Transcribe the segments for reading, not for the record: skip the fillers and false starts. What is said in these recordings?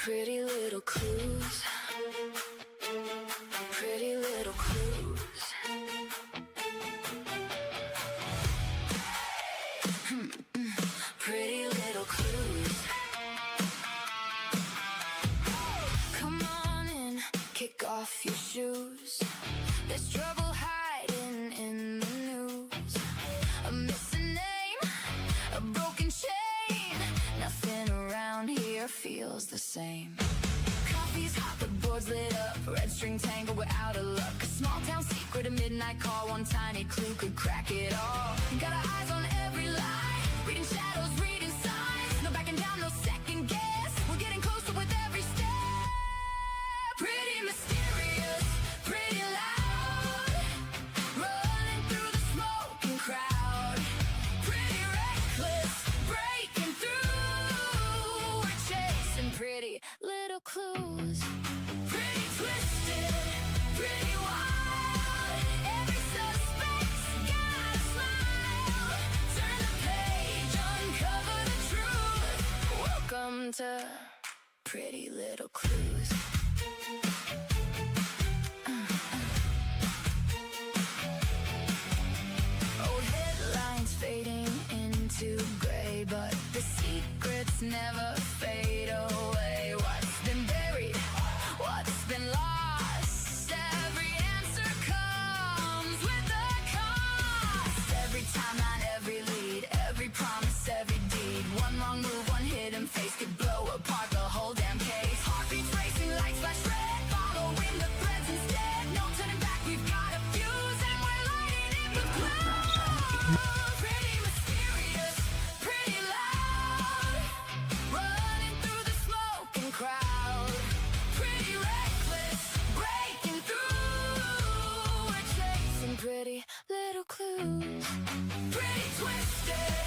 Pretty little clues. Pretty little clues. Pretty little clues. Come on in, kick off your shoes. There's trouble hiding in the news. A missing name, a broken chain. Nothing around here feels the same. Coffee's hot, the board's lit up. Red string tangle, we're out of luck. A small town secret, a midnight call. One tiny clue could crack it all. Got our eyes on every lie. Reading shadows, reading signs. No backing down, no second guess. We're getting closer with every step. Pretty mysterious, pretty loud. Running through the smoking crowd. Pretty reckless, breaking through. We're chasing pretty little clues. Pretty twisted, pretty wild. Every suspect's got a smile. Turn the page, uncover the truth. Welcome to Pretty Little Clues. Old headlines fading into gray, but the secrets never fade away. What's been buried? What's been lost? Every answer comes with a cost. Every timeline, every lead, every promise, every deed. One wrong move, one hidden face could blow apart the whole damn case. Heartbeats racing, lights flash red, following the threads instead. No turning back, we've got a fuse and we're lighting it with glow. Pretty mysterious, pretty loud. Running through the smoking crowd. Pretty reckless, breaking through. We're chasing pretty little clues. Pretty twisted,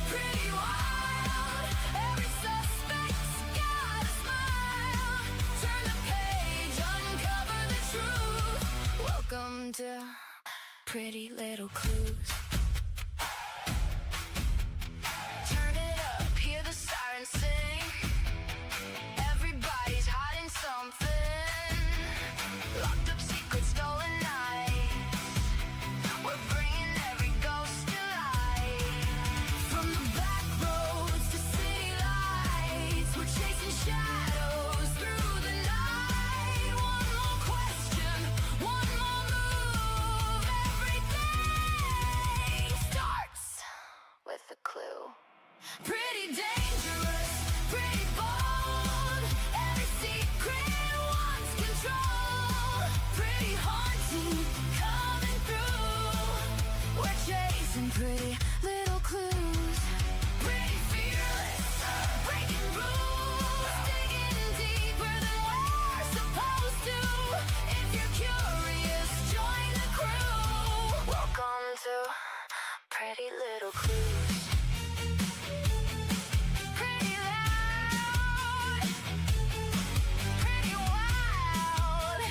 pretty wild. Every suspect's got a smile. Turn the page, uncover the truth. Welcome to Pretty Little Clues. Turn it up, hear the sirens sing. Everybody's hiding something. Locked up secrets, stolen nights. We're bringing every ghost to life. From the back roads to city lights, we're chasing shadows through the night. One more question, one more move. Everything starts with a clue. Pretty dangerous, pretty bold. Every secret wants control. Pretty haunting, coming through. We're chasing pretty little clues. Pretty fearless, breaking rules. Digging deeper than we're supposed to. If you're curious, join the crew. Welcome to Pretty Little Clues. Pretty loud, pretty wild,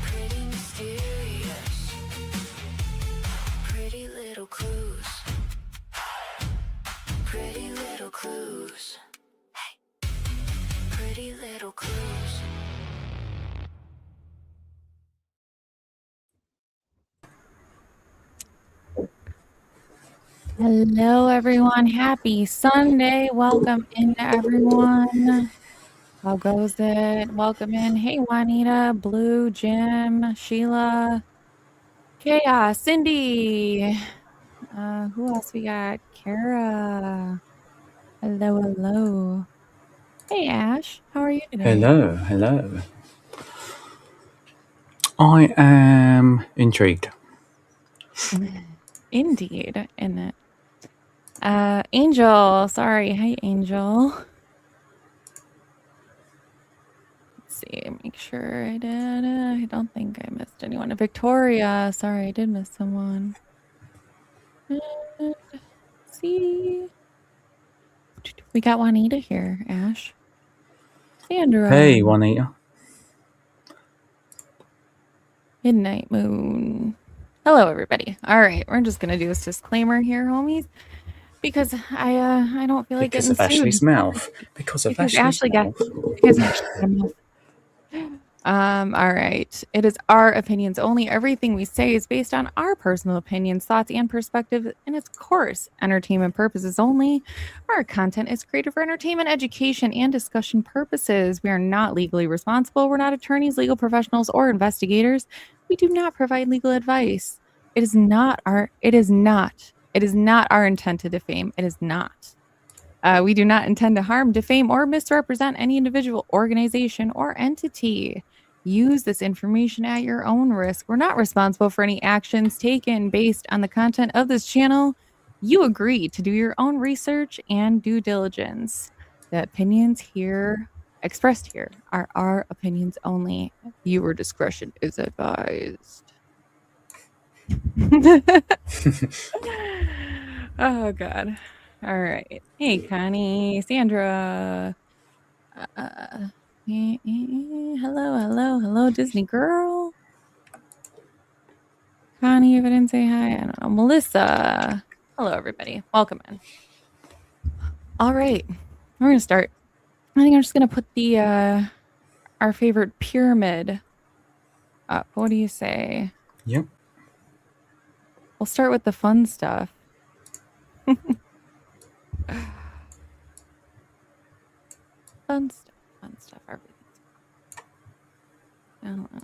pretty mysterious, pretty little clues, pretty little clues, hey, pretty little clues. Hello, everyone. Happy Sunday. Welcome in, everyone. How goes it? Welcome in. Hey, Juanita, Blue, Jim, Sheila, Chaos, Cindy. Who else we got? Kara. Hello, hello. Hey, Ash. How are you today? Hello, hello. I am intrigued. Indeed, isn't it? Angel. Sorry. Hi, Angel. Let's see. Make sure I did. I don't think I missed anyone. Victoria. Sorry, I did miss someone. Let's see. We got Juanita here, Ash. Sandra. Hey, Juanita. Midnight Moon. Hello, everybody. All right, we're just going to do this disclaimer here, homies. Because I don't feel like Because getting of Ashley's sued. mouth. Because of Because Ashley's Ashley got mouth. because Ashley got a mouth. All right. It is our opinions only. Everything we say is based on our personal opinions, thoughts, and perspectives, and it's, of course, entertainment purposes only. Our content is created for entertainment, education, and discussion purposes. We are not legally responsible. We're not attorneys, legal professionals, or investigators. We do not provide legal advice. It is not our intent to defame. It is not. We do not intend to harm, defame, or misrepresent any individual, organization, or entity. Use this information at your own risk. We're not responsible for any actions taken based on the content of this channel. You agree to do your own research and due diligence. The opinions here expressed here are our opinions only. Viewer discretion is advised. Oh, God. All right. Hey, Connie, Sandra. Hello, Disney girl. Connie, if I didn't say hi, I don't know. Melissa. Hello, everybody. Welcome in. All right. We're going to start. I think I'm just going to put the our favorite pyramid up. What do you say? Yep. We'll start with the fun stuff. Fun stuff. Everything's I don't know.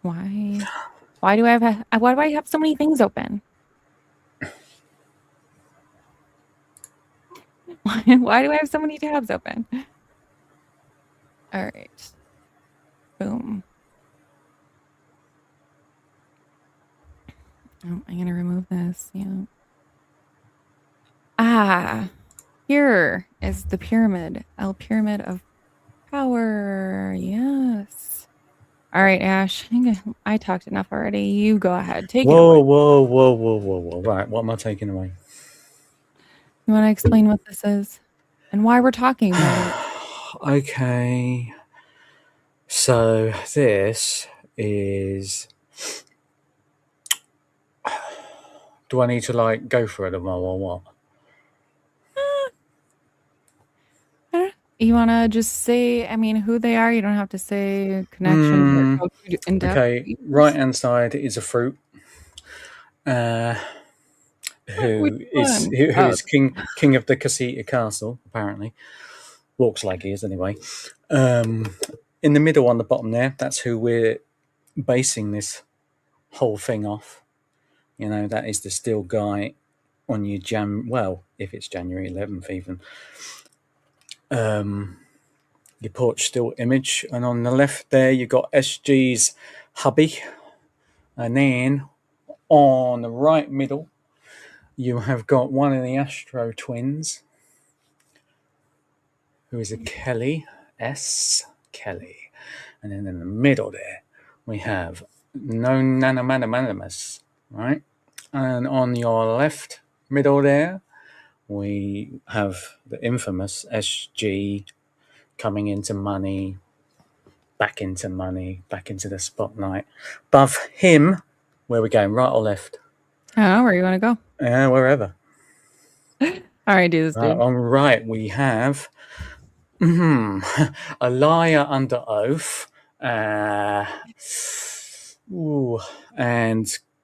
Why? Why do I have so many things open? Why do I have so many tabs open? All right. Boom. Oh, I'm going to remove this. Yeah. Here is the pyramid. Pyramid of power. Yes. All right, Ash. I talked enough already. You go ahead. Take it away. Whoa. Right, what am I taking away? You want to explain what this is and why we're talking about it? Okay. So this is. Do I need to go for it or what? You want to just say, who they are? You don't have to say connection or go too in depth. Okay, right hand side is a fruit. Who is king of the Casita Castle, apparently. Walks like he is anyway. In the middle on the bottom there, that's who we're basing this whole thing off. You know, that is the still guy on your if it's January 11th even. Your porch still image, and on the left there you got SG's hubby, and then on the right middle you have got one of the Astro twins, who is a Kelly, Kelly, and then in the middle there we have no Nanomanimanimus, right? And on your left middle there we have the infamous SG coming into money, back into the spotlight. Above him, where we're going, right or left? Oh, where you want to go? Wherever. All right, do this, dude. On right, we have a liar under oath, and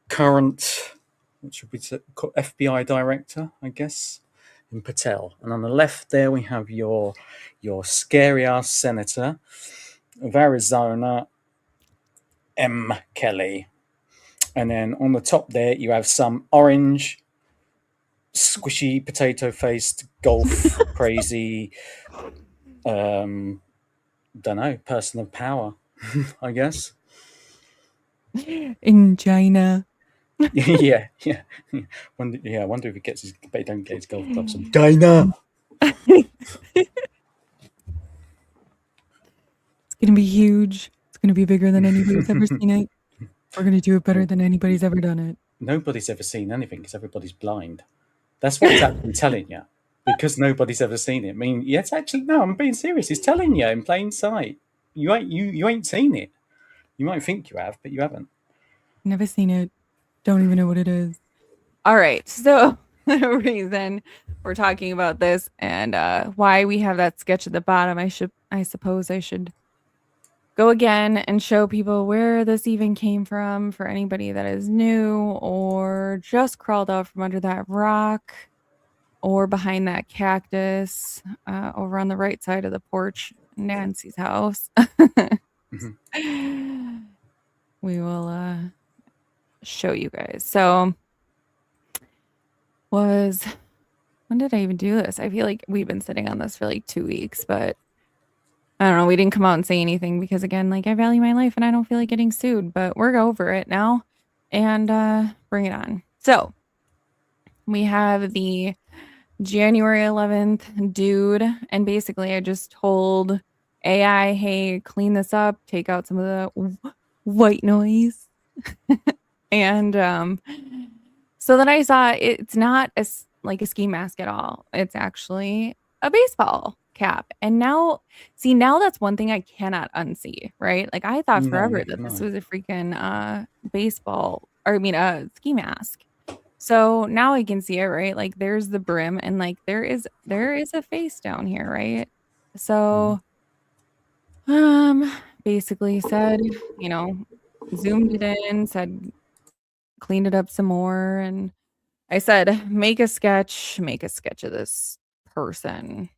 current, what should we say, FBI director, I guess, in Patel. And on the left there, we have your scary ass senator of Arizona, M. Kelly. And then on the top there, you have some orange, squishy, potato-faced, golf crazy, don't know, person of power, I guess. In China. yeah. I wonder if he gets his, but he don't get his golf clubs from China. It's gonna be huge. It's gonna be bigger than anybody's ever seen it. We're gonna do it better than anybody's ever done it. Nobody's ever seen anything because everybody's blind. That's what it's actually telling you. because nobody's ever seen it. I mean, yes, actually, no, I'm being serious. He's telling you in plain sight. You ain't seen it. You might think you have, but you haven't. Never seen it. Don't even know what it is. All right. So the reason we're talking about this and why we have that sketch at the bottom, I suppose I should go again and show people where this even came from for anybody that is new or just crawled out from under that rock or behind that cactus over on the right side of the porch, Nancy's house. Mhm. We will show you guys. So when did I even do this? I feel like we've been sitting on this for like 2 weeks, but I don't know. We didn't come out and say anything because again, like I value my life and I don't feel like getting sued, but we're over it now and bring it on. So we have the January 11th dude, and basically I just told AI, hey, clean this up, take out some of the white noise. And so then I saw it's not like a ski mask at all. It's actually a baseball cap. And now, see, now that's one thing I cannot unsee, right? Like I thought No, forever you that this no. was a freaking baseball, or I mean a ski mask. So now I can see it, right? Like there's the brim and like there is a face down here, right? So basically said, you know, zoomed it in, said cleaned it up some more, and I said, make a sketch of this person,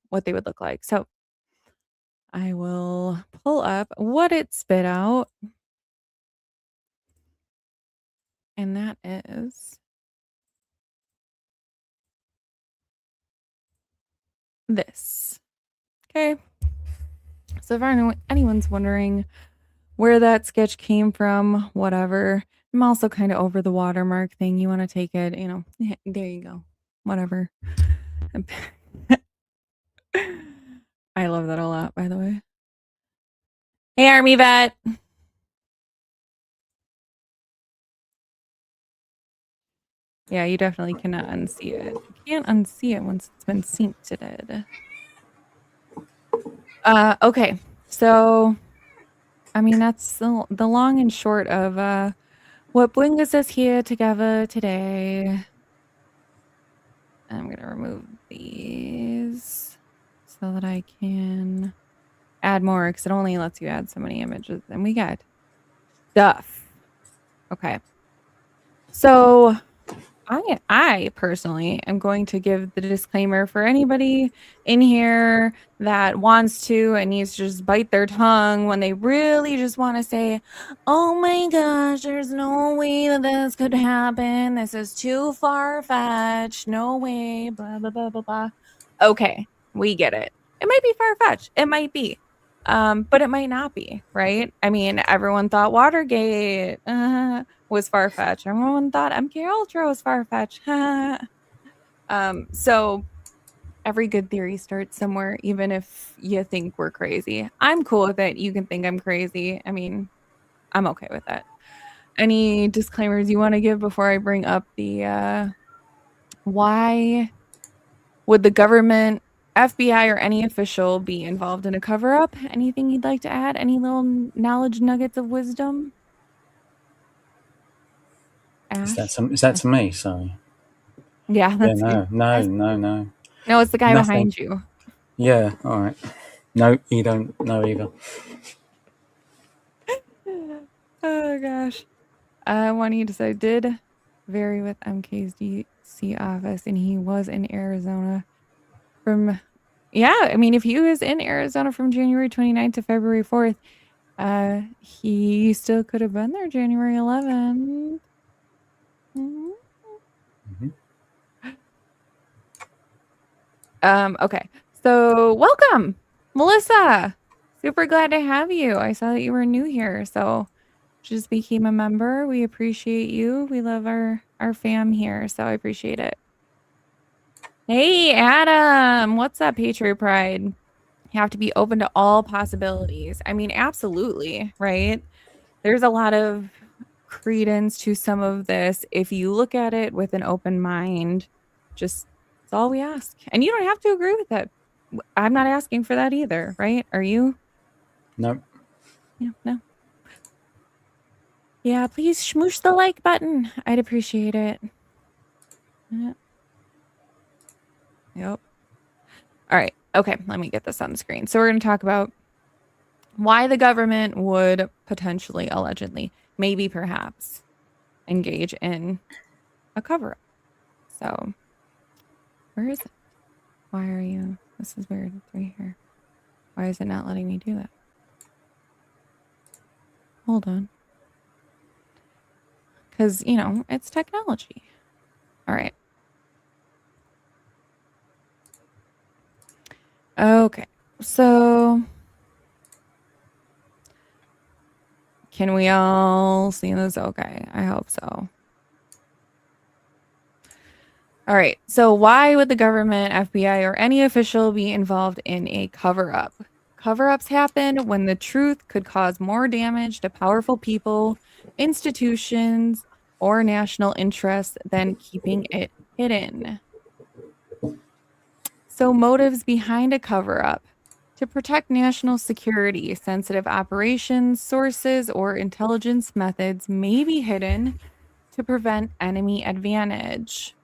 what they would look like. So I will pull up what it spit out. And that is this. Okay. So if anyone's wondering where that sketch came from, whatever. I'm also kind of over the watermark thing. You want to take it, there you go. Whatever. I love that a lot, by the way. Hey, Army Vet. Yeah, you definitely cannot unsee it. You can't unsee it once it's been synced. Okay. So, I mean, that's the long and short of what brings us here together today. I'm going to remove these so that I can add more because it only lets you add so many images. And we got stuff. Okay. So I personally am going to give the disclaimer for anybody in here that wants to and needs to just bite their tongue when they really just want to say, oh my gosh, there's no way that this could happen. This is too far-fetched. No way, blah, blah, blah, blah, blah. Okay, we get it. It might be far-fetched. It might be. But it might not be, right? I mean, everyone thought Watergate was far-fetched. Everyone thought MK Ultra was far-fetched. So every good theory starts somewhere, even if you think we're crazy. I'm cool with it. You can think I'm crazy. I mean, I'm okay with that. Any disclaimers you want to give before I bring up the why would the government, FBI, or any official be involved in a cover-up? Anything you'd like to add? Any little knowledge nuggets of wisdom? Is Ash? that to me? Sorry. Yeah, Yeah, that's you. no. No, it's the guy Nothing. behind you. Yeah, all right. No, you don't know either. Oh gosh. Juanita said did vary with MK's DC office, and he was in Arizona from. Yeah, I mean, if he was in Arizona from January 29th to February 4th, he still could have been there January 11th. Mhm. Mhm. Okay. So welcome, Melissa. Super glad to have you. I saw that you were new here, so just became a member. We appreciate you. We love our fam here, so I appreciate it. Hey, Adam. What's up, Patriot Pride? You have to be open to all possibilities. I mean, absolutely, right? There's a lot of credence to some of this if you look at it with an open mind. Just That's all we ask. And you don't have to agree with it. I'm not asking for that either, right? Are you? No. Yeah, no. Yeah, please smoosh the like button. I'd appreciate it. Yep. All right. Okay, let me get this on the screen. So we're going to talk about why the government would potentially, allegedly, maybe perhaps engage in a cover-up. So where is it? Why are you? This is weird. It's right here. Why is it not letting me do that? Hold on. Because, it's technology. All right. Okay. So can we all see this? Okay. I hope so. All right. So why would the government, FBI, or any official be involved in a cover-up? Cover-ups happen when the truth could cause more damage to powerful people, institutions, or national interests than keeping it hidden. So motives behind a cover-up: to protect national security, sensitive operations, sources, or intelligence methods may be hidden to prevent enemy advantage.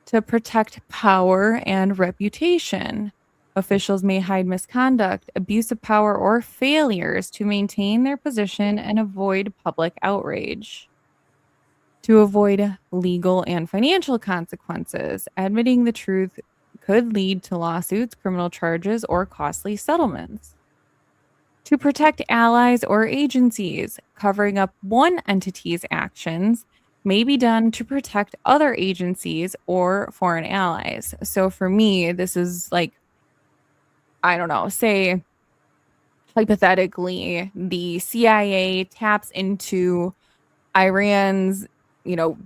To protect power and reputation, officials may hide misconduct, abuse of power, or failures to maintain their position and avoid public outrage. To avoid legal and financial consequences, admitting the truth could lead to lawsuits, criminal charges, or costly settlements. To protect allies or agencies, covering up one entity's actions may be done to protect other agencies or foreign allies. So for me, this is like, I don't know, say hypothetically, the CIA taps into Iran's, you know,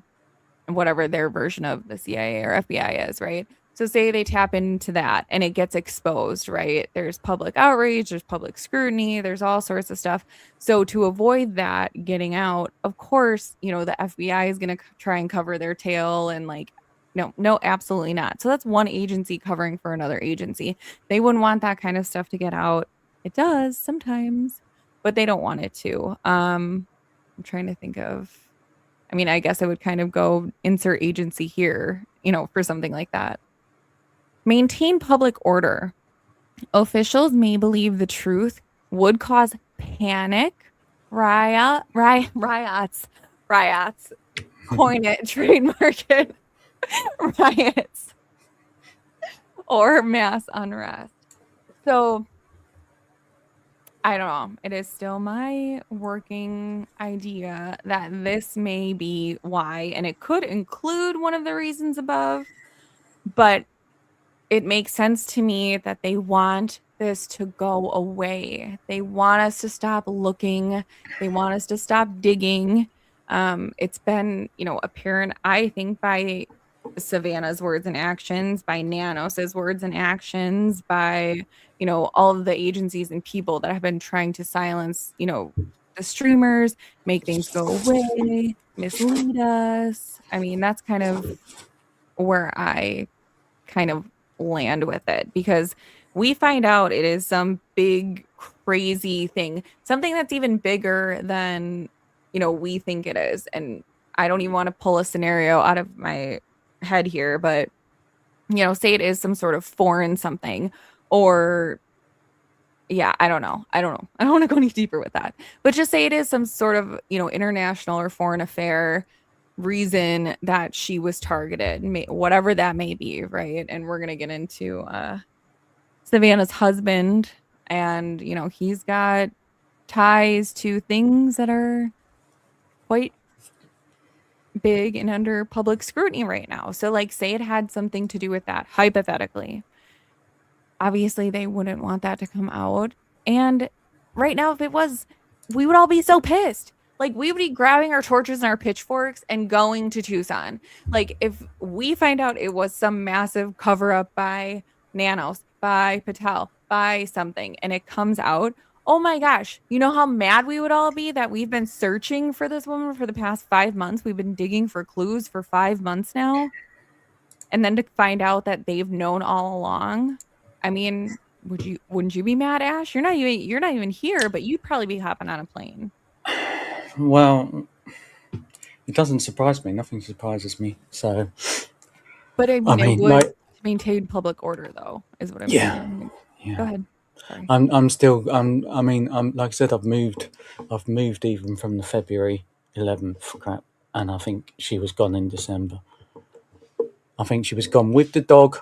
whatever their version of the CIA or FBI is, right? So say they tap into that and it gets exposed, right? There's public outrage, there's public scrutiny, there's all sorts of stuff. So to avoid that getting out, of course, the FBI is going to try and cover their tail and like, no, absolutely not. So that's one agency covering for another agency. They wouldn't want that kind of stuff to get out. It does sometimes, but they don't want it to. I'm trying to think of, I guess I would kind of go insert agency here, for something like that. Maintain public order. Officials may believe the truth would cause panic, riots, coin it, trademark it, riots, or mass unrest. So I don't know. It is still my working idea that this may be why, and it could include one of the reasons above, but it makes sense to me that they want this to go away. They want us to stop looking. They want us to stop digging. It's been, apparent, I think, by Savannah's words and actions, by Nanos's words and actions, by, all of the agencies and people that have been trying to silence, the streamers, make things go away, mislead us. That's kind of where I kind of land with it, because we find out it is some big crazy thing, something that's even bigger than we think it is. And I don't even want to pull a scenario out of my head here, but say it is some sort of foreign something, or yeah, I don't know. I don't want to go any deeper with that, but just say it is some sort of international or foreign affair reason that she was targeted, whatever that may be, right? And we're gonna get into Savannah's husband, and he's got ties to things that are quite big and under public scrutiny right now. So like, say it had something to do with that, hypothetically. Obviously they wouldn't want that to come out, and right now, if it was, we would all be so pissed. Like, we would be grabbing our torches and our pitchforks and going to Tucson. Like, if we find out it was some massive cover up by Nanos, by Patel, by something, and it comes out, oh my gosh, you know how mad we would all be that we've been searching for this woman for the past 5 months? We've been digging for clues for 5 months now. and then to find out that they've known all along. I mean, wouldn't you be mad, Ash? You're not even here, but you'd probably be hopping on a plane. Well, it doesn't surprise me. Nothing surprises me. So, But I I mean, it mean, would like, maintain public order, though, is what I'm yeah, saying. Like, go yeah. ahead. Sorry. I'm still. I mean, like I said, I've moved. I've moved even from the February 11th crap, and I think she was gone in December. I think she was gone with the dog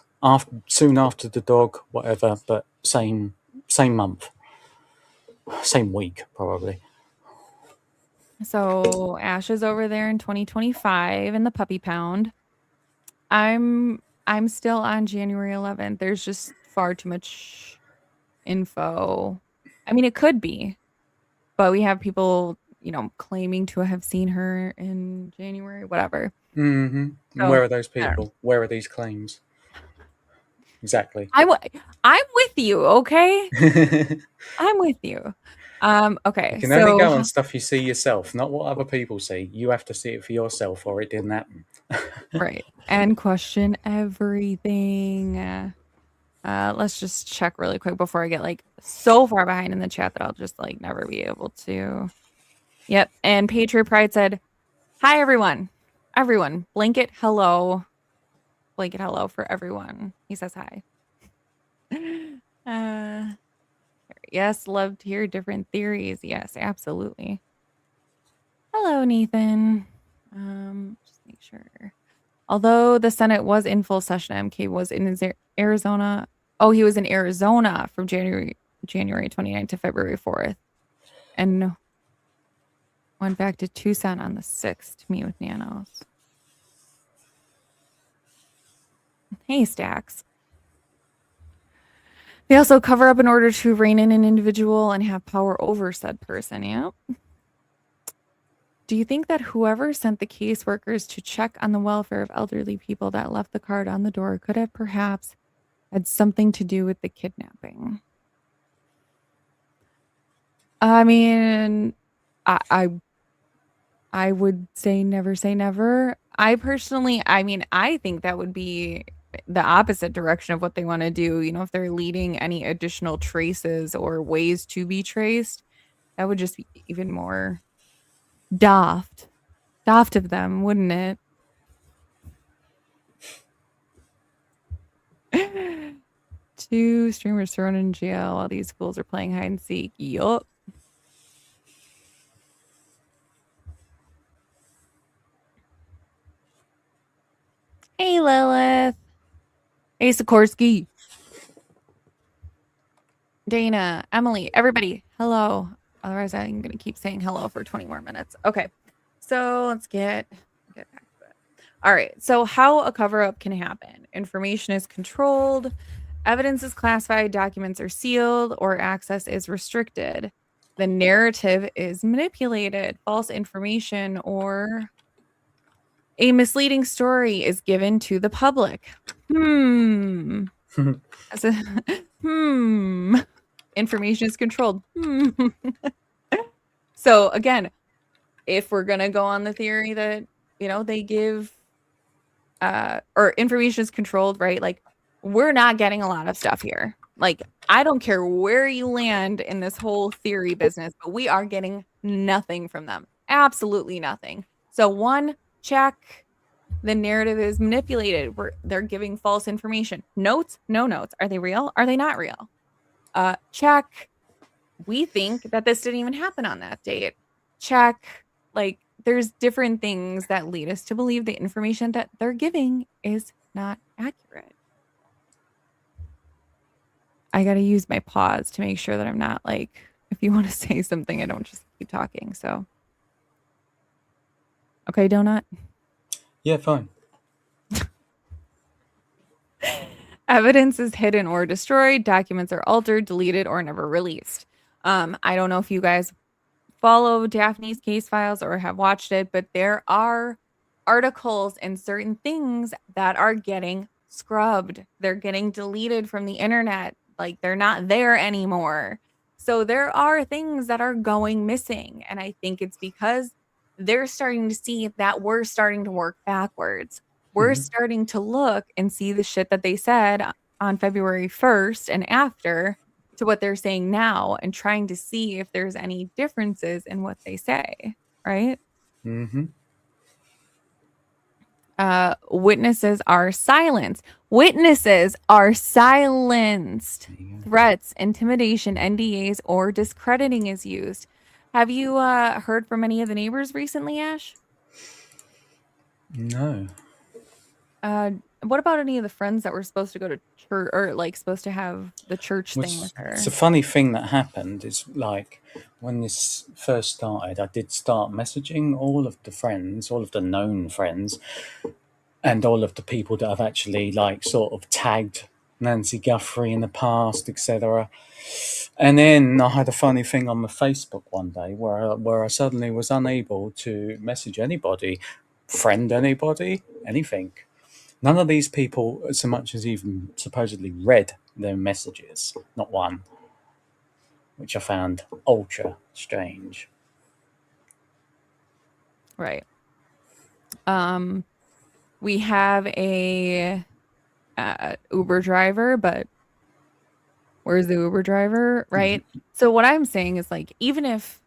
soon after the dog, whatever, but same month, same week probably. So Ash is over there in 2025 in the puppy pound. I'm still on January 11th. There's just far too much info. I mean, it could be, but we have people, claiming to have seen her in January, whatever. Mm-hmm. And So where are those I don't know. people? Where are these claims? Exactly. I'm with you, okay? You I'm with you. Okay, can only so go on stuff you see yourself, not what other people see. You have to see it for yourself, or it didn't happen. right, and question everything. Let's just check really quick before I get like so far behind in the chat that I'll just like never be able to. Yep. And Patriot Pride said, "Hi everyone. Everyone, blanket hello. Blanket hello for everyone." He says hi. Uh yes, love to hear different theories. Yes, absolutely. Hello, Nathan. Just make sure. Although the Senate was in full session, MK was in Arizona. Oh, he was in Arizona from January 29th to February 4th. And went back to Tucson on the 6th to meet with Nanos. Hey, Stacks. They also cover up in order to rein in an individual and have power over said person. Yep. Do you think that whoever sent the caseworkers to check on the welfare of elderly people that left the card on the door could have perhaps had something to do with the kidnapping? I mean, I would say never. I personally, I mean, I think that would be the opposite direction of what they want to do. If they're leading any additional traces or ways to be traced, that would just be even more daft of them, wouldn't it? Two streamers thrown in jail while these fools are playing hide and seek. Yup. Hey, Lilith. Hey, Sikorsky. Dana, Emily, everybody, hello. Otherwise, I'm going to keep saying hello for 20 more minutes. Okay. So let's get back to it. All right. So how a cover up can happen. Information is controlled. Evidence is classified. Documents are sealed or access is restricted. The narrative is manipulated. False information or a misleading story is given to the public. As a, Information is controlled. So again, if we're gonna go on the theory that they give or information is controlled, right? Like we're not getting a lot of stuff here. Like I don't care where you land in this whole theory business, but we are getting nothing from them. Absolutely nothing. So one, check. The narrative is manipulated. They're giving false information. Notes, no notes. Are they real? Are they not real? Check. We think that this didn't even happen on that date. Check. Like there's different things that lead us to believe the information that they're giving is not accurate. I got to use my pause to make sure that I'm not like, if you want to say something, I don't just keep talking. So, okay, Donut. Yeah, fine. Evidence is hidden or destroyed. Documents are altered, deleted, or never released. I don't know if you guys follow Daphne's case files or have watched it, but there are articles and certain things that are getting scrubbed. They're getting deleted from the internet. Like they're not there anymore. So there are things that are going missing. And I think it's because they're starting to see that we're starting to work backwards. we're starting to look and see the shit that they said on February 1st and after to what they're saying now and trying to see if there's any differences in what they say, right? Mm-hmm. Witnesses are silenced. Witnesses are silenced. Threats, intimidation, NDAs, or discrediting is used. Have you heard from any of the neighbors recently, Ash? No. What about any of the friends that were supposed to go to church or like supposed to have the church thing Which with it's her? a funny thing that happened is like when this first started, I did start messaging all of the friends, all of the known friends, and all of the people that have actually like sort of tagged Nancy Guthrie in the past, etc. And then I had a funny thing on my Facebook one day where I suddenly was unable to message anybody, friend anybody, anything. None of these people so much as even supposedly read their messages, not one, which I found ultra strange. Right. We have a Uber driver, but where's the Uber driver, right? So what I'm saying is like even if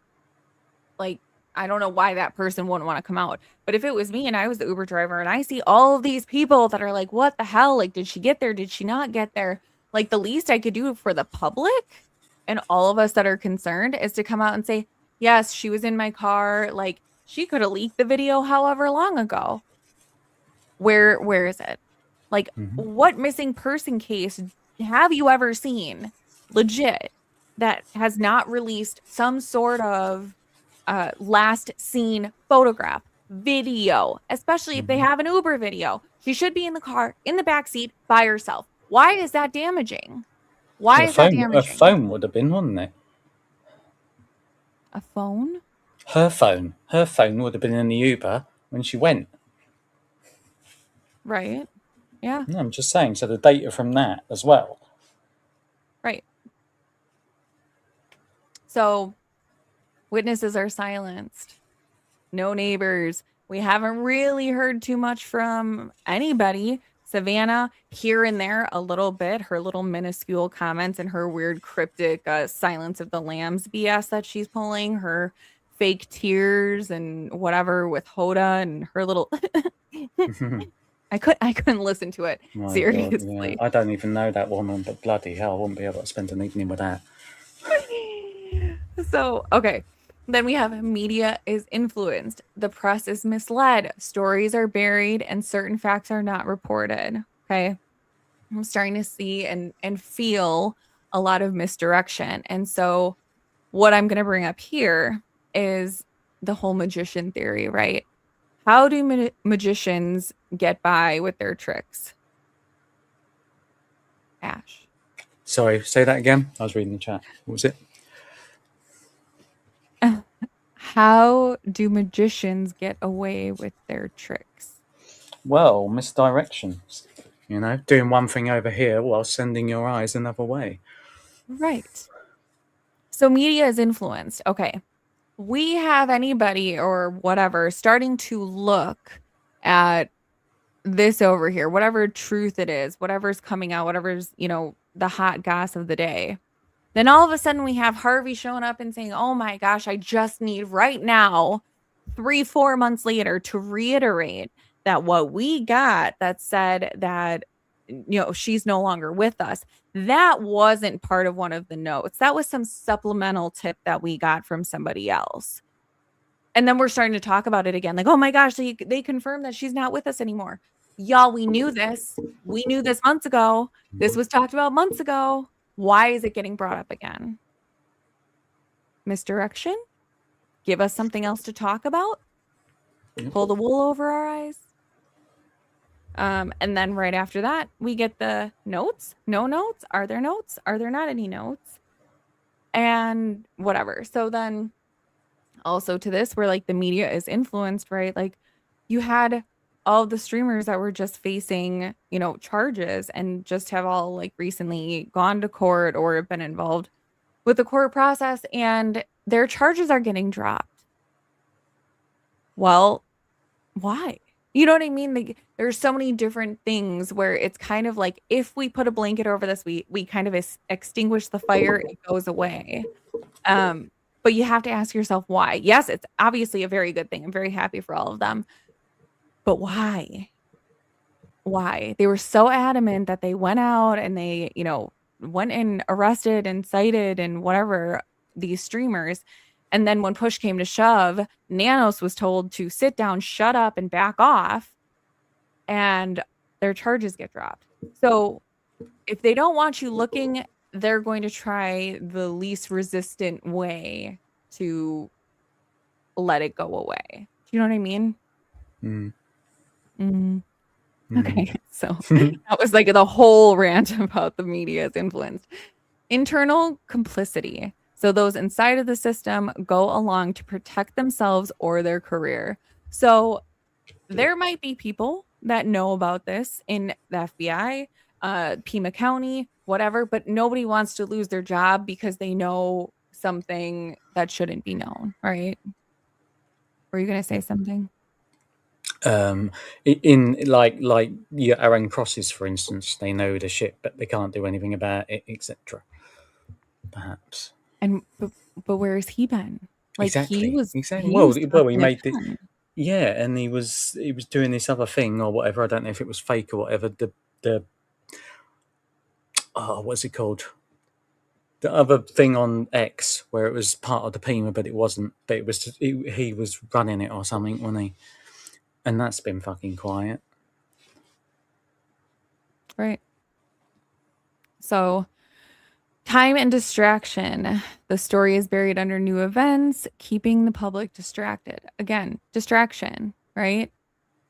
like I don't know why that person wouldn't want to come out, but if it was me and I was the Uber driver and I see all of these people that are like, what the hell? Like, did she get there? Did she not get there? Like, the least I could do for the public and all of us that are concerned is to come out and say, yes, she was in my car. Like, she could have leaked the video however long ago. Where is it? Like, Mm-hmm. what missing person case have you ever seen legit that has not released some sort of last seen photograph, video, especially if they Mm-hmm. have an Uber video? She should be in the car, in the back seat by herself. Why is that damaging? Why Well, is that a damaging? phone would have been, wouldn't it? A phone? Her phone would have been in the Uber when she went. Right. Yeah, No, I'm just saying. So the data from that as well. right. So witnesses are silenced. No neighbors. We haven't really heard too much from anybody. Savannah, here and there, a little bit, her little minuscule comments and her weird cryptic Silence of the Lambs BS that she's pulling, her fake tears and whatever with Hoda and her little I couldn't listen to it My God, yeah. seriously. I don't even know that woman, but bloody hell, I wouldn't be able to spend an evening with that. So, okay. Then we have media is influenced. The press is misled. Stories are buried and certain facts are not reported. Okay. I'm starting to see and feel a lot of misdirection. And so what I'm going to bring up here is the whole magician theory, right? How do magicians get by with their tricks? Ash. Sorry, say that again. I was reading the chat. What was it? How do magicians get away with their tricks? Well, misdirections. You know, doing one thing over here while sending your eyes another way. Right. So media is influenced. Okay. We have anybody or whatever starting to look at this over here, whatever truth it is, whatever's coming out, whatever's, the hot goss of the day. Then all of a sudden we have Harvey showing up and saying, oh my gosh, I just need right now, 3-4 months later, to reiterate that what we got that said that, she's no longer with us. That wasn't part of one of the notes. That was some supplemental tip that we got from somebody else. And then we're starting to talk about it again. Like, oh my gosh, they confirmed that she's not with us anymore. Y'all, we knew this. We knew this months ago. This was talked about months ago. Why is it getting brought up again? Misdirection? Give us something else to talk about? Pull the wool over our eyes? And then right after that, we get the notes. No notes. Are there notes? Are there not any notes? And whatever. So then also to this, where like the media is influenced, right? Like you had all the streamers that were just facing, charges and just have all like recently gone to court or have been involved with the court process and their charges are getting dropped. Well, why? You know what I mean? Like, there's so many different things where it's kind of like if we put a blanket over this, we kind of extinguish the fire, it goes away. Um, but you have to ask yourself why. Yes, it's obviously a very good thing. I'm very happy for all of them. But why? Why? They were so adamant that they went out and they, went and arrested and cited and whatever these streamers. And then when push came to shove, Nanos was told to sit down, shut up, and back off, and their charges get dropped. So if they don't want you looking, they're going to try the least resistant way to let it go away. Do you know what I mean? Mm. Mhm. Mm. Okay, so that was like the whole rant about the media's influence. Internal complicity. So those inside of the system go along to protect themselves or their career. So there might be people that know about this in the FBI, Pima County, whatever, but nobody wants to lose their job because they know something that shouldn't be known, right? Were you going to say something? In like your Aaron crosses, for instance, they know the shit, but they can't do anything about it, etc. Perhaps. And but where has he been? Like Exactly. Exactly. he was Well, he talking a made the ton. yeah, and he was doing this other thing or whatever. I don't know if it was fake or whatever. The what's it called? The other thing on X where it was part of the Pima, but it wasn't. But it was he was running it or something, wasn't he? And that's been fucking quiet. Right. So time and distraction. The story is buried under new events, keeping the public distracted. Again, distraction, right?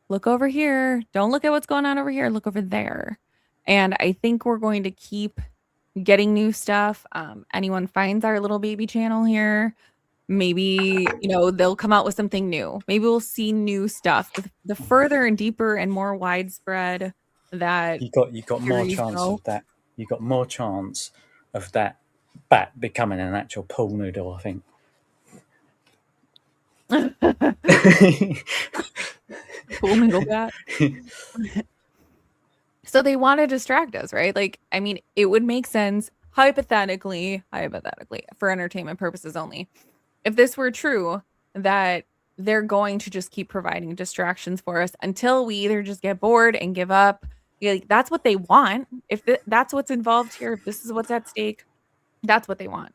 Look over here. Don't look at what's going on over here. Look over there. And I think we're going to keep getting new stuff. Anyone finds our little baby channel here, maybe, they'll come out with something new. Maybe we'll see new stuff. The further and deeper and more widespread that You got more series chance go. of that. You got more chance of that bat becoming an actual pool noodle. I think. Cool noodle bat. So they want to distract us, right? Like, I mean, it would make sense hypothetically, for entertainment purposes only. If this were true, that they're going to just keep providing distractions for us until we either just get bored and give up. Like, that's what they want. If that's what's involved here, if this is what's at stake, that's what they want.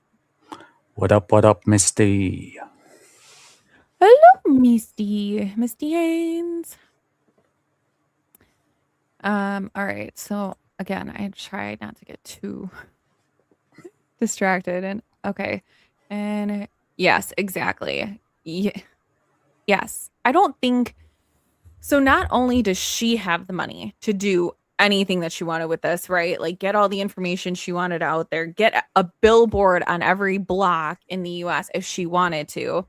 What up, Misty? Hello, Misty Haynes. All right. So again, I tried not to get too distracted and okay. And yes, exactly. Yes. I don't think so. Not only does she have the money to do anything that she wanted with this, right? Like get all the information she wanted out there, get a billboard on every block in the US if she wanted to.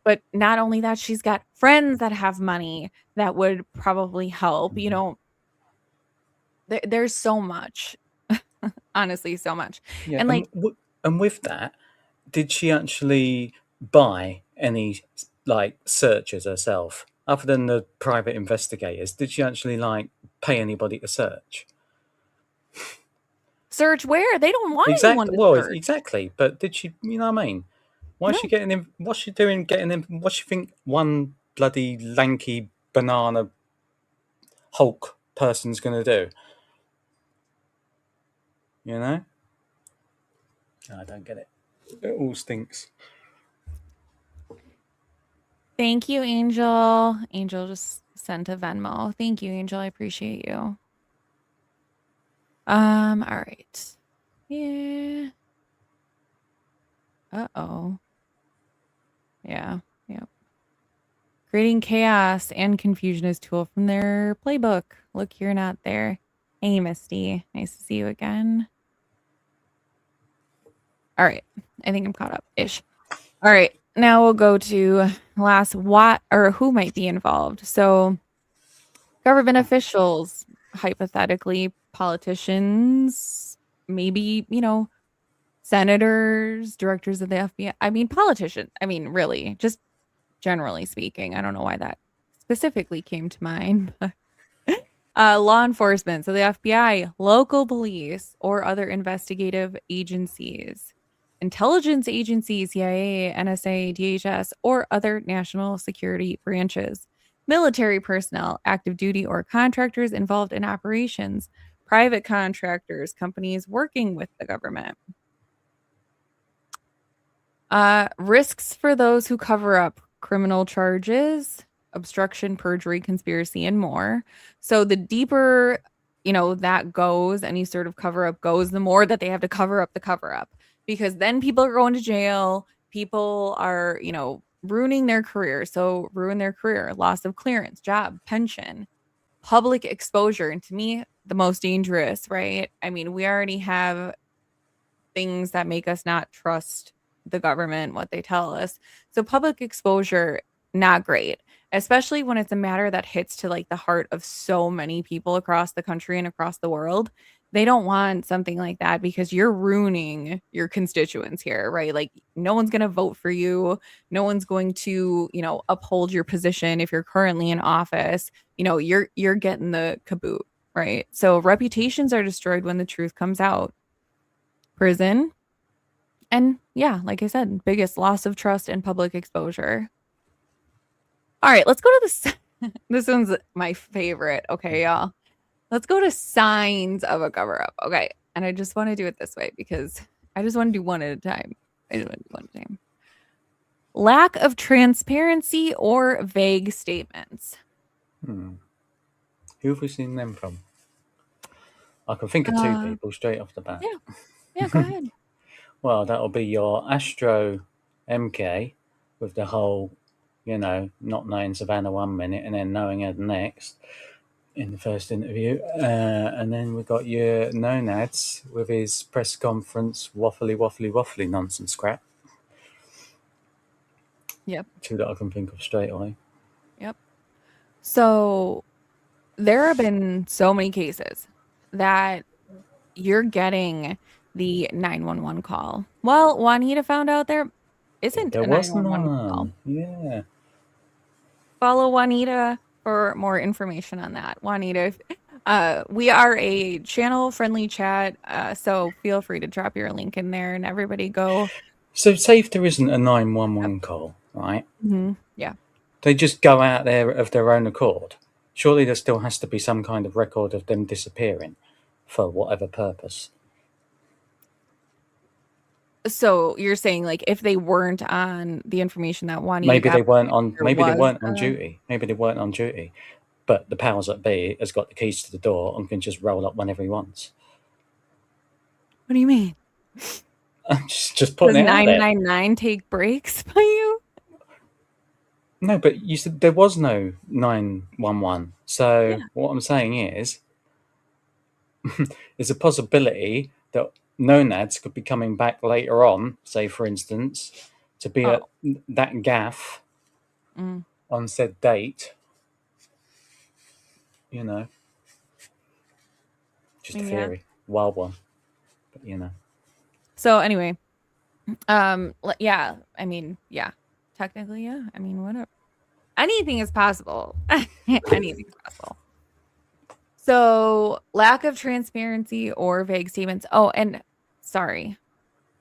But not only that, she's got friends that have money that would probably help. There's so much, honestly, so much. Yeah, And like, and with that, did she actually buy any like searches herself, other than the private investigators? Did she actually like pay anybody to search? search where? They don't want anyone Exactly. to Well, search. exactly. But did she? You know what I mean? Why is No. she getting him? What's she doing? Getting him? What she think? One bloody lanky banana Hulk person's going to do? You know? I don't get it. It all stinks. Thank you, Angel. Angel just sent a Venmo. Thank you, Angel. I appreciate you. All right. Yeah. Uh-oh. Yeah. Yep. Creating chaos and confusion is tool from their playbook. Look, you're not there. Hey, Misty. Nice to see you again. All right. I think I'm caught up ish. All right. Now we'll go to last what or who might be involved. So government officials, hypothetically, politicians, maybe, senators, directors of the FBI. I mean, politicians. I mean, really, just generally speaking. I don't know why that specifically came to mind. Law enforcement, so the FBI, local police, or other investigative agencies, intelligence agencies, CIA, NSA, DHS, or other national security branches, military personnel, active duty or contractors involved in operations, private contractors, companies working with the government. Risks for those who cover up criminal charges, obstruction, perjury, conspiracy, and more. So the deeper, that goes, any sort of cover up goes, the more that they have to cover up the cover up, because then people are going to jail. People are, ruining their career. So ruin their career, loss of clearance, job, pension, public exposure. And to me, the most dangerous, right? I mean, we already have things that make us not trust the government, what they tell us. So public exposure, not great, especially when it's a matter that hits to like the heart of so many people across the country and across the world. They don't want something like that because you're ruining your constituents here, right? Like no one's going to vote for you. No one's going to, uphold your position if you're currently in office. You're getting the kaboot, right? So reputations are destroyed when the truth comes out. Prison. And yeah, like I said, biggest loss of trust and public exposure. All right, let's go to this. This one's my favorite. Okay, y'all. Let's go to signs of a cover up. Okay. And I just want to do it this way because I just want to do one at a time. I just want to do one at a time. Lack of transparency or vague statements. Who have we seen them from? I can think of two people straight off the bat. Yeah, go ahead. Well, that'll be your Astro MK with the whole, not knowing Savannah 1 minute and then knowing her the next in the first interview. And then we've got your Nonads with his press conference waffly nonsense crap. Yep. Two that I can think of straight away. Yep. So there have been so many cases that you're getting the 911 call. Well, Juanita found out there isn't a 911 call. Yeah. Follow Juanita for more information on that. Juanita, we are a channel-friendly chat, so feel free to drop your link in there and everybody go. So say if there isn't a 911 call, right? Mm-hmm. Yeah. They just go out there of their own accord. Surely there still has to be some kind of record of them disappearing for whatever purpose. So you're saying like if they weren't on the information that Juanita maybe got, they weren't on duty. Maybe they weren't on duty, but the powers that be has got the keys to the door and can just roll up whenever he wants. What do you mean? I'm just putting Does it out there. 999 take breaks by you? No, but you said there was no 911. So what I'm saying is, there's a possibility that Nonads could be coming back later on, say for instance, to be at that gaff on said date. Just a theory, wild one, but So anyway, yeah, I mean, yeah, technically, yeah. I mean, whatever. Anything is possible. Anything is possible. So lack of transparency or vague statements. Oh, and sorry,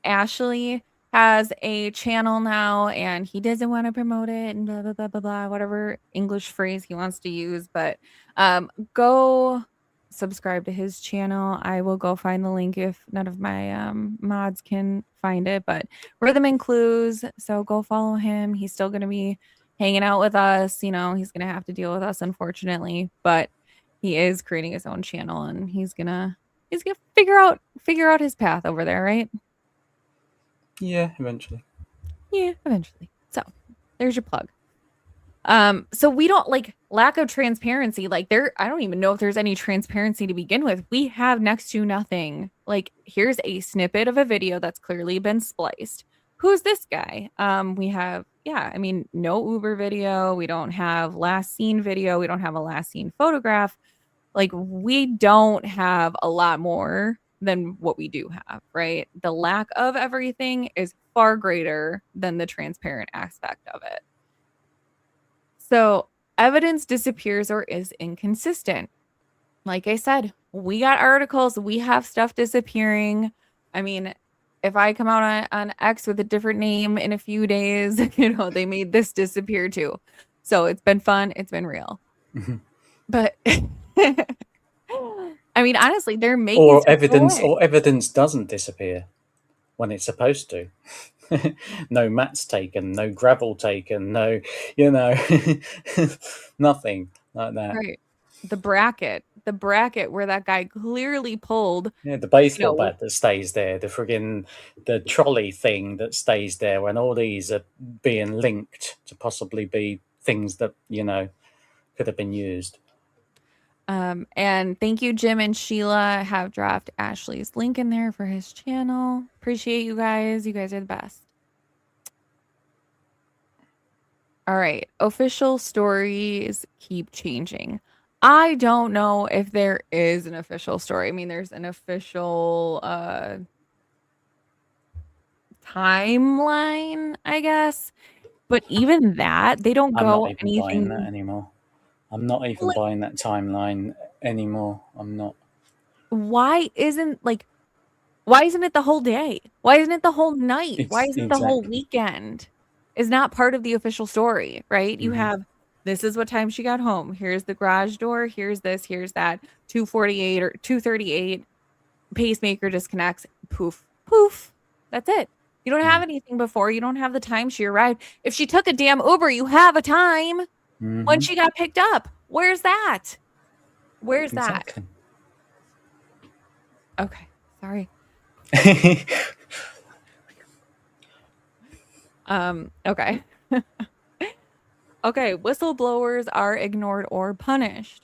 Ashley has a channel now and he doesn't want to promote it and blah, blah, blah, blah, blah, whatever English phrase he wants to use. But go subscribe to his channel. I will go find the link if none of my mods can find it. But Rhythm and Clues. So go follow him. He's still going to be hanging out with us. He's going to have to deal with us, unfortunately. But he is creating his own channel and he's gonna figure out his path over there, right? Yeah, eventually. So there's your plug. So we don't lack of transparency. I don't even know if there's any transparency to begin with. We have next to nothing. Here's a snippet of a video that's clearly been spliced. Who's this guy? We have, no Uber video. We don't have last seen video. We don't have a last seen photograph. We don't have a lot more than what we do have, right? The lack of everything is far greater than the transparent aspect of it. So evidence disappears or is inconsistent. Like I said, we got articles, we have stuff disappearing. I mean, if I come out on X with a different name in a few days, they made this disappear too. So it's been fun, it's been real. But I mean, honestly, they're making stuff go away. Or evidence doesn't disappear when it's supposed to. No mats taken, no gravel taken, no, nothing like that. Right. The bracket where that guy clearly pulled. Yeah, the baseball bat that stays there, the trolley thing that stays there, when all these are being linked to possibly be things that, could have been used. And thank you, Jim and Sheila have dropped Ashley's link in there for his channel. Appreciate you guys. You guys are the best. All right. Official stories keep changing. I don't know if there is an official story. I mean, there's an official timeline, I guess. But even that, they don't I'm go not even anything. buying that anymore. I'm not even buying that timeline anymore. I'm not. Why isn't it the whole day? Why isn't it the whole night? Why isn't it the whole weekend? Is not part of the official story, right? You have, this is what time she got home. Here's the garage door. Here's this. Here's that. 2:48 or 2:38. Pacemaker disconnects. Poof. Poof. That's it. You don't have anything before. You don't have the time she arrived. If she took a damn Uber, you have a time when she got picked up. Where's that? Where's that? Okay. Sorry. Okay. Okay, whistleblowers are ignored or punished.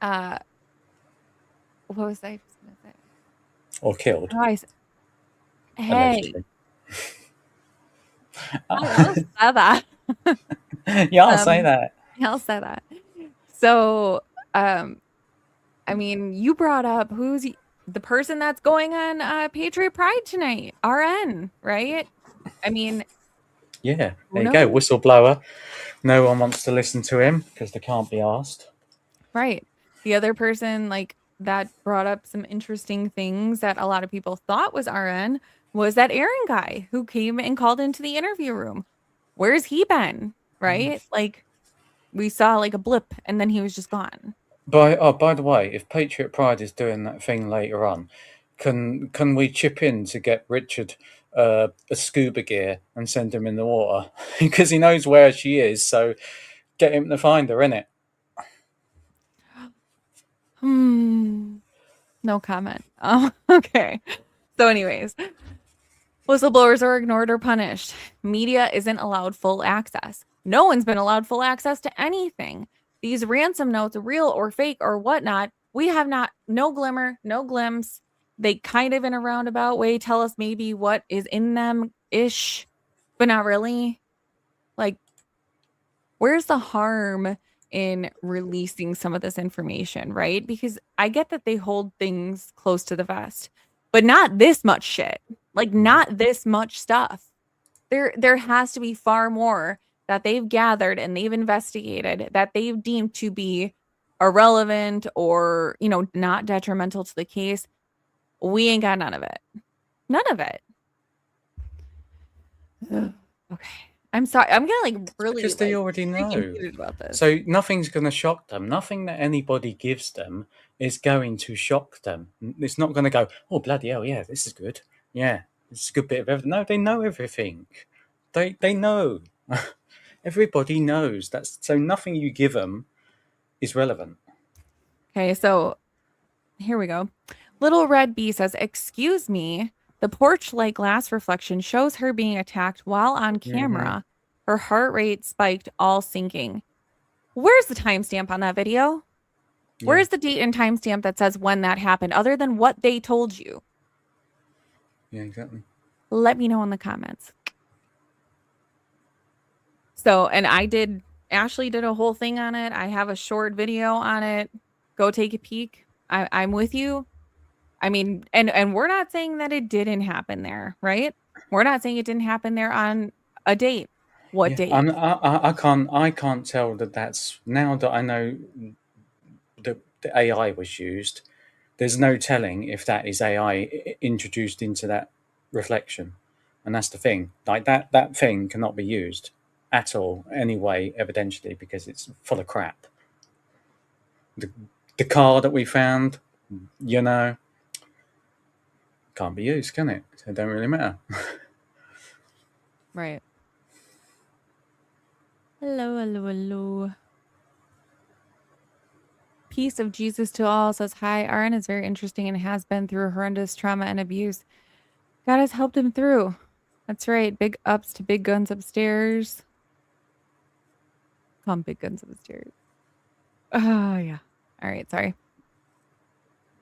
What was I just gonna say? Or killed. Hey. I'll say that. Yeah, I'll say that. I'll say that. So, I mean, you brought up who's the person that's going on Patriot Pride tonight, RN, right? I mean, yeah, there you go, whistleblower. No one wants to listen to him because they can't be asked. Right. The other person that brought up some interesting things that a lot of people thought was RN was that Aaron guy who came and called into the interview room. Where's he been? Right? Like, we saw a blip and then he was just gone. By the way, if Patriot Pride is doing that thing later on, can we chip in to get Richard a scuba gear and send him in the water because he knows where she is? So get him to find her, innit? No comment. Oh, okay. So, anyways, whistleblowers are ignored or punished. Media isn't allowed full access. No one's been allowed full access to anything. These ransom notes, real or fake or whatnot, we have no glimmer, no glimpse. They kind of in a roundabout way tell us maybe what is in them ish, but not really. Like, where's the harm in releasing some of this information, right? Because I get that they hold things close to the vest, but not this much shit. Like, not this much stuff. There has to be far more that they've gathered and they've investigated that they've deemed to be irrelevant or, not detrimental to the case. We ain't got none of it. None of it. Okay. I'm sorry. I'm gonna really because they already know about this. So nothing's going to shock them. Nothing that anybody gives them is going to shock them. It's not going to go, oh bloody hell, yeah, this is good. Yeah, it's a good bit of evidence. No, they know everything. They know. Everybody knows. So nothing you give them is relevant. Okay, so here we go. Little Red Bee says, "Excuse me. The porch-like glass reflection shows her being attacked while on camera. Her heart rate spiked, all sinking." Where's the timestamp on that video? Yeah. Where's the date and timestamp that says when that happened, other than what they told you? Yeah, exactly. Let me know in the comments. So, and Ashley did a whole thing on it. I have a short video on it. Go take a peek. I'm with you. I mean, and we're not saying that it didn't happen there, right? We're not saying it didn't happen there on a date. What Yeah, date? I can't tell that that's now that I know that the AI was used. There's no telling if that is AI introduced into that reflection, and that's the thing. Like that thing cannot be used at all anyway, evidentially, because it's full of crap. The car that we found, you know, can't be used, can it? So it don't really matter. Right. Hello, hello, hello. Peace of Jesus to all says, hi, Aaron is very interesting and has been through horrendous trauma and abuse. God has helped him through. That's right. Big ups to Big Guns upstairs. Call him Big Guns upstairs. Oh, yeah. All right. Sorry.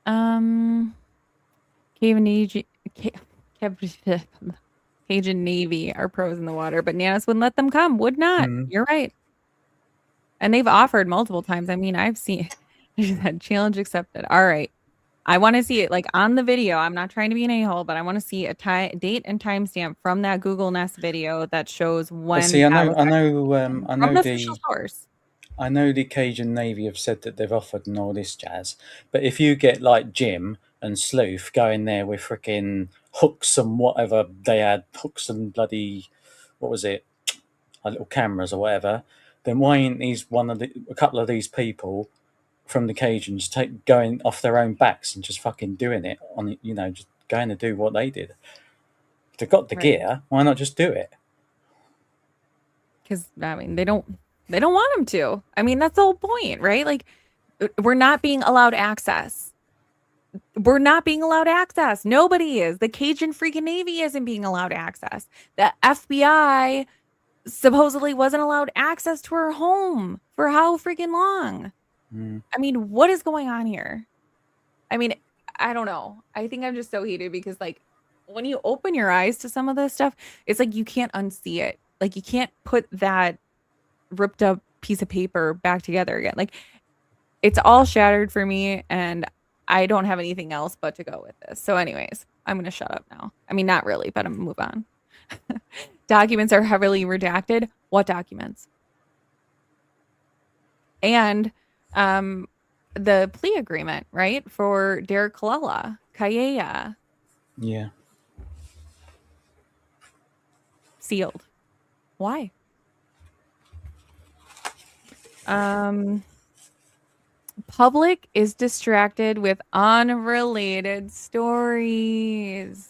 Cajun Navy, Cajun Navy are pros in the water, but Nanas wouldn't let them come. Would not. Mm. You're right. And they've offered multiple times. I mean, I've seen that challenge accepted. All right. I want to see it like on the video. I'm not trying to be an a-hole, but I want to see a date and timestamp from that Google Nest video that shows But when see, that was from the official source. I know the Cajun Navy have said that they've offered and all this jazz, but if you get like Jim and Sleuth going there with freaking hooks and whatever they had, hooks and bloody, what was it, like little cameras or whatever, then why ain't a couple of these people from the Cajuns going off their own backs and just fucking doing it on, just going to do what they did? If they've got the Right. gear, why not just do it? Because I mean, they don't want them to. I mean, that's the whole point, right? Like, we're not being allowed access. We're not being allowed access. Nobody is. The Cajun freaking Navy isn't being allowed access. The FBI supposedly wasn't allowed access to her home for how freaking long? Mm. I mean, what is going on here? I mean, I don't know. I think I'm just so heated because, like, when you open your eyes to some of this stuff, it's like you can't unsee it. Like, you can't put that ripped up piece of paper back together again. Like, it's all shattered for me, and I don't have anything else but to go with this. So, anyways, I'm gonna shut up now. I mean, not really, but I'm gonna move on. Documents are heavily redacted. What documents? And the plea agreement, right? For Derek Kalala, Kayea, Yeah. sealed. Why? Public is distracted with unrelated stories.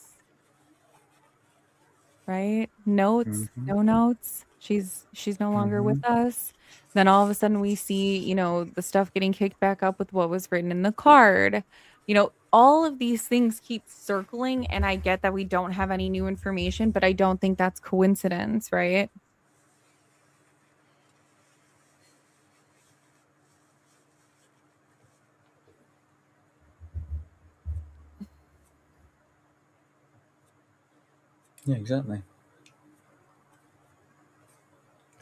Right? Notes, Mm-hmm. no notes. She's no longer with us. Then all of a sudden we see, the stuff getting kicked back up with what was written in the card. All of these things keep circling, and I get that we don't have any new information, but I don't think that's coincidence, right? Yeah, exactly.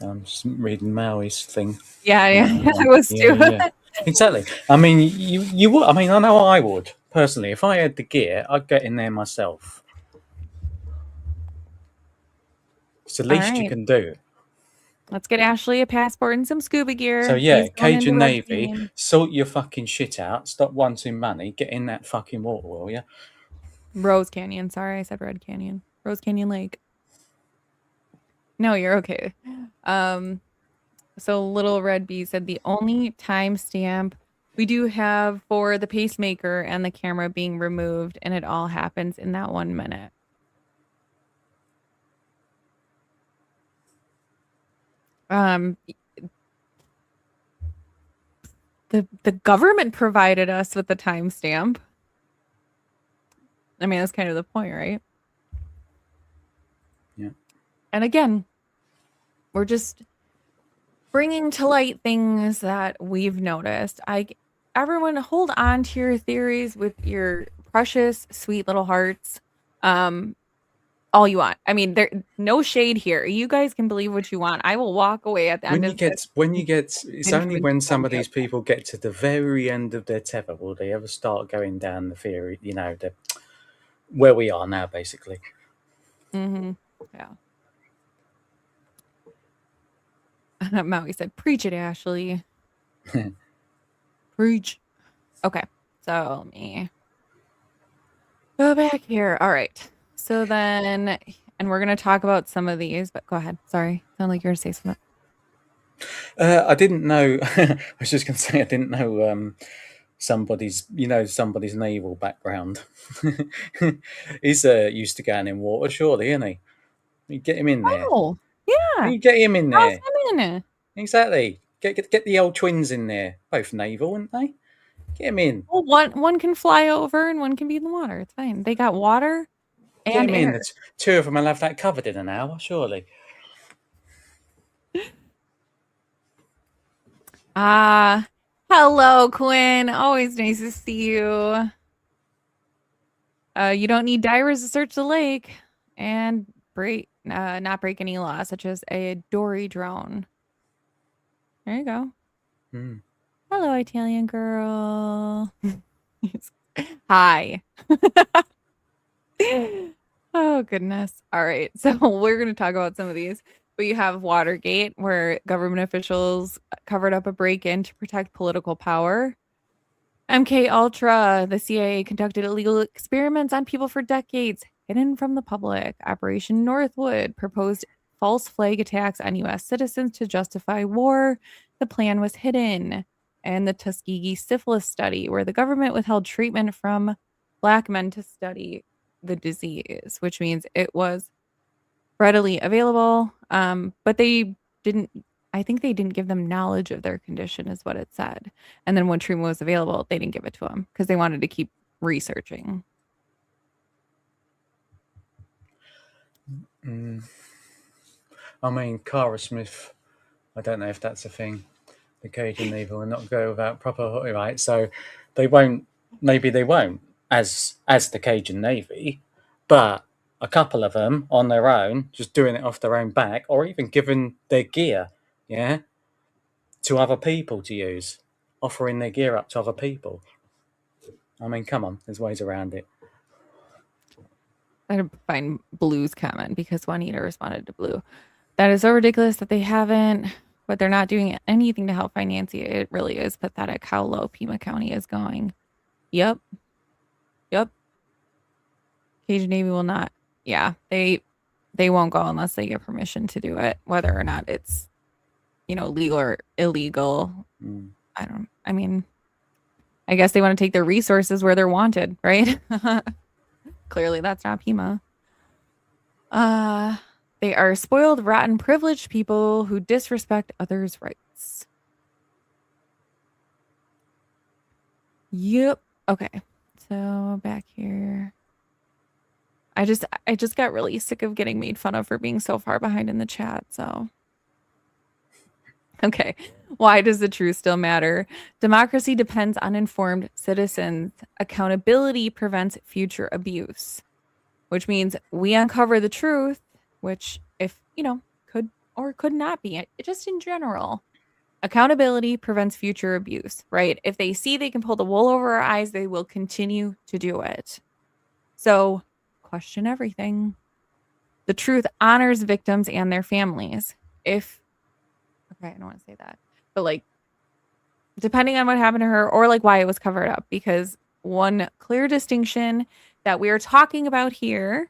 I'm just reading Maui's thing. Yeah, I was too. Yeah, exactly. I mean, you would. I mean, I know I would personally. If I had the gear, I'd get in there myself. It's the All least you right. can do. Let's get Ashley a passport and some scuba So gear. yeah, She's going into Cajun Red Navy, Canyon. sort your fucking shit out. Stop wanting money. Get in that fucking water, will you? Rose Canyon. Sorry, I said Red Canyon. Rose Canyon Lake. No, you're okay. So Little Red Bee said the only timestamp we do have for the pacemaker and the camera being removed, and it all happens in that 1 minute. The government provided us with the timestamp. I mean, that's kind of the point, right? Yeah. And again, we're just bringing to light things that we've noticed. Everyone hold on to your theories with your precious, sweet little hearts. All you want. I mean, there no shade here. You guys can believe what you want. I will walk away at the end of this. It's And only convince when you some of I'm these people get to the very end of their tether will they ever start going down the theory, where we are now, basically. Mm-hmm. Yeah. Maui said, preach it, Ashley. Preach. Okay. So let me go back here. All right. So then, and we're going to talk about some of these, but go ahead. Sorry. Sound like you're going to say something. I didn't know. I was just going to say I didn't know somebody's naval background. He's used to going in water, surely, isn't he? You get him in there. Oh, yeah. You get him in How's there. him in? Exactly. Get the old twins in there. Both naval, aren't they? Get him in. Well, one can fly over and one can be in the water. It's fine. They got water Get and him in. air. The two of them will have that covered in an hour, surely. Hello, Quinn. Always nice to see you. You don't need divers to search the lake and not break any law, such as a dory drone. There you go. Hello, Italian girl. Hi. Oh, goodness. All right. So we're going to talk about some of these. But you have Watergate, where government officials covered up a break-in to protect political power. MK Ultra, the CIA conducted illegal experiments on people for decades, hidden from the public. Operation Northwood proposed false flag attacks on U.S. citizens to justify war. The plan was hidden. And the Tuskegee syphilis study, where the government withheld treatment from Black men to study the disease, which means it was readily available. But they didn't, I think they didn't give them knowledge of their condition, is what it said. And then when treatment was available, they didn't give it to them because they wanted to keep researching. I mean, Cara Smith, I don't know if that's a thing. The Cajun Navy will not go without proper right, so maybe they won't as the Cajun Navy, but a couple of them on their own, just doing it off their own back, or even giving their gear, to other people to use, offering their gear up to other people. I mean, come on, there's ways around it. I find Blue's comment because Juanita responded to Blue. That is so ridiculous that they haven't, but they're not doing anything to help finance it. It really is pathetic how low Pima County is going. Yep. Cajun Navy will not. Yeah, they won't go unless they get permission to do it, whether or not it's, legal or illegal. I mean, I guess they want to take their resources where they're wanted, right? Clearly that's not Pima. They are spoiled, rotten, privileged people who disrespect others' rights. Yep. Okay. So back here. I just got really sick of getting made fun of for being so far behind in the chat, so. Okay. Why does the truth still matter? Democracy depends on informed citizens. Accountability prevents future abuse, which means we uncover the truth, which if, could or could not be, just in general. Accountability prevents future abuse, right? If they see they can pull the wool over our eyes, they will continue to do it. So question everything. The truth honors victims and their families. Okay, I don't want to say that, but depending on what happened to her or why it was covered up, because one clear distinction that we are talking about here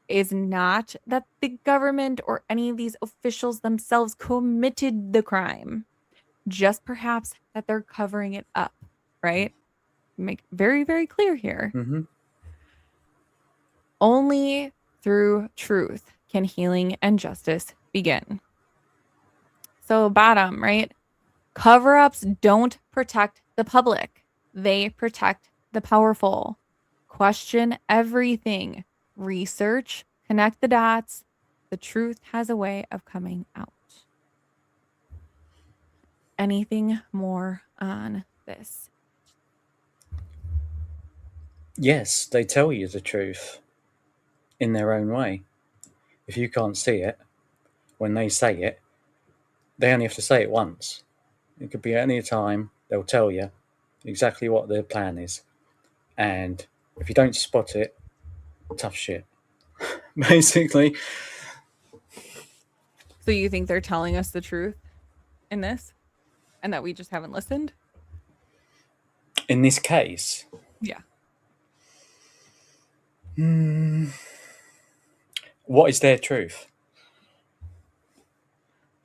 is not that the government or any of these officials themselves committed the crime, just perhaps that they're covering it up, right? Make very, very clear here. Only through truth can healing and justice begin. So bottom, right? Cover-ups don't protect the public. They protect the powerful. Question everything. Research, connect the dots. The truth has a way of coming out. Anything more on this? Yes, they tell you the truth in their own way. If you can't see it, when they say it, they only have to say it once. It could be at any time. They'll tell you exactly what their plan is. And if you don't spot it, tough shit. Basically. So you think they're telling us the truth? in this, and that we just haven't listened? In this case, Yeah. what is their truth?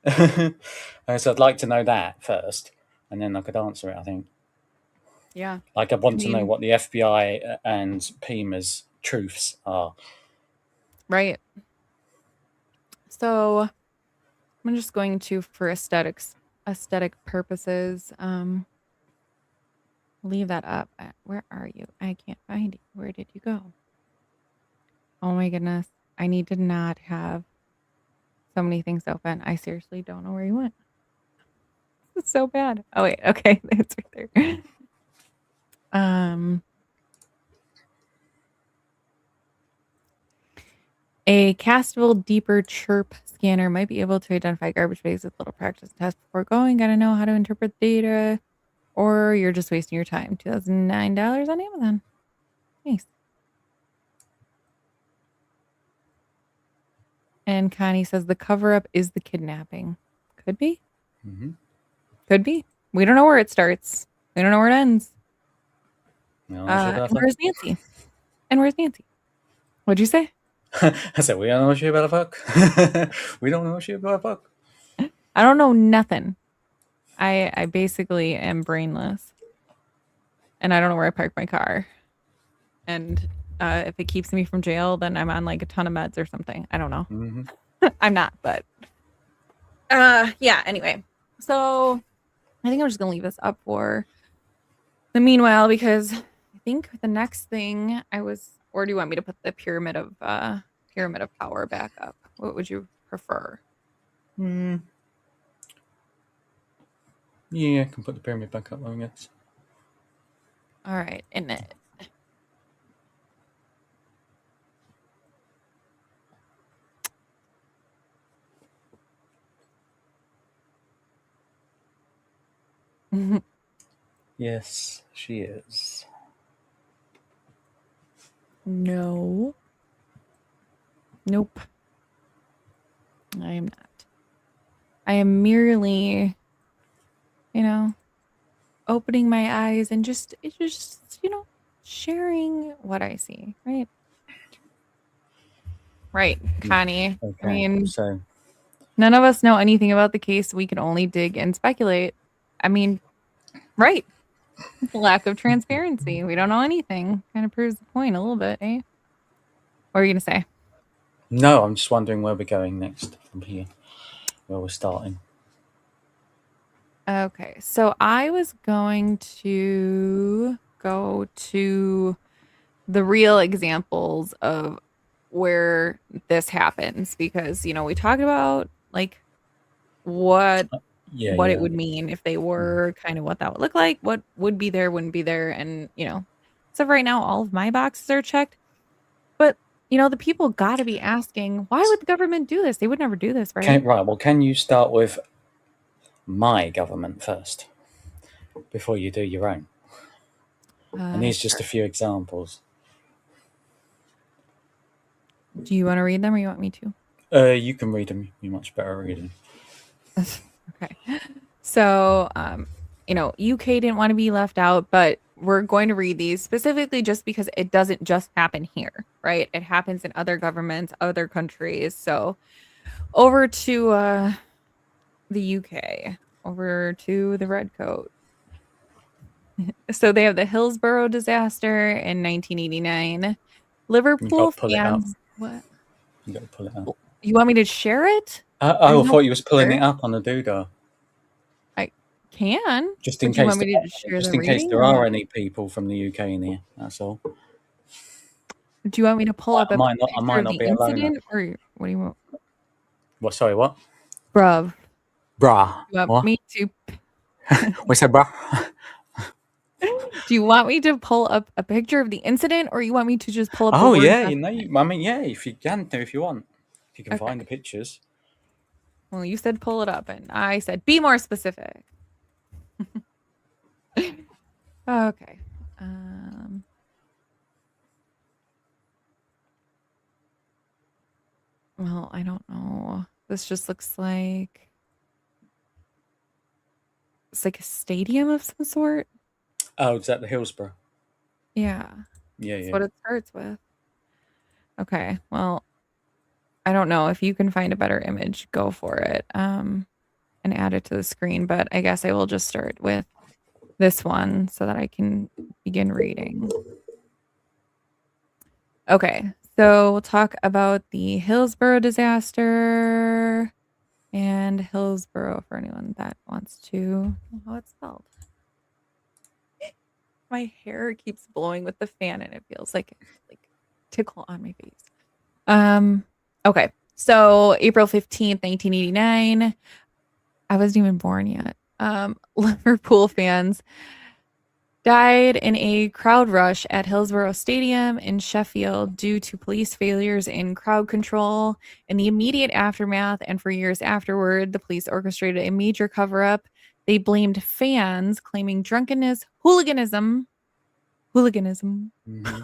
So I'd like to know that first, and then I could answer it. I think. Yeah. Like, I want I to know mean, what the FBI and PEMA's truths are. right. So I'm just going to, for aesthetic purposes, leave that up. Where are you? I can't find you. Where did you go? Oh my goodness. I need to not have so many things open. I seriously don't know where you went. It's so bad. Oh wait, okay. It's right there. Um A castable deeper chirp scanner might be able to identify garbage bags with little practice test before going. Gotta know how to interpret data, or you're just wasting your time. $2009 on Amazon. Nice. And Connie says the cover up is the kidnapping. Could be. Mm-hmm. Could be. We don't know where it starts. We don't know where it ends. No, And where's Nancy? And where's Nancy? What'd you say? I said, we don't know shit about a fuck. We don't know shit about a fuck. I don't know nothing. I basically am brainless. And I don't know where I parked my car. And if it keeps me from jail, then I'm on like a ton of meds or something. I don't know. Mm-hmm. I'm not, but yeah, anyway. So I think I'm just gonna leave this up for the meanwhile, because I think the next thing or do you want me to put the pyramid of power back up? What would you prefer? Mm. Yeah, I can put the pyramid back up, I guess. All right, in it. Yes, she is. No. Nope. I am not. I am merely, opening my eyes and it's just, sharing what I see, right? Right, Yeah. Connie. I Okay, mean, so none of us know anything about the case. We can only dig and speculate. I mean, right. The lack of transparency. We don't know anything. Kind of proves the point a little bit, eh? What are you going to say? no, I'm just wondering where we're going next from here, where we're starting. Okay, so I was going to go to the real examples of where this happens because, we talked about like what Yeah, what it yeah. would mean if they were, kind of what that would look like, what would be there, wouldn't be there. And, so right now, all of my boxes are checked. But, the people got to be asking, why would the government do this? They would never do this, right? Right, well, can you start with my government first before you do your own? And these just a Sure. few examples. Do you want to read them or you want me to? You can read them. You're much better at reading. Okay. So, UK didn't want to be left out, but we're going to read these specifically just because it doesn't just happen here, right? It happens in other governments, other countries. So, over to the UK, over to the Redcoat. So they have the Hillsborough disaster in 1989. You got Liverpool to pull it up. fans, what? You got to pull it up. You want me to share it? There's I no thought you was pulling picture. it up on the doodah. I can, Just but in do you case want me to just share the reading there or are what? any people from the UK in here. That's all. Do you want me to pull up a I picture might of the not be alone. incident or what do you want? What? Sorry, what? Bruv, Bruh. you want What? me to What's that, bruh? do you want me to pull up a picture of the incident or you want me to just pull up the Oh word yeah, document? I mean, yeah. If you can, do if you want, if you can find the Okay. pictures. Well, you said pull it up and I said be more specific. Okay. Um well, I don't know. This just looks like it's like a stadium of some sort. Oh, is that the Hillsborough? Yeah, Yeah, that's yeah. what it starts with. Okay, well, I don't know if you can find a better image, go for it. And add it to the screen, but I guess I will just start with this one so that I can begin reading. Okay, so we'll talk about the Hillsborough disaster and Hillsborough for anyone that wants to know how it's spelled. My hair keeps blowing with the fan and it feels like tickle on my face. Okay. So April 15th, 1989. I wasn't even born yet. Liverpool fans died in a crowd rush at Hillsborough Stadium in Sheffield due to police failures in crowd control. In the immediate aftermath and for years afterward, the police orchestrated a major cover-up. They blamed fans, claiming drunkenness, hooliganism, Mm-hmm.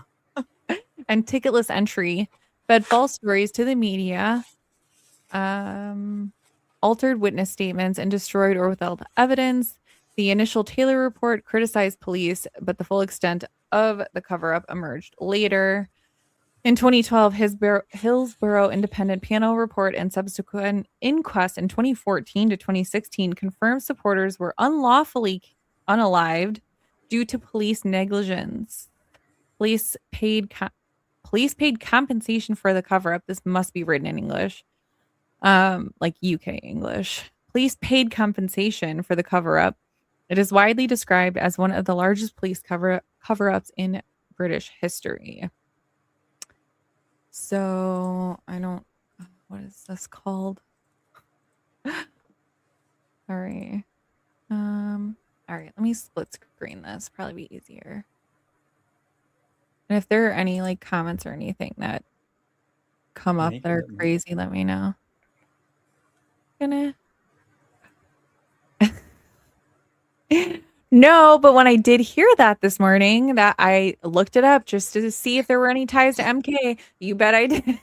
and ticketless entry, fed false stories to the media, altered witness statements, and destroyed or withheld evidence. The initial Taylor report criticized police, but the full extent of the cover-up emerged later. In 2012, Hillsborough Independent Panel report and subsequent inquest in 2014 to 2016 confirmed supporters were unlawfully unalived due to police negligence. Police paid compensation for the cover-up. This must be written in English, like UK English. Police paid compensation for the cover-up. It is widely described as one of the largest police cover-ups in British history. So what is this called? Sorry. All right, let me split screen this. Probably be easier. And if there are any like comments or anything that come up that are crazy, let me know. No, but when I did hear that this morning, that I looked it up just to see if there were any ties to MK. You bet I did.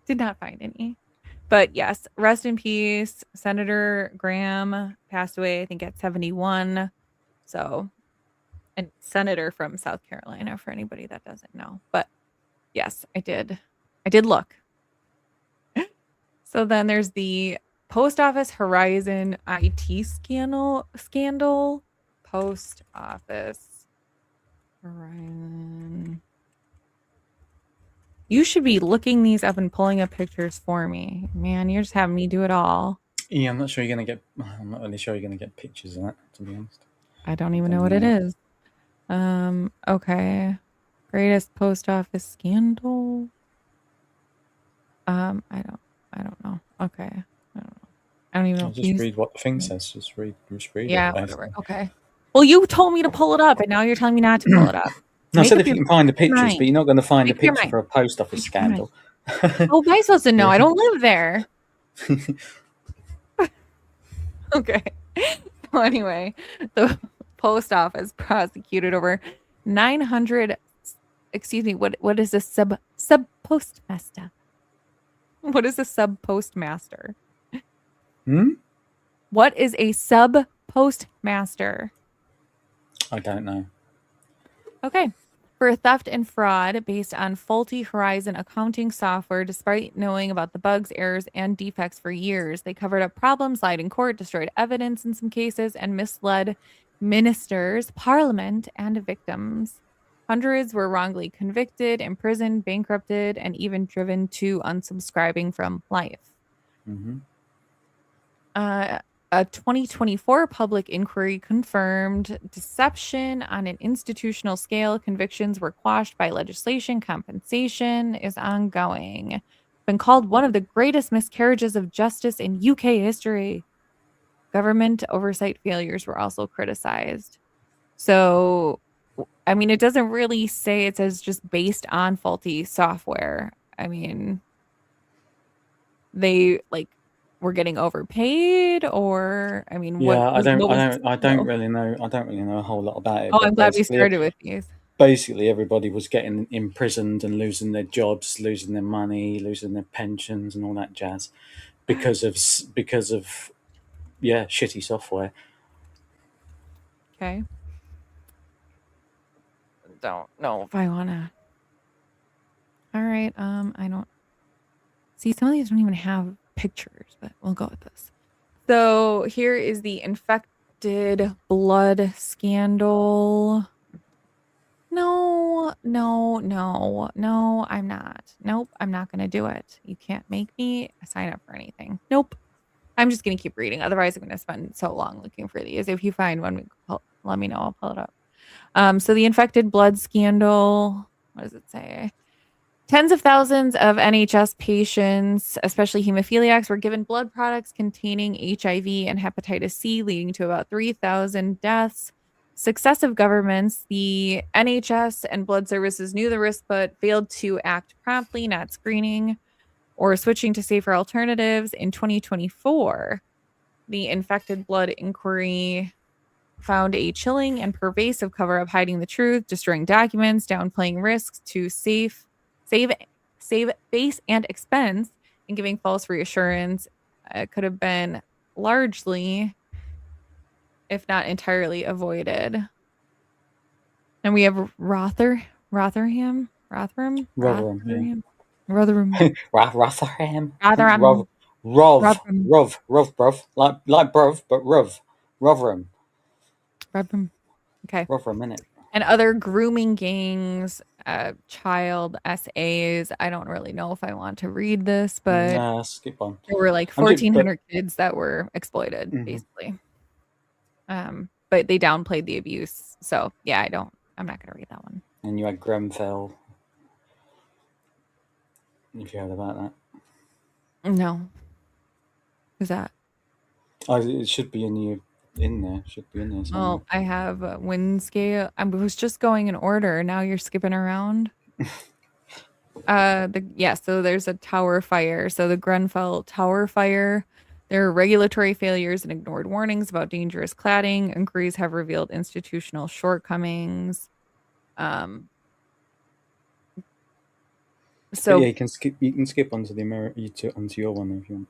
Did not find any. But yes, rest in peace. Senator Graham passed away, I think, at 71. So, and senator from South Carolina for anybody that doesn't know. But yes, I did look. So then there's the Post Office Horizon IT scandal. Post Office Horizon. You should be looking these up and pulling up pictures for me. Man, you're just having me do it all. Yeah, I'm not really sure you're going to get pictures of that, to be honest. I don't even know what it is. Okay. Greatest post office scandal. I don't know. Okay. I don't know. I don't even know. I'll just read what the thing says. Just read yeah, it. whatever. Okay. Well, you told me to pull it up, and now you're telling me not to pull it up. No, I said if you can find the pictures, mind. but you're not going to find a Make your picture mind. for a post office scandal. How am I supposed to know? I don't live there. Okay. So anyway, the post office prosecuted over 900. Excuse me. What is a sub postmaster? What is a sub postmaster? What is a sub postmaster? I don't know. Okay. For theft and fraud based on faulty Horizon accounting software, despite knowing about the bugs, errors, and defects for years, they covered up problems, lied in court, destroyed evidence in some cases, and misled ministers, parliament, and victims. Hundreds were wrongly convicted, imprisoned, bankrupted, and even driven to unsubscribing from life. Mm-hmm. A 2024 public inquiry confirmed deception on an institutional scale. Convictions were quashed by legislation. Compensation is ongoing. Been called one of the greatest miscarriages of justice in UK history. Government oversight failures were also criticized. So, I mean, it doesn't really say, it says just based on faulty software. I mean, they were getting overpaid, or I mean, yeah, I don't really know a whole lot about it. Oh, I'm glad we started with these. Basically, everybody was getting imprisoned and losing their jobs, losing their money, losing their pensions, and all that jazz because of yeah, shitty software. Okay. Don't know if I wanna. All right. I don't see some of these don't even have pictures, but we'll go with this. So here is the infected blood scandal. No, no, no, no, I'm not. Nope, I'm not gonna do it. You can't make me sign up for anything. Nope. I'm just gonna keep reading. Otherwise, I'm gonna spend so long looking for these. If you find one, let me know. I'll pull it up. So the infected blood scandal. What does it say? Tens of thousands of NHS patients, especially hemophiliacs, were given blood products containing HIV and hepatitis C, leading to about 3,000 deaths. Successive governments, the NHS and blood services knew the risk but failed to act promptly, not screening or switching to safer alternatives. In 2024, the infected blood inquiry found a chilling and pervasive cover up hiding the truth, destroying documents, downplaying risks to save face and expense, and giving false reassurance. It could have been largely, if not entirely, avoided. And we have Rotherham. Rotherham, yeah. Rotherham. Rotherham. Rotherham. Rov, bruv. Like bruv, but Rotherham. Rotherham. Okay. Rotherham, innit? And other grooming gangs, child SAs. I don't really know if I want to read this, but Nah, skip on. there were like 1,400 kids that were exploited, basically. But they downplayed the abuse. So yeah, I'm not gonna read that one. And you had Grenfell. If you heard about that. No. Who's that? Oh, it should be in there. Should be in there somewhere. Oh, I have Windscale. I was just going in order. Now you're skipping around. So there's a tower fire. So the Grenfell Tower fire. There are regulatory failures and ignored warnings about dangerous cladding. Inquiries have revealed institutional shortcomings. So yeah, you can skip onto onto your one if you want.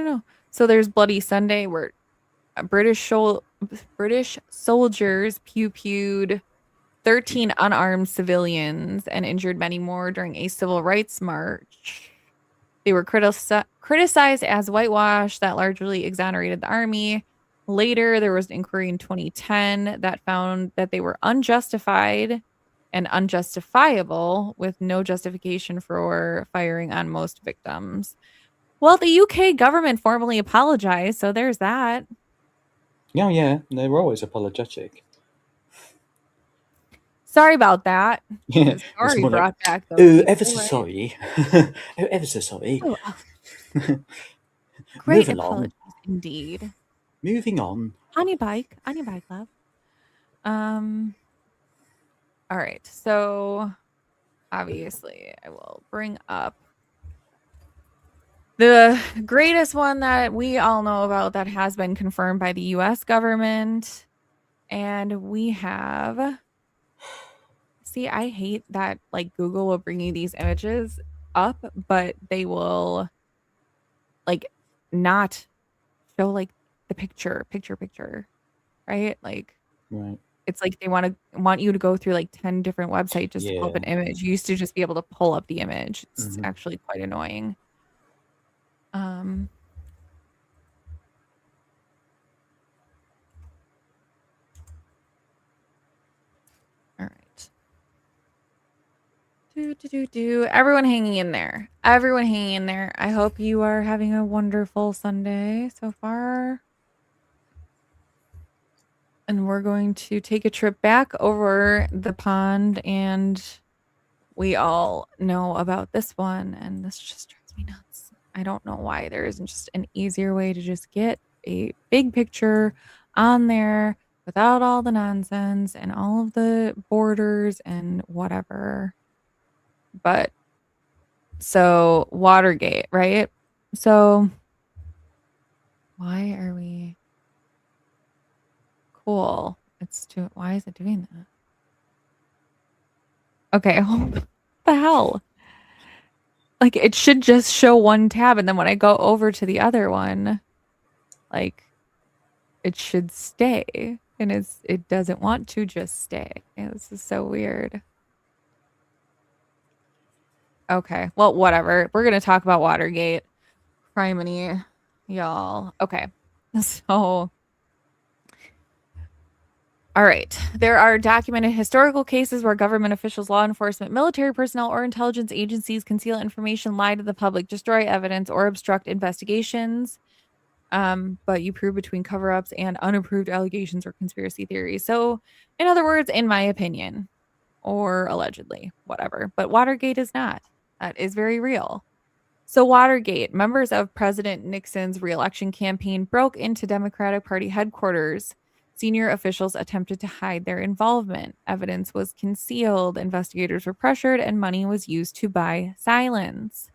No. So there's Bloody Sunday where British soldiers pew-pewed 13 unarmed civilians and injured many more during a civil rights march. They were criticized as whitewash that largely exonerated the army. Later, there was an inquiry in 2010 that found that they were unjustified and unjustifiable with no justification for firing on most victims. Well, the UK government formally apologized, so there's that. Yeah, they were always apologetic. Sorry about that. Yeah, Sorry brought back oh, those ever so sorry. Oh, ever so sorry. Great Move along. apologies indeed. Moving on. On your bike, love. All right. So obviously I will bring up the greatest one that we all know about that has been confirmed by the US government. And we have, see, I hate that like Google will bring you these images up, but they will like not show like the picture, right? Like, right. It's like they want you to go through like 10 different websites just to pull up an image. You used to just be able to pull up the image. It's actually quite annoying. All right. Everyone hanging in there. Everyone hanging in there. I hope you are having a wonderful Sunday so far. And we're going to take a trip back over the pond, and we all know about this one, and this just drives me nuts. I don't know why there isn't just an easier way to just get a big picture on there without all the nonsense and all of the borders and whatever. But so Watergate, right? So why are we cool? Why is it doing that? Okay, what the hell? Like it should just show one tab, and then when I go over to the other one, like it should stay, and it doesn't want to just stay. This is so weird. Okay, well, whatever. We're gonna talk about Watergate. Criminy, y'all. Okay, so all right. There are documented historical cases where government officials, law enforcement, military personnel, or intelligence agencies conceal information, lie to the public, destroy evidence, or obstruct investigations. But you prove between cover-ups and unapproved allegations or conspiracy theories. So, in other words, in my opinion, or allegedly, whatever. But Watergate is not. That is very real. So, Watergate, members of President Nixon's reelection campaign broke into Democratic Party headquarters. Senior officials attempted to hide their involvement. Evidence was concealed, investigators were pressured, and money was used to buy silence.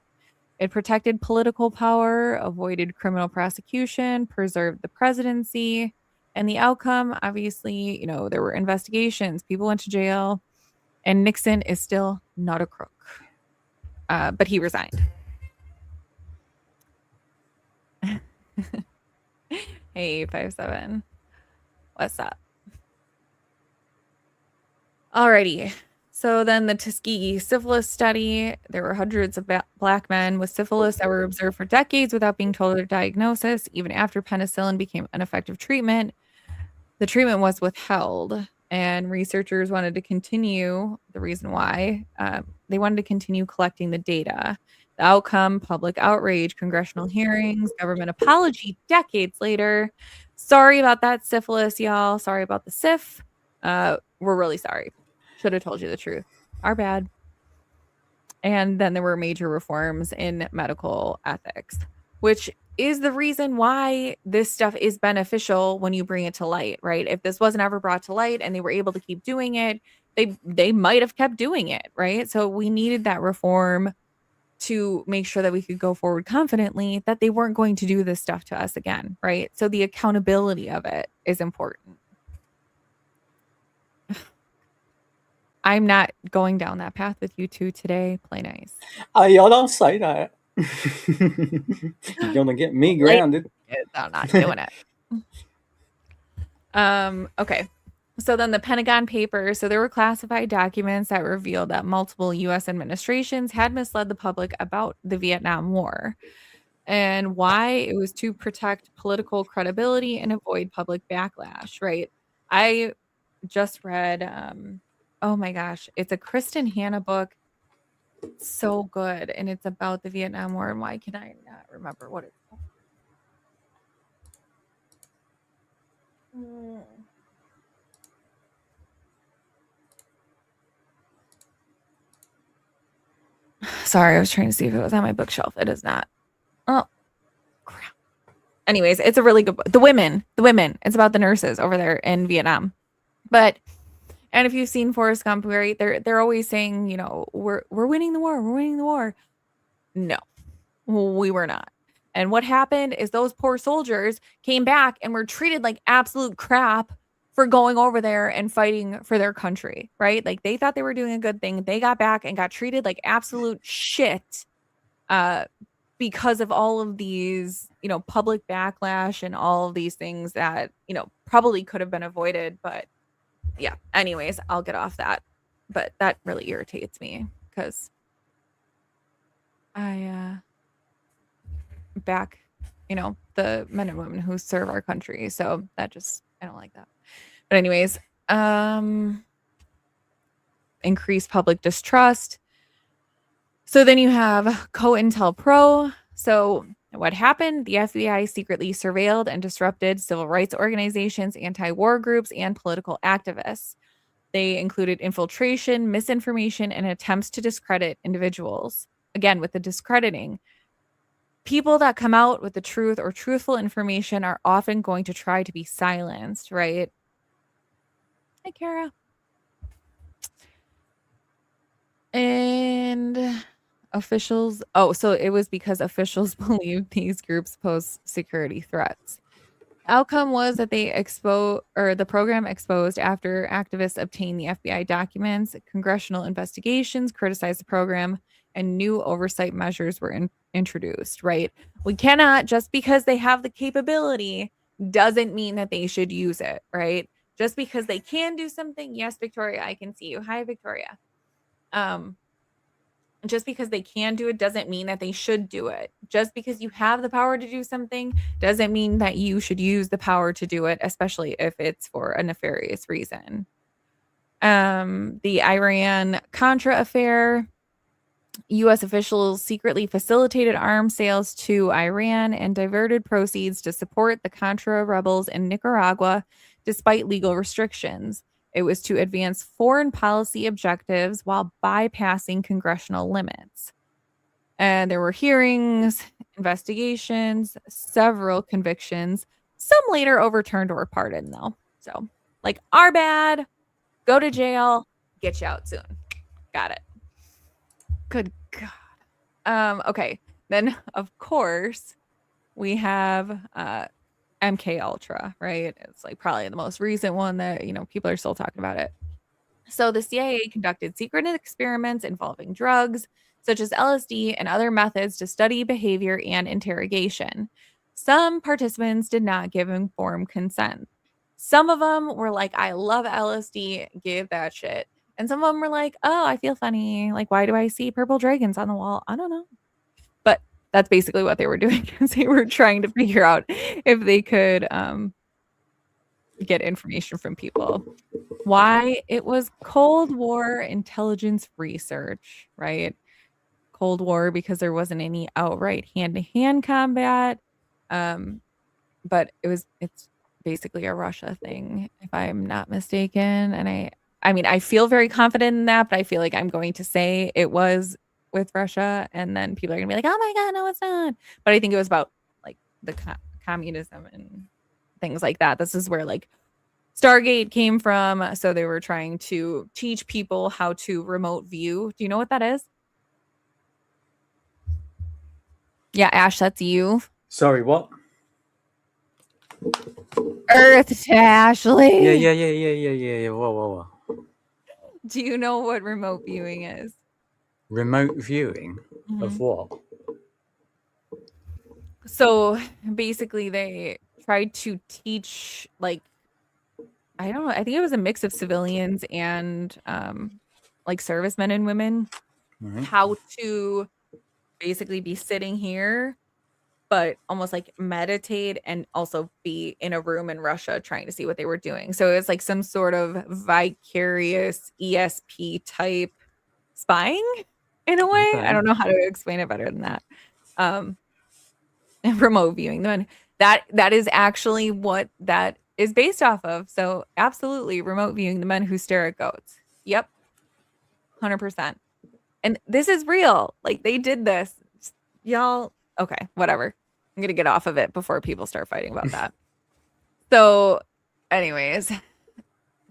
It protected political power, avoided criminal prosecution, preserved the presidency, and the outcome, obviously, there were investigations, people went to jail, and Nixon is still not a crook. But he resigned. Hey, 5-7. What's up? Alrighty. So then the Tuskegee syphilis study, there were hundreds of black men with syphilis that were observed for decades without being told their diagnosis. Even after penicillin became an effective treatment, the treatment was withheld, and researchers wanted to continue. The reason why, they wanted to continue collecting the data. The outcome, public outrage, congressional hearings, government apology decades later. Sorry about that syphilis, y'all. Sorry about the syph. We're really sorry. Should have told you the truth. Our bad. And then there were major reforms in medical ethics, which is the reason why this stuff is beneficial when you bring it to light, right? If this wasn't ever brought to light and they were able to keep doing it, they might have kept doing it, right? So we needed that reform to make sure that we could go forward confidently that they weren't going to do this stuff to us again, right? So the accountability of it is important. I'm not going down that path with you two today. Play nice. Oh, y'all don't say that. You're gonna get me grounded. I'm not doing it. Okay. So then the Pentagon Papers. So there were classified documents that revealed that multiple U.S. administrations had misled the public about the Vietnam War and why. It was to protect political credibility and avoid public backlash, right? I just read, oh my gosh, it's a Kristen Hanna book. It's so good. And it's about the Vietnam War. And why can I not remember what it's called? Sorry, I was trying to see if it was on my bookshelf. It is not. Oh, crap. Anyways, it's a really good book. The women. It's about the nurses over there in Vietnam. And if you've seen Forrest Gump, right, they're always saying, we're winning the war. We're winning the war. No, we were not. And what happened is those poor soldiers came back and were treated like absolute crap for going over there and fighting for their country, right? Like they thought they were doing a good thing. They got back and got treated like absolute shit because of all of these, public backlash and all of these things that, probably could have been avoided. But yeah, anyways, I'll get off that. But that really irritates me because I back, the men and women who serve our country. So I don't like that. But anyways, increased public distrust. So then you have COINTELPRO. So what happened? The FBI secretly surveilled and disrupted civil rights organizations, anti-war groups, and political activists. They included infiltration, misinformation, and attempts to discredit individuals. Again, with the discrediting, people that come out with the truth or truthful information are often going to try to be silenced, right? Hi, Kara. And officials. Oh, so it was because officials believed these groups pose security threats. Outcome was that the program exposed after activists obtained the FBI documents, congressional investigations criticized the program, and new oversight measures were introduced, right? We cannot, just because they have the capability doesn't mean that they should use it, right? Just because they can do something, yes, Victoria, I can see you. Hi, Victoria. Just because they can do it doesn't mean that they should do it. Just because you have the power to do something doesn't mean that you should use the power to do it, especially if it's for a nefarious reason. The Iran-Contra affair, U.S. officials secretly facilitated arms sales to Iran and diverted proceeds to support the Contra rebels in Nicaragua, despite legal restrictions. It was to advance foreign policy objectives while bypassing congressional limits. And there were hearings, investigations, several convictions, some later overturned or pardoned, though. So, like, our bad, go to jail, get you out soon. Got it. Good God. Okay. Then, of course, we have MK Ultra, right? It's like probably the most recent one that, people are still talking about it. So the CIA conducted secret experiments involving drugs, such as LSD and other methods to study behavior and interrogation. Some participants did not give informed consent. Some of them were like, I love LSD, give that shit. And some of them were like, oh, I feel funny. Like, why do I see purple dragons on the wall? I don't know. But that's basically what they were doing, because they were trying to figure out if they could get information from people. Why? It was Cold War intelligence research, right? Cold War, because there wasn't any outright hand-to-hand combat. But it's basically a Russia thing, if I'm not mistaken. And I mean, I feel very confident in that, but I feel like I'm going to say it was with Russia, and then people are gonna be like, oh my God, no, it's not. But I think it was about like the communism and things like that. This is where like Stargate came from. So they were trying to teach people how to remote view. Do you know what that is? Yeah, Ash, that's you. Sorry, what? Earth to Ashley. Yeah. Whoa. Do you know what remote viewing is? Remote viewing of what? So basically they tried to teach, like, I don't know, I think it was a mix of civilians and like servicemen and women, how to basically be sitting here, but almost like meditate and also be in a room in Russia trying to see what they were doing. So it's like some sort of vicarious ESP type spying in a way. Okay. I don't know how to explain it better than that. Remote viewing. Then that is actually what that is based off of. So absolutely, remote viewing, the men who stare at goats. Yep. 100%. And this is real. Like, they did this. Y'all, okay, whatever. I'm going to get off of it before people start fighting about that. So, anyways,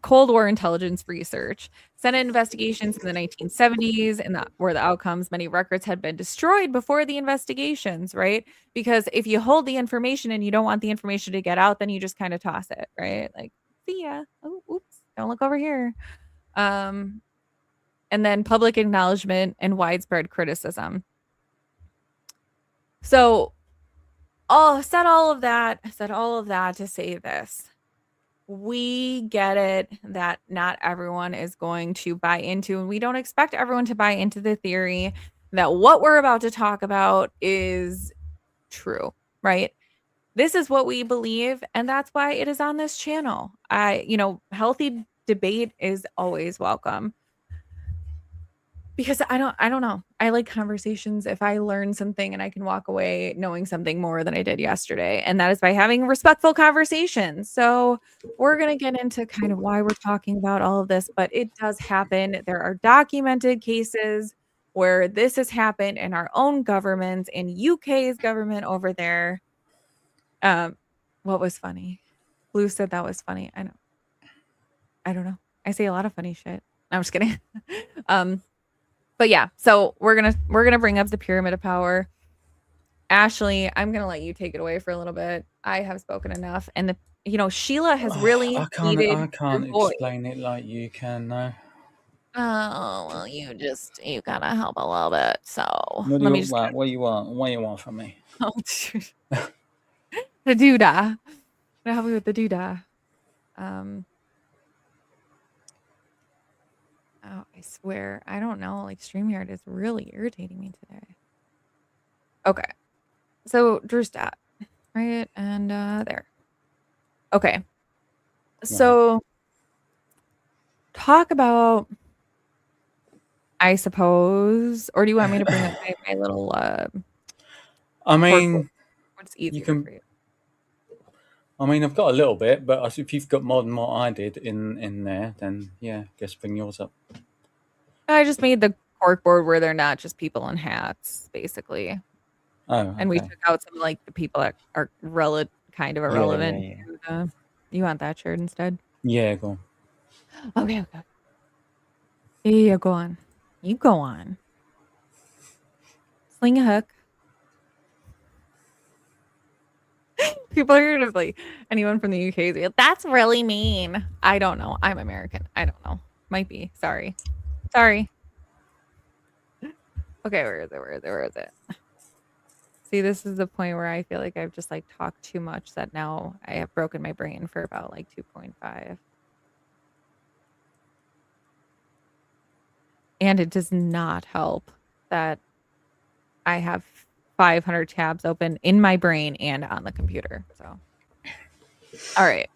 Cold War intelligence research. Senate investigations in the 1970s and were the outcomes. Many records had been destroyed before the investigations, right? Because if you hold the information and you don't want the information to get out, then you just kind of toss it, right? Like, see ya. Oh, oops, don't look over here. And then public acknowledgement and widespread criticism. So, said all of that to say this. We get it that not everyone is going to buy into, and we don't expect everyone to buy into the theory that what we're about to talk about is true, right? This is what we believe, and that's why it is on this channel. Healthy debate is always welcome. Because I don't know. I like conversations. If I learn something and I can walk away knowing something more than I did yesterday, and that is by having respectful conversations. So we're going to get into kind of why we're talking about all of this, but it does happen. There are documented cases where this has happened in our own government, in UK's government over there. What was funny? Blue said that was funny. I know. I don't know. I say a lot of funny shit. I'm just kidding. But yeah, so we're gonna bring up the pyramid of power. Ashley, I'm gonna let you take it away for a little bit. I have spoken enough, and Sheila has really I can't explain it like you can, no. Oh well, you gotta help a little bit. So What do you want? What you want from me? Oh, the doodah. gonna help me with the doodah. Oh, I swear, I don't know. Like StreamYard is really irritating me today. Okay, so Drew stat, right, and there. Okay, so talk about, I suppose, or do you want me to bring up my little I cork board? mean, What's you easier can. for you? I mean, I've got a little bit, but if you've got more than what I did in there, then yeah, I guess bring yours up. I just made the cork board where they're not just people in hats, basically. Oh, And we okay. took out some like the people that are kind of Yeah, irrelevant yeah, to the. You want that shirt instead? yeah. Go on. Okay, okay. Yeah, go on. You go on. Sling a hook. People are gonna like anyone from the UK is like, that's really mean. I don't know. I'm American. I don't know. Might be. Sorry. Sorry. Okay, where is it? Where is it? Where is it? See, this is the point where I feel like I've just like talked too much that now I have broken my brain for about like 2.5. And it does not help that I have 500 tabs open in my brain and on the computer. So, all right.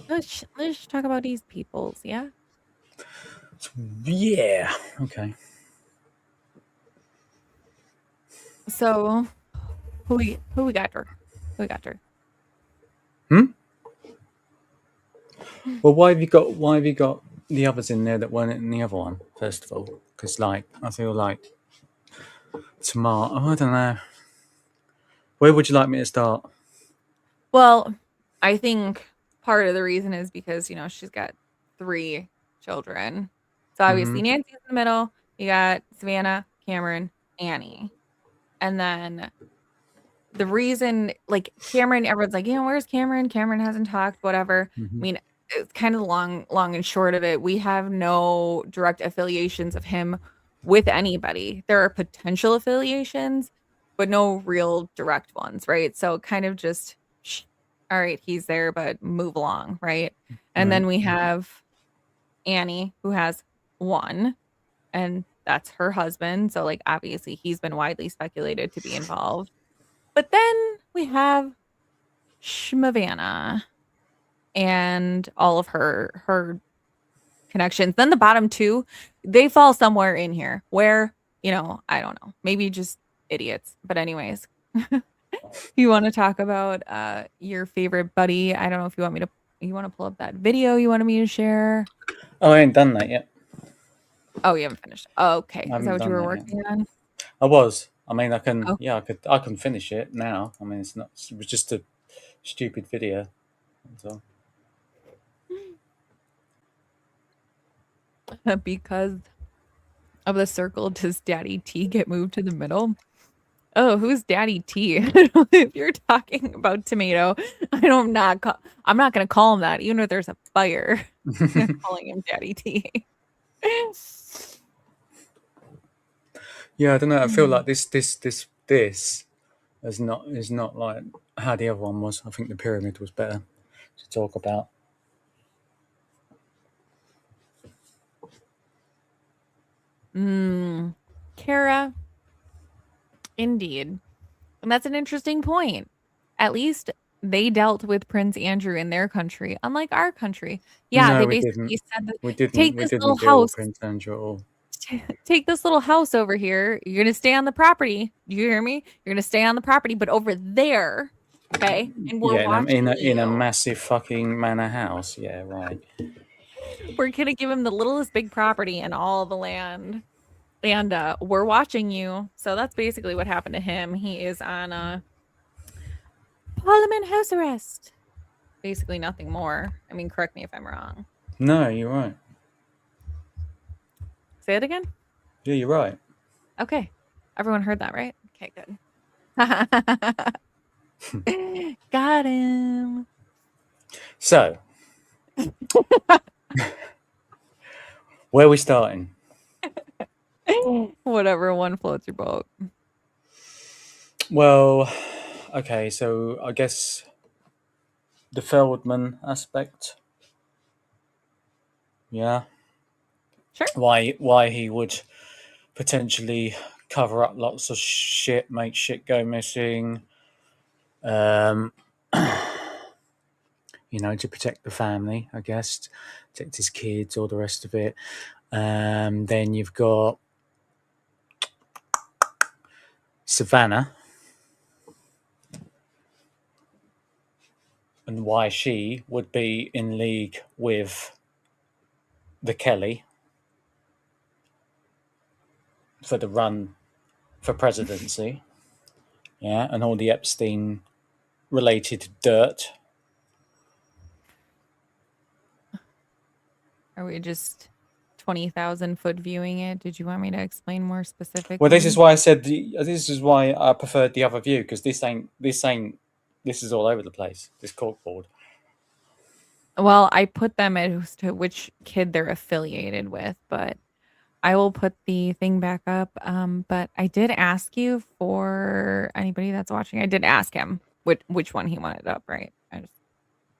Let's talk about these peoples, yeah? Yeah. Okay. So, who we got, Drew? Who we got, Drew? Hmm. Well, why have you got the others in there that weren't in the other one? First of all, because like I feel like tomorrow. Oh, I don't know. Where would you like me to start? Well, I think part of the reason is because, she's got 3 children. So Hmm. obviously Nancy's in the middle. You got Savannah, Cameron, Annie. And then the reason, like Cameron, everyone's like, where's Cameron? Cameron hasn't talked, whatever. I Hmm. mean, it's kind of long and short of it. We have no direct affiliations of him with anybody. There are potential affiliations, but no real direct ones, right? So kind of just, all right, he's there, but move along, right? And Right. then we have Annie, who has 1, and that's her husband. So like obviously he's been widely speculated to be involved. But then we have Shmavanna and all of her connections. Then the bottom 2, they fall somewhere in here where, I don't know, maybe just idiots. But anyways, you want to talk about your favorite buddy? I don't know if you want to pull up that video you wanted me to share. Oh, I ain't done that yet. Oh, you haven't finished. Oh, okay. I Is that haven't what you done were that yet. working on? I was. I mean, I can. Oh, Yeah, I can finish it now. I mean, it's not. It was just a stupid video. So because of the circle, does Daddy T get moved to the middle? Oh, who's Daddy T? If you're talking about tomato, I'm not gonna call him that, even if there's a fire. I'm not calling him Daddy T. yeah, I don't know. I feel Mm. like this is not like how the other one was. I think the pyramid was better to talk about. Kara, indeed. And that's an interesting point. At least they dealt with Prince Andrew in their country, unlike our country. Yeah, No, they we didn't. basically said, We didn't. take We this little didn't deal with house Prince Andrew at all. take this little house over here. You're gonna stay on the property. Do you hear me? You're gonna stay on the property, but over there, okay? And we're Yeah, watching in a you. massive fucking manor house. Yeah, right. We're gonna give him the littlest big property and all the land. And we're watching you. So that's basically what happened to him. He is on Parliament house arrest. Basically nothing more. I mean, correct me if I'm wrong. No, you're right. Say it again. Yeah, you're right. Okay. Everyone heard that, right? Okay, good. Got him. So, where are we starting? Whatever one floats your boat. Well, okay. So I guess the Feldman aspect. Yeah. Sure. Why he would potentially cover up lots of shit, make shit go missing. Um, to protect the family, I guess, protect his kids, all the rest of it. Then you've got Savannah, and why she would be in league with the Kelly for the run for presidency. Yeah, and all the Epstein related dirt. Are we just 20,000-foot viewing it? Did you want me to explain more specifically? Well, this is why I said this is why I preferred the other view, because this is all over the place. This corkboard. Well, I put them as to which kid they're affiliated with, but I will put the thing back up. But I did ask you, for anybody that's watching, I did ask him which one he wanted up, right?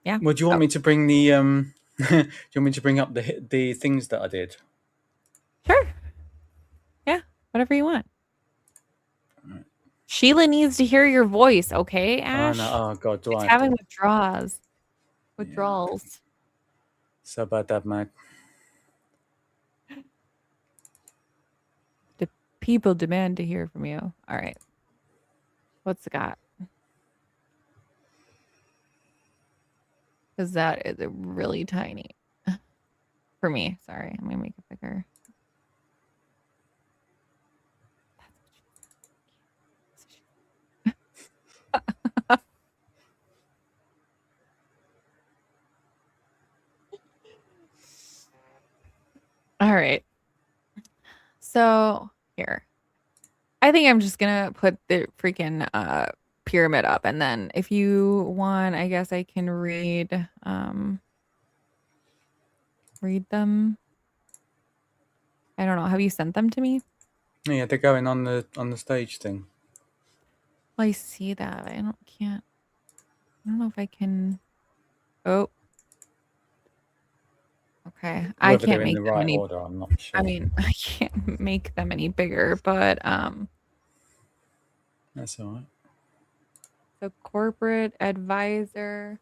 Yeah. Well, do you want me to bring the do you want me to bring up the things that I did? Sure. Yeah, whatever you want. Sheila needs to hear your voice, okay, Ash? Oh, no. Oh God, do It's I having withdrawals. So bad, Dad, mate. The people demand to hear from you. All right. What's it got? Because that is really tiny for me. Sorry, I'm gonna make it bigger. All right. So here, I think I'm just gonna put the freaking pyramid up, and then if you want, I guess I can read them. I don't know. Have you sent them to me? Yeah, they're going on the stage thing. Well, I see that. I don't know if I can. Oh. Okay. I Whether can't they're in make the them right any. order, I'm not sure. I mean, I can't make them any bigger, but That's all right. the corporate advisor,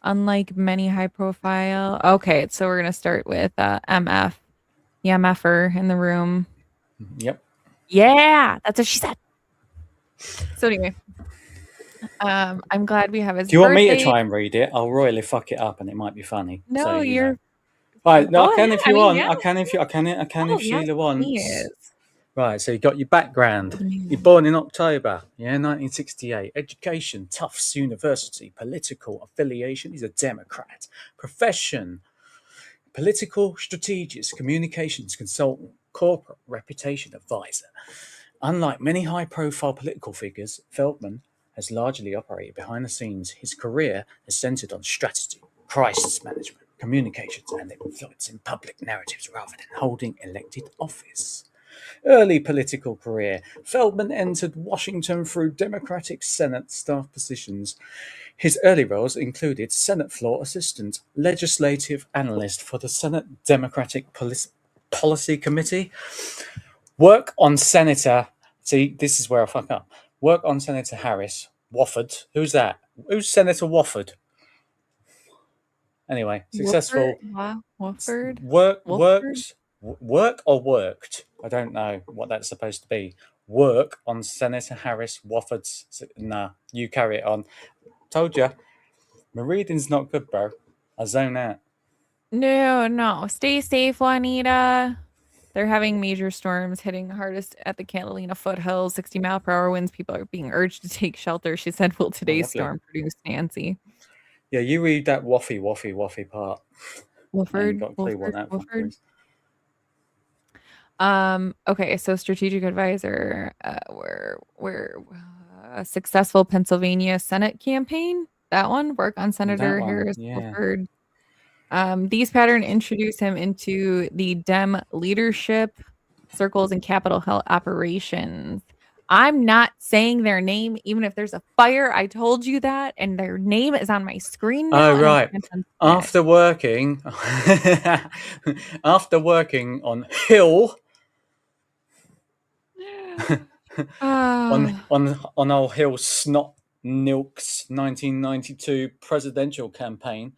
unlike many high profile. Okay, so we're gonna start with MF, the MFer in the room. Yep. Yeah, that's what she said. So anyway, I'm glad we have his. Do you want me to birthday. try and read it? I'll royally fuck it up, and it might be funny. No, so, you're. Know. Right, no, Go I can ahead. if you want. Yeah. I can if Oh, yes, Sheila wants. please. Right, so you got your background. You're born in October, 1968. Education, Tufts University. Political affiliation, he's a Democrat. Profession, political strategist, communications consultant, corporate reputation advisor. Unlike many high-profile political figures, Feldman has largely operated behind the scenes. His career has centered on strategy, crisis management, communications, and influencing public narratives rather than holding elected office. Early political career. Feldman entered Washington through Democratic Senate staff positions. His early roles included Senate floor assistant, legislative analyst for the Senate Democratic Policy Committee, work on Senator. See, this is where I fuck up. Work on Senator Harris. Wofford. Who's that? Who's Senator Wofford? Anyway, successful. Wofford? Work or worked? I don't know what that's supposed to be. Work on Senator Harris Wofford's. Nah, you carry it on. Told you. My reading's not good, bro. I zone out. No. Stay safe, Juanita. They're having major storms hitting hardest at the Catalina foothills. 60-mile-per-hour winds. People are being urged to take shelter. She said, will today's storm produce Nancy? Yeah, you read that waffy part. Wofford. Got a clue what that Wofford. Okay, so strategic advisor. We're a successful Pennsylvania Senate campaign. That one. Work on Senator Harris Wofford. These patterns introduce him into the Dem leadership circles and Capitol Hill operations. I'm not saying their name, even if there's a fire. I told you that, and their name is on my screen now. Oh, and I right. can't unsee it. After working, after working on Hill, Ah. on old Hill Snot Nilk's 1992 presidential campaign,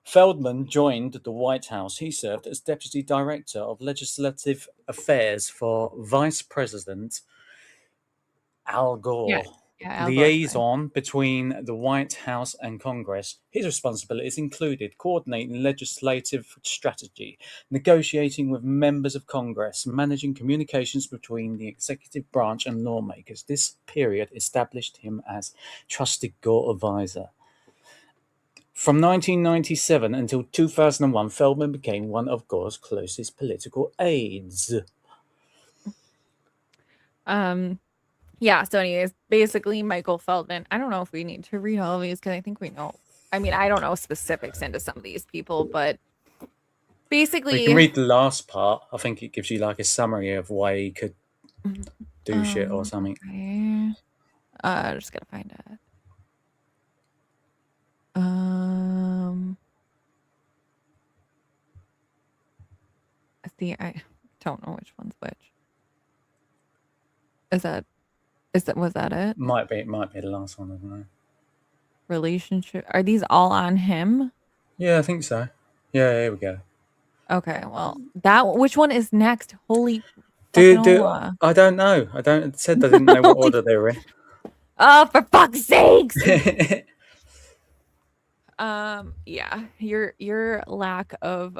Feldman joined the White House. He served as Deputy Director of Legislative Affairs for Vice President Al Gore, Yeah, Al Gore's guy. liaison between the White House and Congress. His responsibilities included coordinating legislative strategy, negotiating with members of Congress, managing communications between the executive branch and lawmakers. This period established him as trusted Gore advisor. From 1997 until 2001, Feldman became one of Gore's closest political aides. Yeah, so anyways, basically Michael Feldman. I don't know if we need to read all of these because I think we know. I mean, I don't know specifics into some of these people, but We basically can read the last part. I think it gives you like a summary of why he could do shit or something. Okay. Just gotta find it. See, I don't know which one's which. Was that it? Might be the last one, I don't know. Relationship. Are these all on him? Yeah, I think so. Yeah, here we go. Okay, well, which one is next? Holy Do fucking I don't know. I didn't know what order they were in. Oh, for fuck's sakes! Yeah, your lack of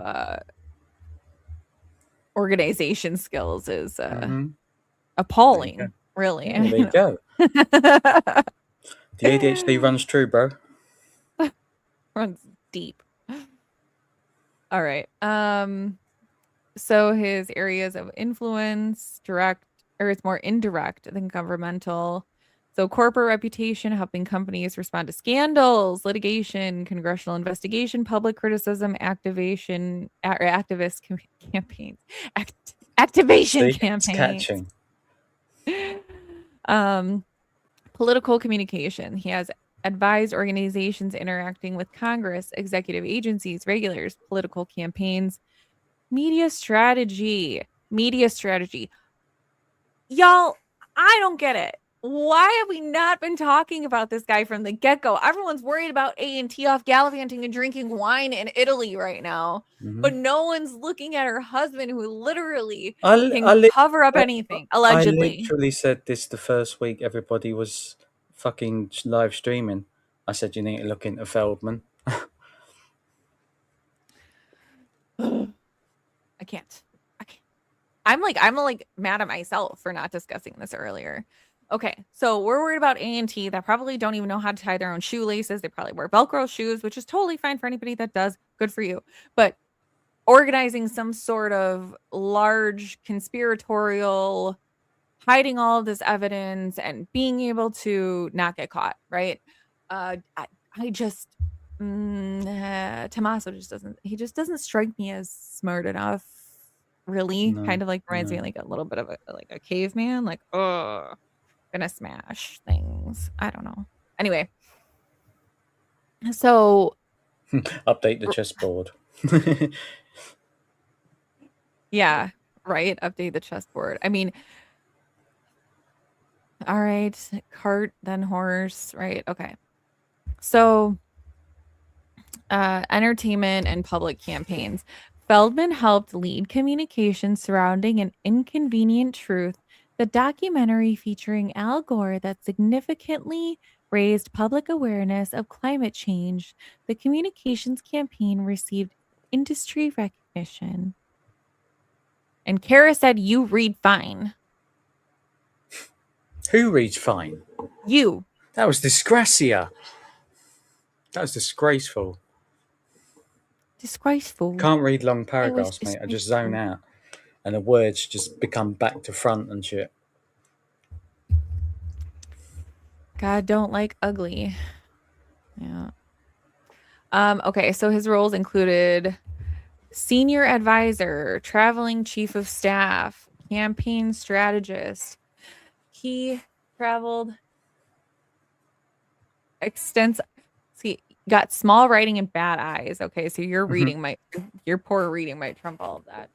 organization skills is appalling, really. Yeah, there you go. The ADHD runs true, bro. Runs deep. All right. So his areas of influence, it's more indirect than governmental. So corporate reputation, helping companies respond to scandals, litigation, congressional investigation, public criticism, activist campaigns, activation See? campaigns. It's catching. Political communication. He has advised organizations interacting with Congress, executive agencies, regulators, political campaigns, media strategy. Y'all, I don't get it. Why have we not been talking about this guy from the get-go? Everyone's worried about A&T off gallivanting and drinking wine in Italy right now, but no one's looking at her husband who literally can cover up anything, allegedly. I literally said this the first week everybody was fucking live streaming. I said you need to look into Feldman. I can't. I'm like mad at myself for not discussing this earlier. Okay, so we're worried about A&T that probably don't even know how to tie their own shoelaces. They probably wear Velcro shoes, which is totally fine for anybody that does. Good for you. But organizing some sort of large conspiratorial, hiding all of this evidence and being able to not get caught, right? I just Tommaso just doesn't strike me as smart enough. Really, kind of like reminds me like a little bit of a caveman, like, oh, gonna smash things. I don't know. Anyway, so update the chessboard. Yeah, right. Update the chessboard. I mean, all right, cart then horse, right? Okay. So entertainment and public campaigns. Feldman helped lead communications surrounding An Inconvenient Truth, the documentary featuring Al Gore that significantly raised public awareness of climate change. The communications campaign received industry recognition. And Kara said, "You read fine." Who reads fine? You. That was disgracia. That was disgraceful. Disgraceful. Can't read long paragraphs, mate. I just zone out. And the words just become back to front and shit. God don't like ugly. Yeah. Okay, so his roles included senior traveling chief of staff, campaign strategist. He traveled extensive. See, got small writing and bad eyes. Okay, so your poor reading might trump all of that.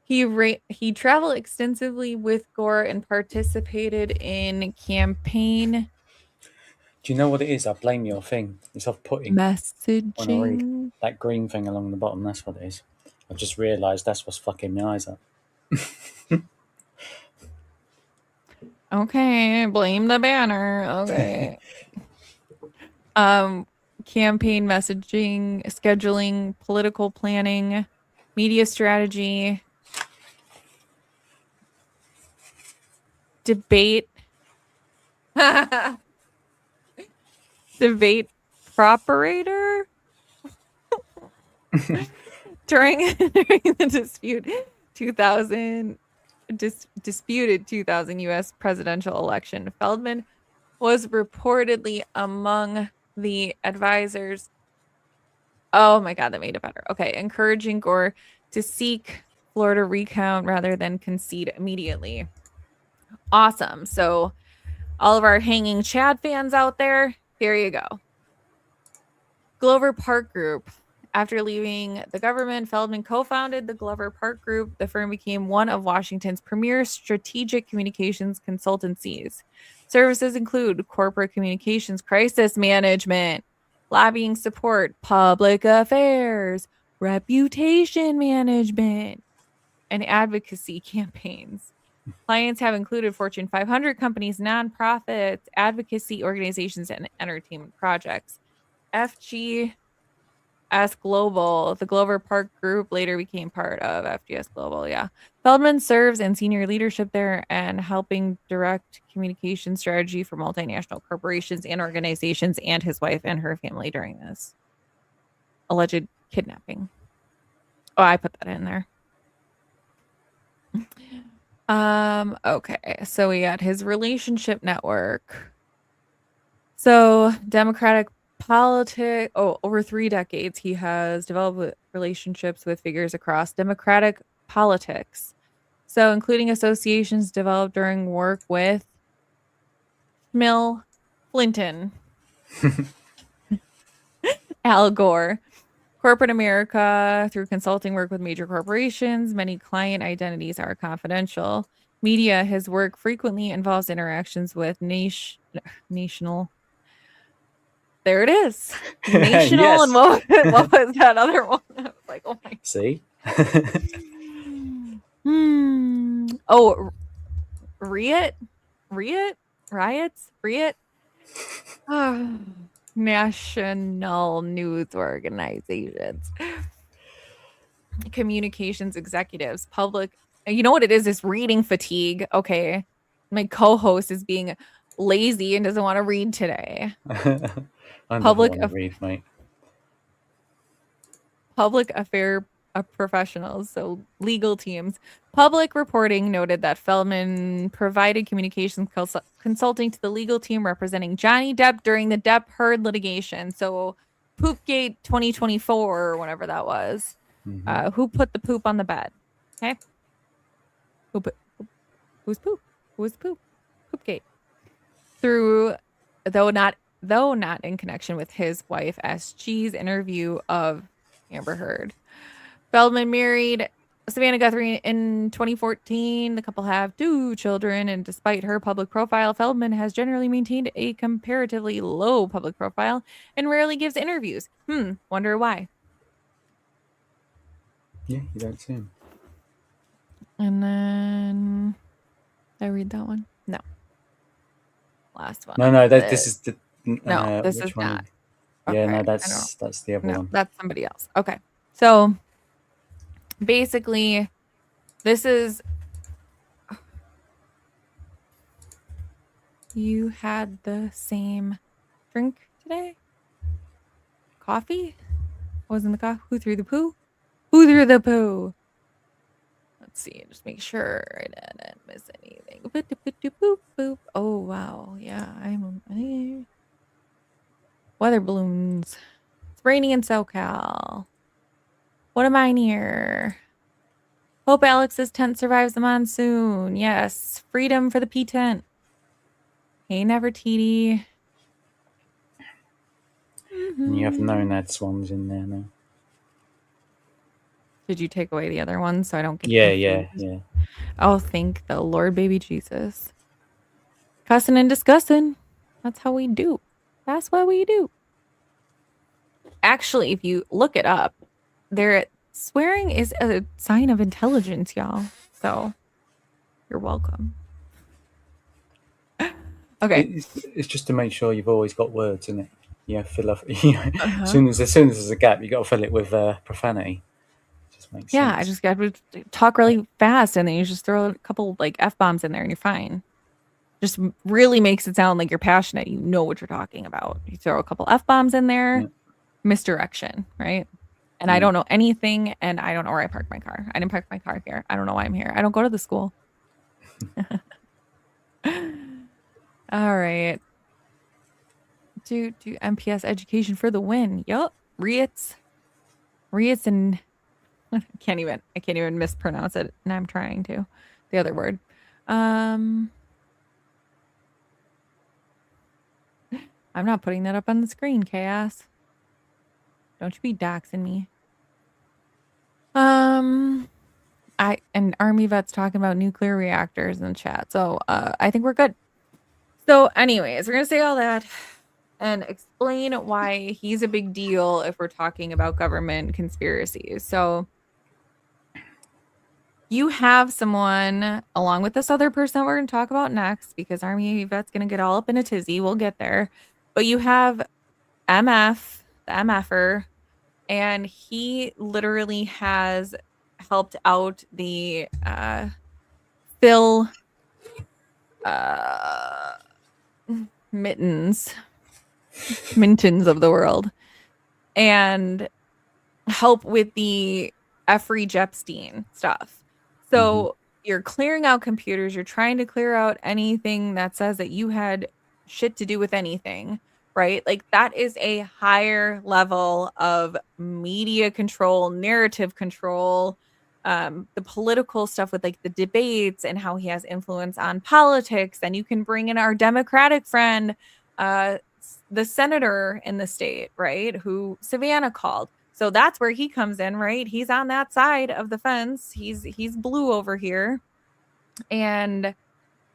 He traveled extensively with Gore and participated in campaign Do you know what it is? I blame your thing. It's off-putting when I read. messaging. That green thing along the bottom, that's what it is. I've just realised that's what's fucking my eyes up. Okay, blame the banner. Okay. Campaign messaging, scheduling, political planning, media strategy, debate, debate properator during the disputed 2000 U.S. presidential election. Feldman was reportedly among the advisors. Oh my God, that made it better. Okay, encouraging Gore to seek Florida recount rather than concede immediately. Awesome. So all of our hanging Chad fans out there, here you go. Glover Park Group. After leaving the government, Feldman co-founded the Glover Park Group. The firm became one of Washington's premier strategic communications consultancies. Services include corporate communications, crisis management, lobbying support, public affairs, reputation management, and advocacy campaigns. Clients have included Fortune 500 companies, nonprofits, advocacy organizations, and entertainment projects. FGS Global, the Glover Park Group, later became part of FGS Global. Yeah. Feldman serves in senior leadership there and helping direct communication strategy for multinational corporations and organizations and his wife and her family during this alleged kidnapping. Oh, I put that in there. Okay. So we got his relationship network. So Democratic politics, over 3 decades, he has developed relationships with figures across Democratic politics. So including associations developed during work with Mill Clinton, Al Gore, corporate America through consulting work with major corporations. Many client identities are confidential. Media, his work frequently involves interactions with national. There it is. National Yes. and what was that other one? I was like, oh my. See? Oh, riots. National news organizations, communications executives, public. You know what it is? It's reading fatigue. Okay. My co-host is being lazy and doesn't want to read today. I never Public want to read, mate. Public affair professionals, so legal teams. Public reporting noted that Feldman provided communications consulting to the legal team representing Johnny Depp during the Depp Heard litigation. So Poopgate 2024 or whatever that was. Who put the poop on the bed? Okay. Who's poop? Who was poop? Poopgate. Through though not in connection with his wife SG's interview of Amber Heard. Feldman married Savannah Guthrie in 2014. The couple have 2 children, and despite her public profile, Feldman has generally maintained a comparatively low public profile and rarely gives interviews. Wonder why. Yeah, you don't see him. And then did I read that one? No. Last one. No, this is the. No, this which is one? not. Yeah, Okay, no, that's the other one. That's somebody else. Okay. So basically, this is. You had the same drink today? Coffee? What was in the coffee? Who threw the poo? Who threw the poo? Let's see. Just make sure I didn't miss anything. Boop, boop. Oh, wow. Yeah, weather balloons. It's raining in SoCal. What am I near? Hope Alex's tent survives the monsoon. Yes. Freedom for the P tent. Hey, Nefertiti. And you have no Nads ones in there now. Did you take away the other ones so I don't get Yeah. confused? Oh, thank the Lord, baby Jesus. Cussing and discussing. That's how we do. That's what we do. Actually, if you look it up, swearing is a sign of intelligence, y'all. So you're welcome. Okay. It's just to make sure you've always got words in it. Yeah, fill up. You know, Uh-huh. as soon as there's a gap, you got to fill it with profanity. It just makes Yeah, sense. I just got to talk really fast and then you just throw a couple like F-bombs in there and you're fine. Just really makes it sound like you're passionate. You know what you're talking about. You throw a couple F-bombs in there, misdirection, right? And I don't know anything and I don't know where I parked my car. I didn't park my car here. I don't know why I'm here. I don't go to the school. All right. Do MPS education for the win. Yup. Riets and I can't even mispronounce it. And I'm trying to. The other word. I'm not putting that up on the screen, Chaos. Don't you be doxing me. And Army Vet's talking about nuclear reactors in the chat. So I think we're good. So anyways, we're gonna say all that and explain why he's a big deal if we're talking about government conspiracies. So you have someone along with this other person we're gonna talk about next because Army Vet's gonna get all up in a tizzy. We'll get there. But you have MF, the MFer, and he literally has helped out the Phil Mittens of the world and help with the Jeffrey Epstein stuff. So you're clearing out computers, you're trying to clear out anything that says that you had shit to do with anything, right? Like that is a higher level of media control, narrative control, the political stuff with like the debates and how he has influence on politics. And you can bring in our Democratic friend, the senator in the state, right? Who Savannah called. So that's where he comes in, right? He's on that side of the fence. He's blue over here. And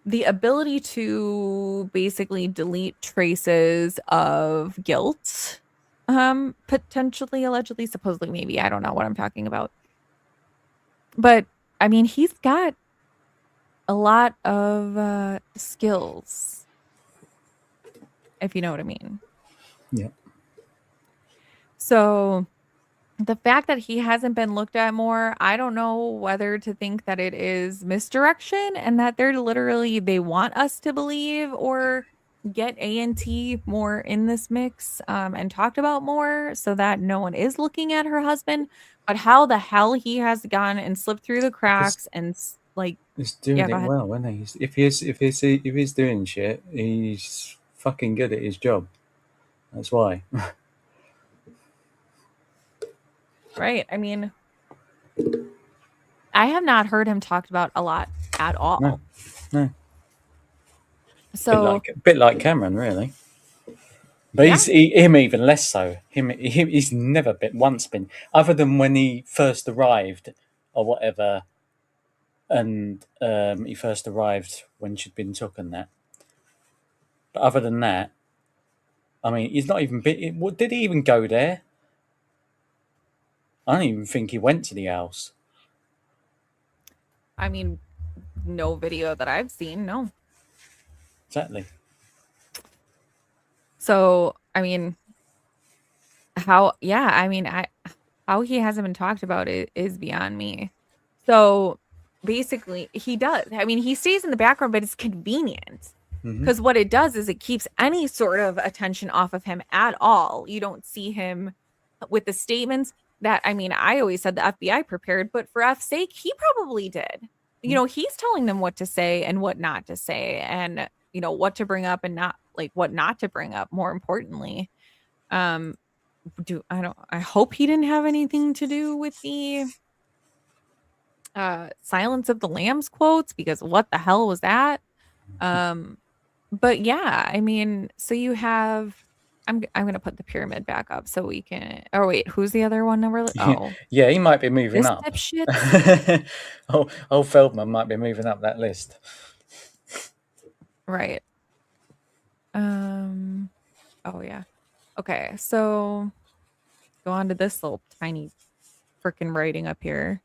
the ability to basically delete traces of guilt, potentially, allegedly, supposedly, maybe. I don't know what I'm talking about. But I mean, he's got a lot of skills, if you know what I mean. Yeah. So the fact that he hasn't been looked at more, I don't know whether to think that it is misdirection and that they want us to believe or get A&T more in this mix and talked about more so that no one is looking at her husband. But how the hell he has gone and slipped through the cracks and like, He's doing yeah, go it ahead. well, isn't he? If he's doing shit, he's fucking good at his job. That's why. Right. I mean, I have not heard him talked about a lot at all. No. So, Bit like Cameron, really. But yeah. him even less so. He's never been, other than when he first arrived or whatever, and he first arrived when she'd been took and that. But other than that, I mean, he's not even been. Did he even go there? I don't even think he went to the house. I mean, no video that I've seen, no. Exactly. So, I mean, how he hasn't been talked about is beyond me. So basically he does. I mean, he stays in the background, but it's convenient because what it does is it keeps any sort of attention off of him at all. You don't see him with the statements that, I mean, I always said the FBI prepared, but for F's sake, he probably did. You know, he's telling them what to say and what not to say and, you know, what to bring up and not like what not to bring up, more importantly. I hope he didn't have anything to do with the Silence of the Lambs quotes because what the hell was that? But yeah, I mean, so you have I'm gonna put the pyramid back up so we can. Oh wait, who's the other one? Yeah, Oh, yeah, he might be moving this up. dipshit. Old Feldman might be moving up that list. Right. Um. Oh yeah. Okay. So go on to this little tiny freaking writing up here.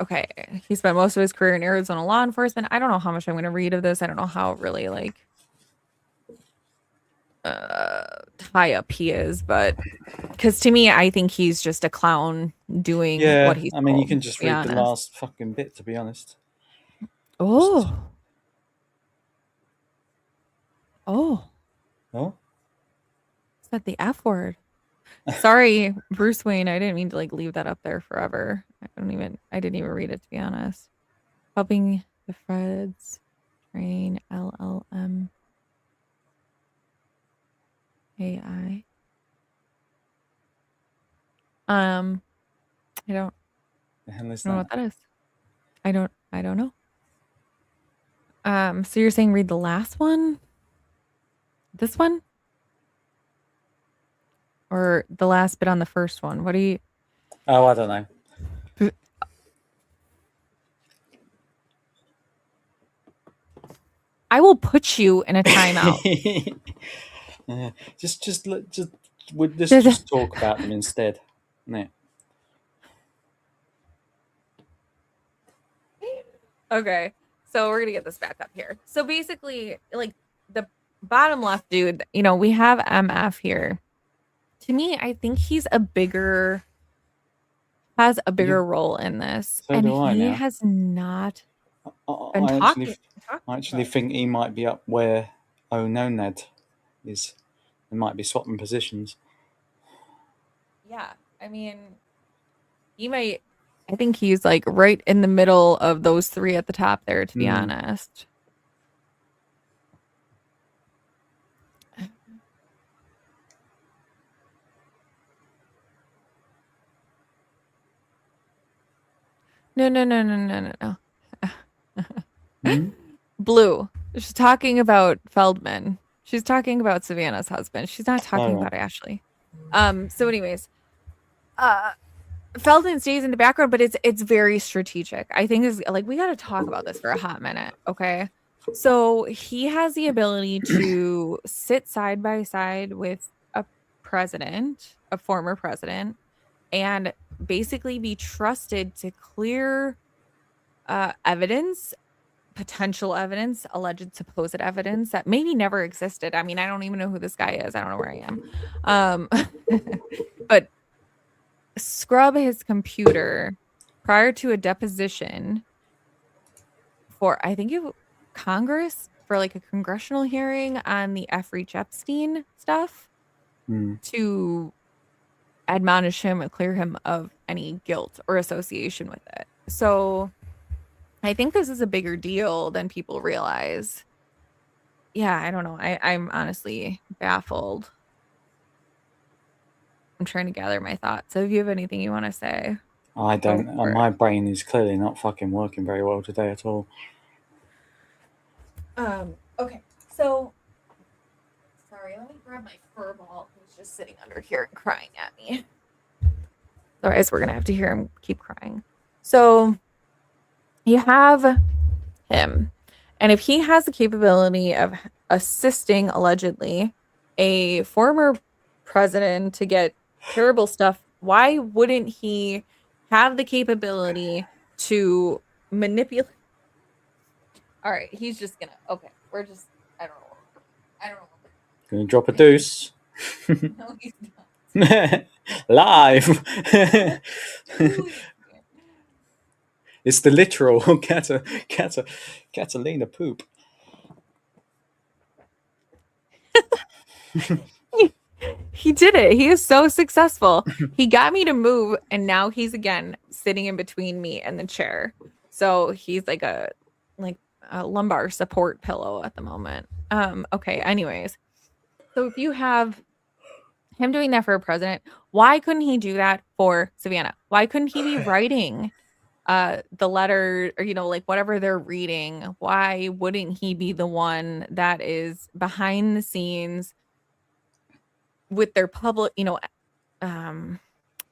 Okay. He spent most of his career in Arizona law enforcement. I don't know how much I'm going to read of this. I don't know how really like uh high up he is, but because to me, I think he's just a clown doing what Yeah, he's I mean, you told, can to just be read the honest. last fucking bit, to be honest. Just, Oh, oh, oh, said the F word. Sorry, Bruce Wayne. I didn't mean to like leave that up there forever. I didn't even read it to be honest. Helping the Freds train LLM AI. Um, I don't the hell is know that? what that is. I don't know. So you're saying read the last one? This one? Or the last bit on the first one? What do you Oh, I don't know. I will put you in a timeout. Yeah, let's just talk about them instead. Yeah. Okay. So we're gonna get this back up here. So basically, like the bottom left dude, we have MF here. To me, I think has a Yeah, bigger role in this. so And do I he now. has not I, been I actually, talking I actually about. think he might be up where Oh No Ned is. They might be swapping positions. Yeah. I mean, he might I think he's like right in the middle of those three at the top there, to be Hmm. honest. No, no, no, no, no, no, no. Hmm? Blue. She's talking about Feldman. She's talking about Savannah's husband. She's not All talking right. about Ashley. So anyways, uh Feldman stays in the background, but it's very strategic. I think is like we got to talk about this for a hot minute, okay? So he has the ability to sit side by side with a former president, and basically be trusted to clear evidence, potential evidence, alleged supposed evidence that maybe never existed. I mean, I don't even know who this guy is. I don't know where I am. Um, but scrub his computer prior to a deposition for I think Congress for like a congressional hearing on the F. Reach Epstein stuff Hmm. to admonish him and clear him of any guilt or association with it. So I think this is a bigger deal than people realize. Yeah, I don't know. I'm honestly baffled. I'm trying to gather my thoughts. So if you have anything you want to say, I go don't. for it. My brain is clearly not fucking working very well today at all. Okay. So sorry, let me grab my fur ball who's just sitting under here and crying at me. Otherwise, we're gonna have to hear him keep crying. So you have him. And if he has the capability of assisting allegedly a former president to get terrible stuff, why wouldn't he have the capability to manipulate? All right, he's just gonna. Okay, we're just. I don't know. I don't know. Gonna drop a deuce. No, he's not. Live. Doing It's the literal Catalina poop. He did it. He is so successful. He got me to move, and now he's again sitting in between me and the chair. So he's like a lumbar support pillow at the moment. Okay, anyways. So if you have him doing that for a president, why couldn't he do that for Savannah? Why couldn't he be writing the letter or, like whatever they're reading, why wouldn't he be the one that is behind the scenes with their public, um,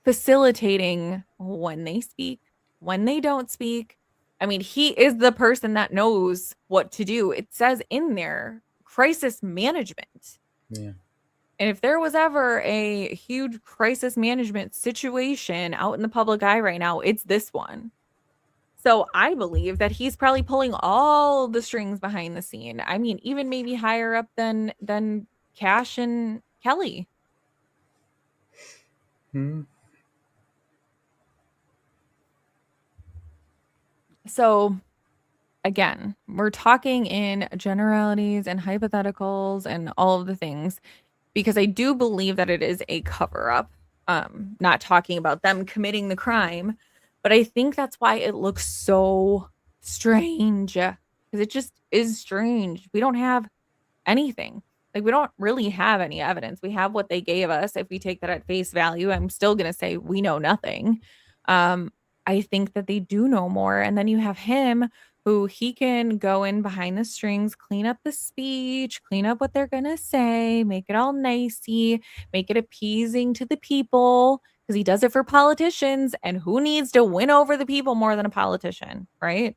facilitating when they speak, when they don't speak? I mean, he is the person that knows what to do. It says in there, crisis management. Yeah. And if there was ever a huge crisis management situation out in the public eye right now, it's this one. So I believe that he's probably pulling all the strings behind the scene. I mean, even maybe higher up than Cash and Kelly. Hmm. So again, we're talking in generalities and hypotheticals and all of the things because I do believe that it is a cover up. Not talking about them committing the crime, but I think that's why it looks so strange because it just is strange. We don't have anything. Like we don't really have any evidence. We have what they gave us. If we take that at face value, I'm still going to say we know nothing. Um I think that they do know more, and then you have him who he can go in behind the strings, clean up the speech, clean up what they're going to say, make it all nicey, make it appeasing to the people because he does it for politicians, and who needs to win over the people more than a politician, right?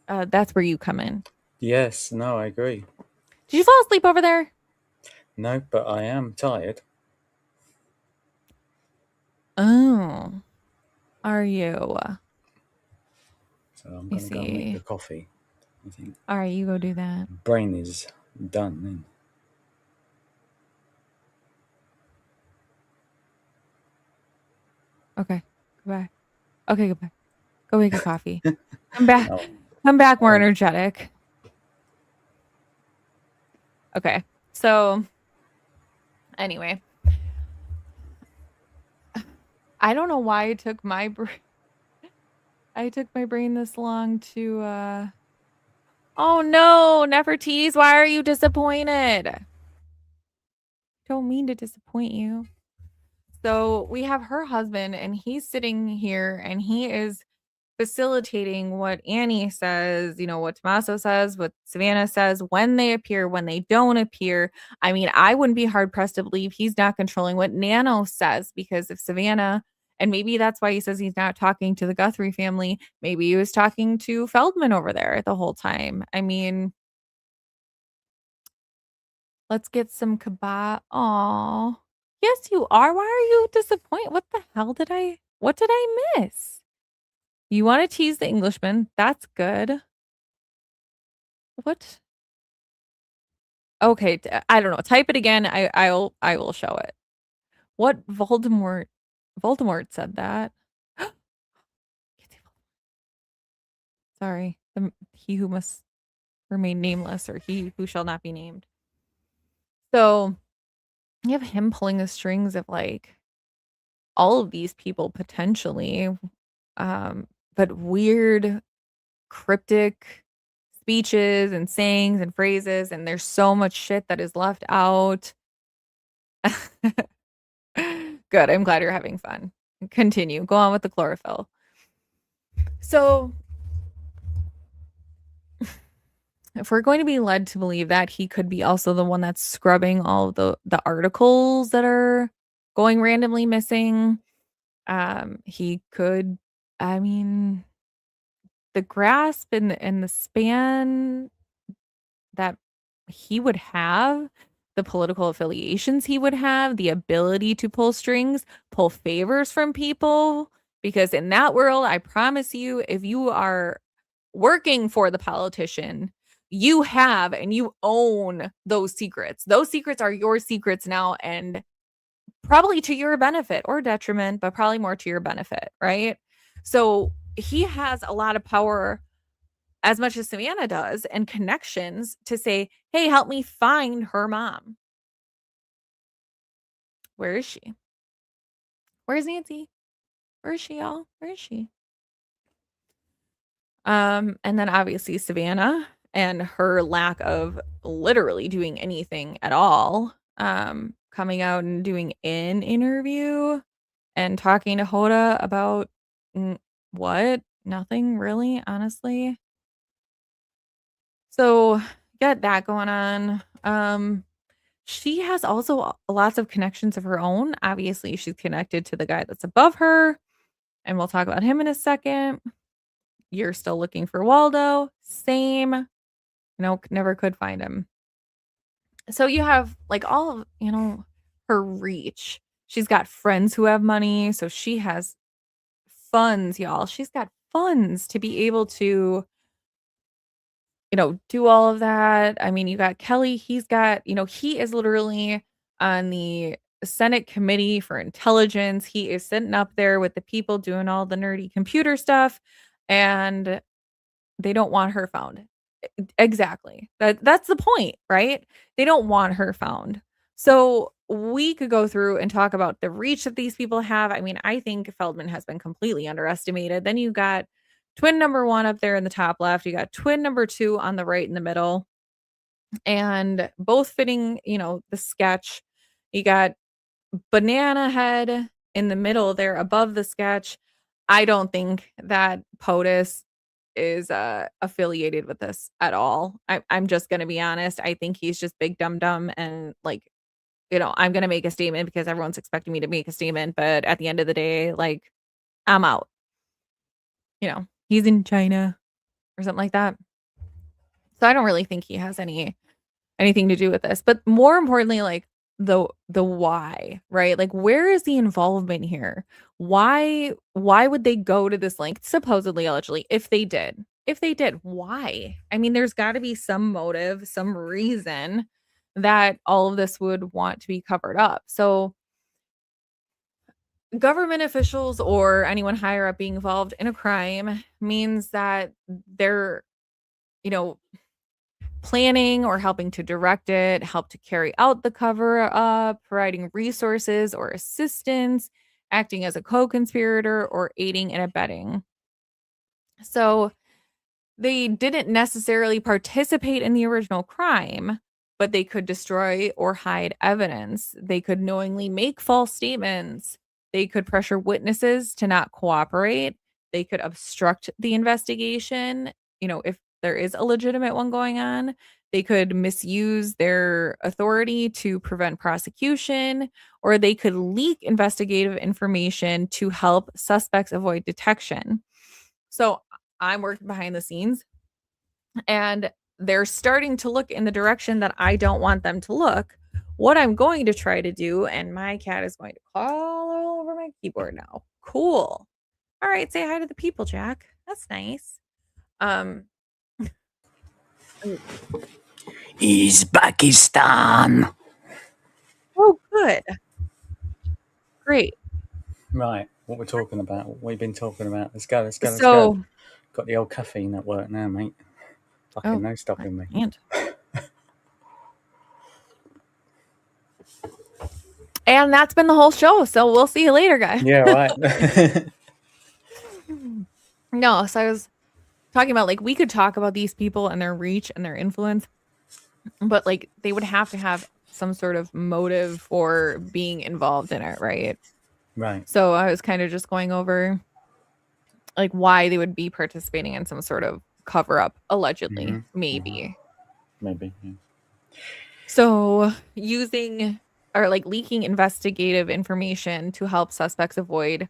That's where you come in. Yes. No, I agree. Did you fall asleep over there? No, but I am tired. Oh, are you? So I'm Let me going to go and make see. the coffee. I think All right, you go do that. brain is done then. Okay, goodbye. Okay, goodbye. Go make a coffee. Come back. Oh, Come back more oh, energetic. Okay, so anyway, I don't know why it took my brain this long to. Oh no, Nefertiti, why are you disappointed? Don't mean to disappoint you. So we have her husband, and he's sitting here, and he is facilitating what Annie says, what Tommaso says, what Savannah says, when they appear, when they don't appear. I mean, I wouldn't be hard pressed to believe he's not controlling what Nano says, because if Savannah, and maybe that's why he says he's not talking to the Guthrie family, maybe he was talking to Feldman over there the whole time. I mean, let's get some kebab. Aw. Yes, you are. Why are you disappointed? What did I miss? You want to tease the Englishman. That's good. What? Okay, I don't know. Type it again. I will show it. What Voldemort said that. Sorry. He who must remain nameless, or he who shall not be named. So, you have him pulling the strings of like all of these people potentially, but weird, cryptic speeches and sayings and phrases, and there's so much shit that is left out. Good. I'm glad you're having fun. Continue. Go on with the chlorophyll. So, if we're going to be led to believe that he could be also the one that's scrubbing all of the articles that are going randomly missing, he could, I mean, the grasp and the span that he would have, the political affiliations he would have, the ability to pull strings, pull favors from people. Because in that world, I promise you, if you are working for the politician, you have and you own those secrets. Those secrets are your secrets now, and probably to your benefit or detriment, but probably more to your benefit, right? So he has a lot of power, as much as Savannah does, and connections to say, hey, help me find her mom. Where is she? Where's Nancy? Where is she, y'all? Where is she? And then obviously Savannah and her lack of literally doing anything at all, coming out and doing an interview and talking to Hoda about what? Nothing really, honestly. So, got that going on. She has also lots of connections of her own. Obviously, she's connected to the guy that's above her, and we'll talk about him in a second. You're still looking for Waldo. Same. No, never could find him. So you have like all of, her reach. She's got friends who have money, so she has funds, y'all. She's got funds to be able to, do all of that. I mean, you got Kelly, he's got, he is literally on the Senate Committee for Intelligence. He is sitting up there with the people doing all the nerdy computer stuff, and they don't want her found. Exactly. That's the point, right? They don't want her found. So we could go through and talk about the reach that these people have. I mean, I think Feldman has been completely underestimated. Then you got twin number 1 up there in the top left. You got twin number 2 on the right in the middle. And both fitting, the sketch. You got Banana Head in the middle there above the sketch. I don't think that POTUS is affiliated with this at all. I'm just gonna be honest. I think he's just big dumb dumb and like, I'm gonna make a statement because everyone's expecting me to make a statement, but at the end of the day, like, I'm out. He's in China or something like that. So I don't really think he has anything to do with this. But more importantly, like the why, right? Like where is the involvement here? Why would they go to this length, supposedly, allegedly, if they did? If they did, why? I mean, there's got to be some motive, some reason that all of this would want to be covered up. So government officials or anyone higher up being involved in a crime means that they're, you know, planning or helping to direct it, help to carry out the cover up, providing resources or assistance, acting as a co-conspirator, or aiding and abetting. So they didn't necessarily participate in the original crime, but they could destroy or hide evidence. They could knowingly make false statements. They could pressure witnesses to not cooperate. They could obstruct the investigation, if there is a legitimate one going on. They could misuse their authority to prevent prosecution, or they could leak investigative information to help suspects avoid detection. So I'm working behind the scenes, and they're starting to look in the direction that I don't want them to look. What I'm going to try to do, and my cat is going to crawl all over my keyboard now. Cool. All right, say hi to the people, Jack. That's nice. Uzbekistan. Oh, good. Great. Right, what we're talking about, what we've been talking about. Let's go. So, Got the old caffeine at work now, mate. Fucking no stopping me. And that's been the whole show. So we'll see you later, guys. Yeah, right. No, so I was talking about, like, we could talk about these people and their reach and their influence, but like they would have to have some sort of motive for being involved in it, right? Right. So I was kind of just going over like why they would be participating in some sort of cover up, allegedly, maybe. Maybe. Yeah. So using or like leaking investigative information to help suspects avoid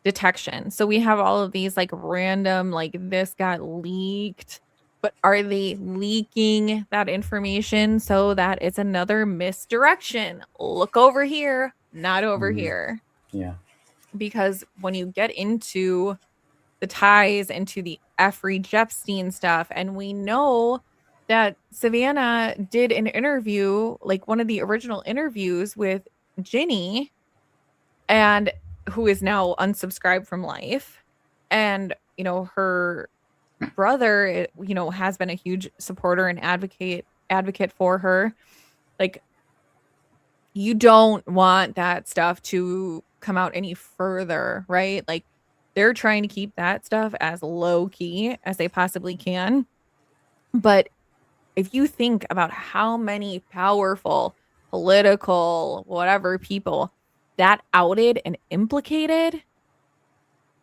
detection. So we have all of these like random, like this got leaked, but are they leaking that information so that it's another misdirection? Look over here, not over here. Yeah. Because when you get into the ties into the Jeffrey Epstein stuff, and we know that Savannah did an interview, like one of the original interviews with Ginny, and who is now unsubscribed from life. And, her brother, has been a huge supporter and advocate for her. Like, you don't want that stuff to come out any further, right? Like, they're trying to keep that stuff as low key as they possibly can. But if you think about how many powerful political whatever people that outed and implicated,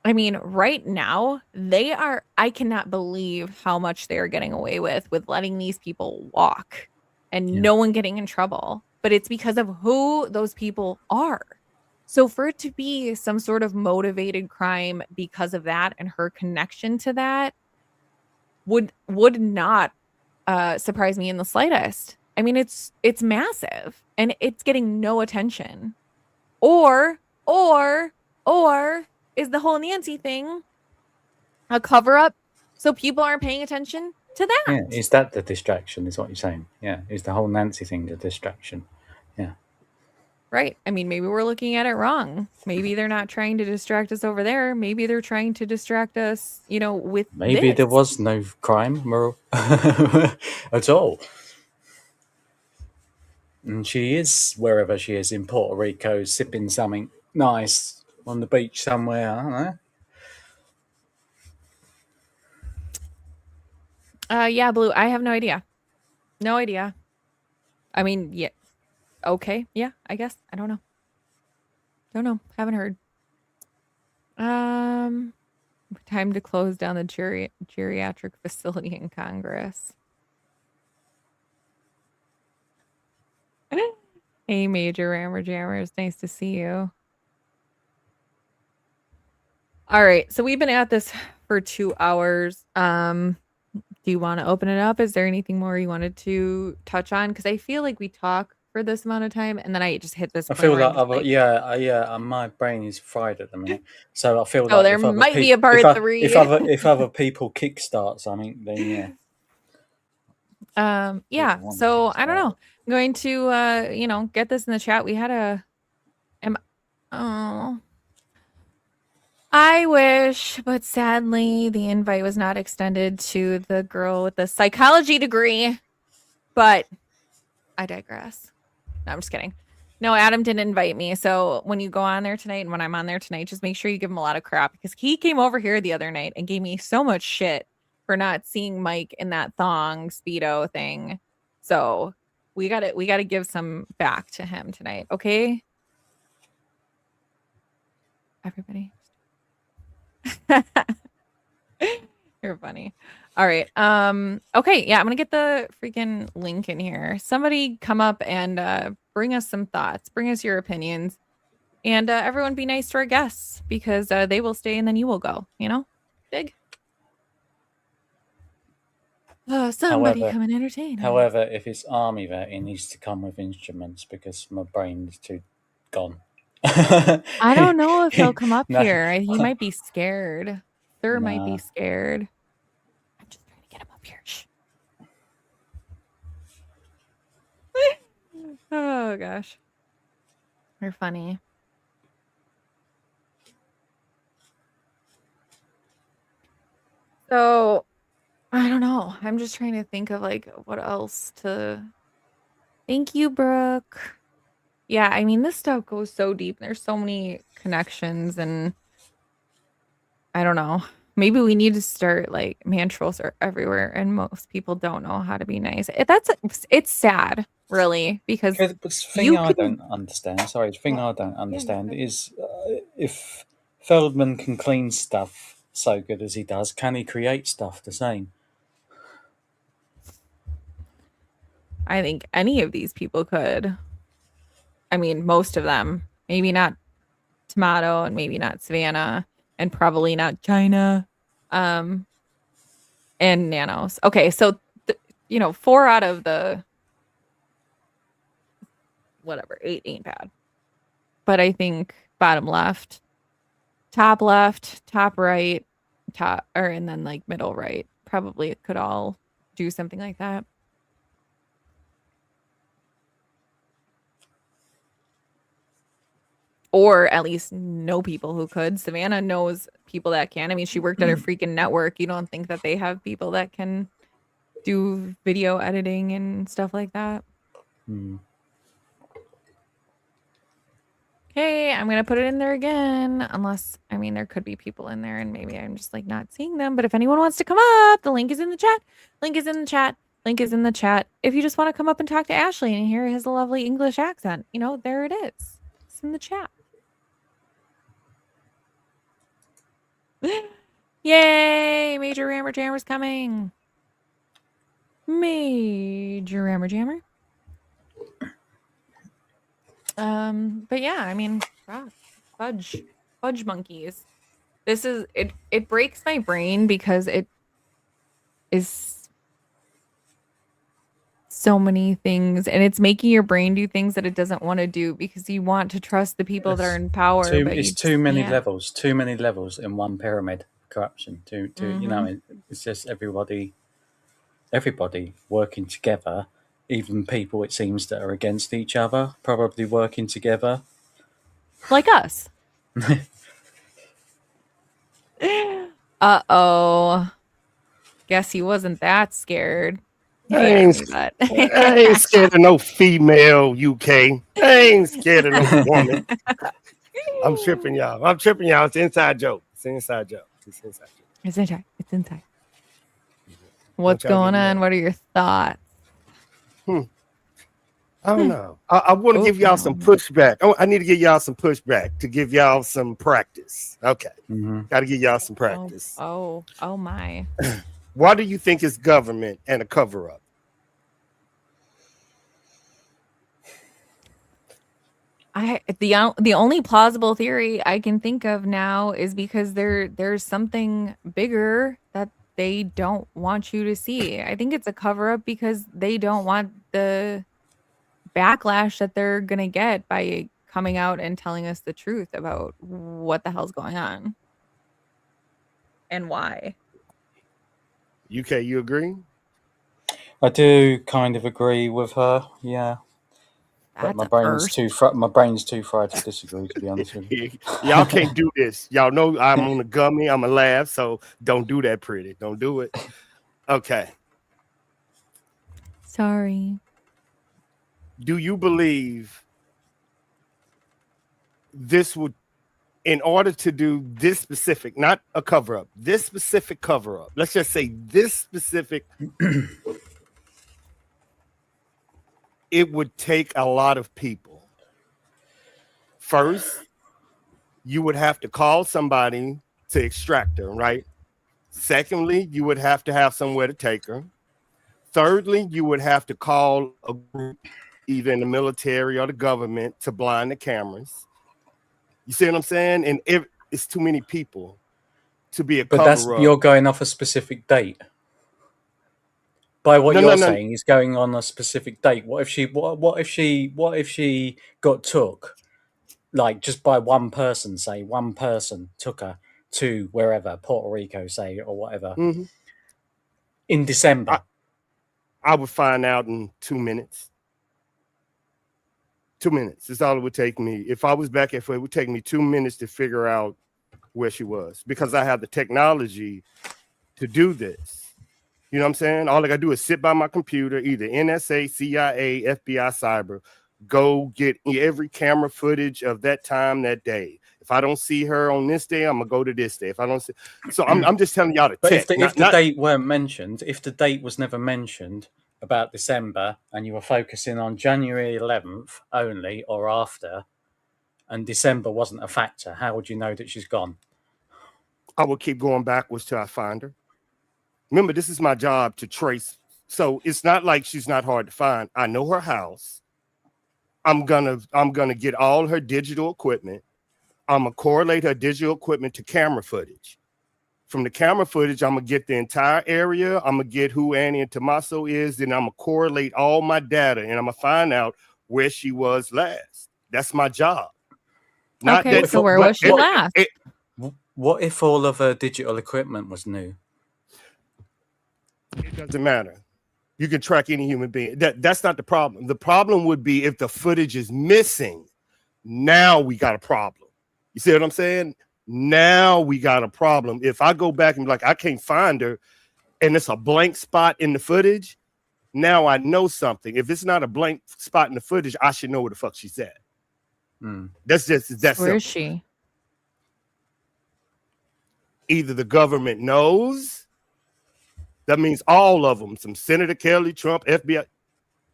I mean, right now, I cannot believe how much they are getting away with letting these people walk and Yeah. no one getting in trouble. But it's because of who those people are. So for it to be some sort of motivated crime because of that and her connection to that would not surprise me in the slightest. I mean, it's massive and it's getting no attention. Or or is the whole Nancy thing a cover up so people aren't paying attention to that? Yeah, is that the distraction? Is what you're saying? Yeah, is the whole Nancy thing the distraction? Yeah, Right. I mean, maybe we're looking at it wrong. Maybe they're not trying to distract us over there. Maybe they're trying to distract us, with maybe this. there was no crime at all, and she is wherever she is in Puerto Rico, sipping something nice on the beach somewhere. I don't know. Yeah, Blue. I have no idea. No idea. I mean, yeah. Okay. Yeah, I guess. I don't know. Don't know. Haven't heard. Time to close down the geriatric facility in Congress. Hey, Major Rammer Jammers. Nice to see you. All right. So we've been at this for 2 hours. Do you want to open it up? Is there anything more you wanted to touch on? Because I feel like we talk for this amount of time and then I just hit this I point feel where I'm like, just like, my brain is fried at the minute. So I feel oh, like there might be a part 3. if other people kickstart something, then yeah. Yeah. One So I don't kickstart. know. I'm going to get this in the chat. We had oh, I wish, but sadly the invite was not extended to the girl with the psychology degree. But I digress. No, I'm just kidding. No, Adam didn't invite me. So when you go on there tonight and when I'm on there tonight, just make sure you give him a lot of crap because he came over here the other night and gave me so much shit for not seeing Mike in that thong speedo thing. So we gotta give some back to him tonight, okay? Everybody. You're funny. All right. Okay, yeah, I'm gonna get the freaking link in here. Somebody come up and bring us some thoughts, bring us your opinions. And everyone be nice to our guests because they will stay and then you will go, Big. Somebody However, come and entertain us. However, if it's army vet, it needs to come with instruments because my brain is too gone. I don't know if he'll come up No. here. He might be scared. Sir might be Nah. scared. I'm just trying to get him up here. Shh. Oh gosh. You're funny. So I don't know. I'm just trying to think of like what else to. Thank you, Brooke. Yeah, I mean, this stuff goes so deep. There's so many connections, and I don't know. Maybe we need to start like man trolls are everywhere, and most people don't know how to be nice. It's sad, really, because The thing you I can. don't understand, sorry, the thing I don't Yeah, understand good. is if Feldman can clean stuff so good as he does, can he create stuff the same? I think any of these people could. I mean, most of them. Maybe not Tomato, and maybe not Savannah, and probably not China. And Nanos. Okay, so 4 out of the whatever 8 ain't bad, but I think bottom left, top right, and then like middle right probably could all do something like that. Or at least know people who could. Savannah knows people that can. I mean, she worked at a freaking network. You don't think that they have people that can do video editing and stuff like that? Okay, I'm gonna put it in there again. Unless, I mean, there could be people in there and maybe I'm just like not seeing them. But if anyone wants to come up, the link is in the chat. Link is in the chat. Link is in the chat. If you just want to come up and talk to Ashley and hear his lovely English accent, there it is. It's in the chat. Yay! Major Rammer Jammer's coming. Major Rammer Jammer. But yeah, I mean, fudge monkeys. This is it breaks my brain because it is so many things and it's making your brain do things that it doesn't want to do because you want to trust the people that are in power, but It's you too many can't. levels. Too many levels in one pyramid. Corruption. You know, it's just everybody working together. Even people, it seems, that are against each other, probably working together. Like us. Uh-oh. Guess he wasn't that scared. Apparently, but I ain't scared of no female UK. I ain't scared of no woman. I'm tripping y'all. It's an inside joke. It's an inside joke. It's inside. It's inside. Don't What's y'all going get on? mad. What are your thoughts? I don't know. I want to give y'all some pushback. I need to give y'all some pushback to give y'all some practice. Okay. Got to give y'all some practice. Oh my. Why do you think it's government and a cover-up? The only plausible theory I can think of now is because there's something bigger that they don't want you to see. I think it's a cover up because they don't want the backlash that they're gonna get by coming out and telling us the truth about what the hell's going on and why. UK, you agree? I do kind of agree with her. Yeah. But That's my brain's too fried to disagree, to be honest with you. Y'all can't do this. Y'all know I'm on the gummy. I'm a laugh, so don't do that, pretty. Don't do it. Okay. Sorry. Do you believe this would, in order to do this specific, not a cover-up, this specific cover-up, let's just say this specific, it would take a lot of people. First, you would have to call somebody to extract her, right? Secondly, you would have to have somewhere to take her. Thirdly, you would have to call a group, either in the military or the government, to blind the cameras. You see what I'm saying? And it's too many people to be a cover-up. You're going off a specific date. By what you're saying is going on a specific date. What if she got took, like just by one person? Say one person took her to wherever, Puerto Rico, say, or whatever, in December. I would find out in 2 minutes. 2 minutes is all it would take me. If I was back at, it would take me 2 minutes to figure out where she was because I have the technology to do this. You know what I'm saying? All I gotta do is sit by my computer, either NSA, CIA, FBI, cyber, go get every camera footage of that time, that day. If I don't see her on this day, I'm gonna go to this day. If I don't see, so I'm just telling y'all the tech. If the date weren't mentioned, if the date was never mentioned about December, and you were focusing on January 11th only or after, and December wasn't a factor, how would you know that she's gone? I will keep going backwards till I find her. Remember, this is my job to trace. So it's not like she's not hard to find. I know her house. I'm gonna get all her digital equipment. I'm gonna correlate her digital equipment to camera footage. From the camera footage, I'm gonna get the entire area. I'm gonna get who Annie and Tommaso is. Then I'm gonna correlate all my data, and I'm gonna find out where she was last. That's my job. So where was she last? What if all of her digital equipment was new? It doesn't matter. You can track any human being. That's not the problem. The problem would be if the footage is missing. Now we got a problem. You see what I'm saying? Now we got a problem. If I go back and be like, I can't find her, and it's a blank spot in the footage, now I know something. If it's not a blank spot in the footage, I should know where the fuck she's at. That's Where simple. is she? Either the government knows, that means all of them, some Senator Kelly, Trump, FBI,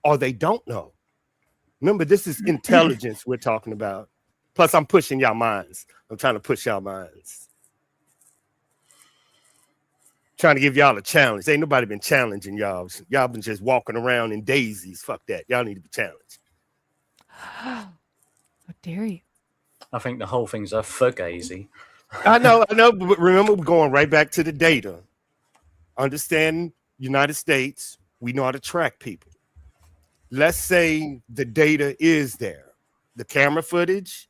or they don't know. Remember, this is intelligence we're talking about. Plus, I'm pushing y'all minds. I'm trying to push y'all minds. Trying to give y'all a challenge. Ain't nobody been challenging y'all. Y'all been just walking around in daisies. Fuck that. Y'all need to be challenged. How dare you? I think the whole thing's a fugazi. I know, but remember, we're going right back to the data. Understand, United States, we know how to track people. Let's say the data is there, the camera footage,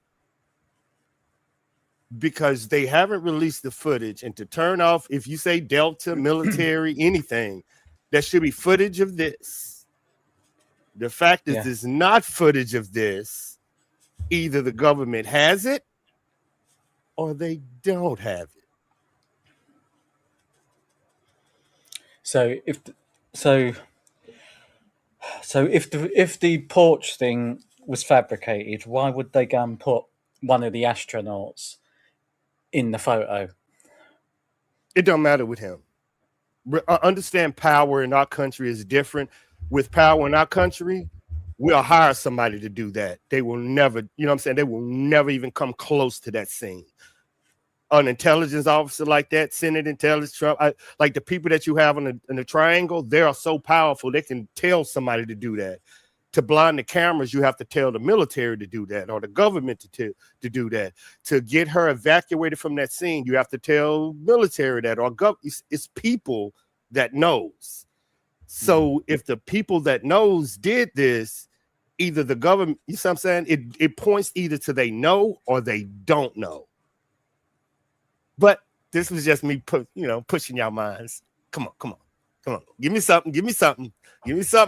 because they haven't released the footage. And to turn off, if you say Delta, military, anything, there should be footage of this. The fact is, there's not footage of this. Either the government has it or they don't have it. So if the porch thing was fabricated, why would they go and put one of the astronauts in the photo? It don't matter with him. Understand, power in our country is different. With power in our country, we'll hire somebody to do that. They will never, you know what I'm saying? They will never even come close to that scene. An intelligence officer like that, Senate intelligence, Trump, like the people that you have in the triangle, they are so powerful, they can tell somebody to do that. To blind the cameras, you have to tell the military to do that, or the government to do that. To get her evacuated from that scene, you have to tell military that, or it's people that knows. So if the people that knows did this, either the government, you see what I'm saying? It points either to they know or they don't know. But this was just me pushing y'all minds. Come on. Give me something. Give me something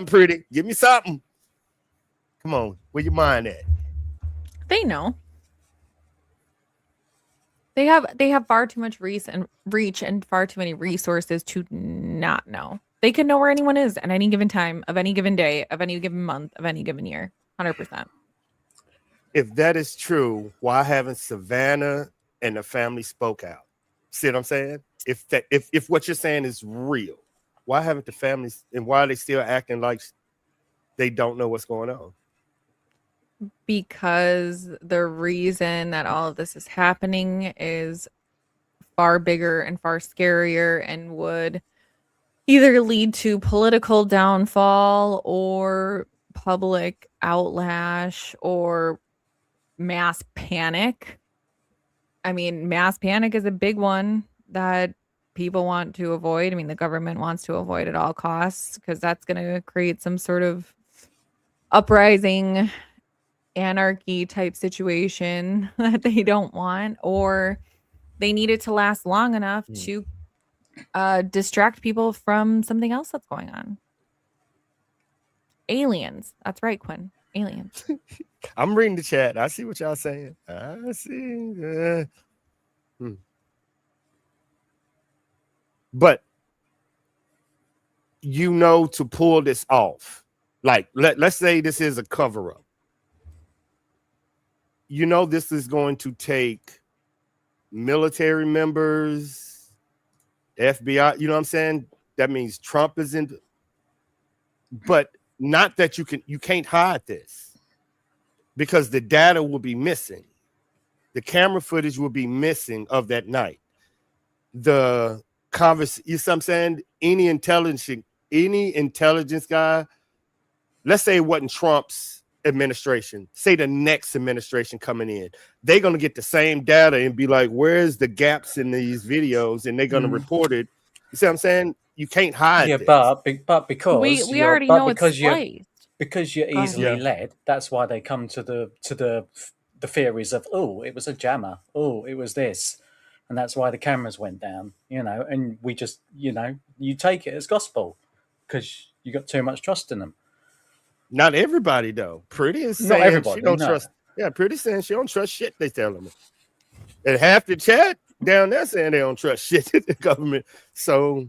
pretty. Give me something. Come on. Where your mind at? They know. They have far too much reach and far too many resources to not know. They can know where anyone is at any given time, of any given day, of any given month, of any given year. 100%. If that is true, why haven't Savannah and the family spoke out? See what I'm saying? If what you're saying is real, why haven't the families, and why are they still acting like they don't know what's going on? Because the reason that all of this is happening is far bigger and far scarier and would either lead to political downfall or public outlash or mass panic. I mean, mass panic is a big one that people want to avoid. I mean, the government wants to avoid at all costs because that's going to create some sort of uprising, anarchy type situation that they don't want, or they need it to last long enough to distract people from something else that's going on. Aliens. That's right, Quinn. Aliens. I'm reading the chat. I see what y'all saying. I see. But to pull this off, like let's say this is a cover-up. This is going to take military members, FBI, you know what I'm saying? That means Trump is in, but not that you can't hide this, because the data will be missing. The camera footage will be missing of that night. The conversation, you know what I'm saying? Any intelligence guy, let's say it wasn't Trump's administration, say the next administration coming in, they're going to get the same data and be like, where's the gaps in these videos? And they're going to report it. You see what I'm saying? You can't hide this. but because we already know it's spliced. Because you're easily led, that's why they come to the theories of, oh, it was a jammer, oh, it was this, and that's why the cameras went down, and we just, you take it as gospel because you got too much trust in them. Not everybody though. Pretty is saying not everybody, she don't trust. Yeah, Pretty saying she don't trust shit they telling her. And half the chat down there saying they don't trust shit in the government. So,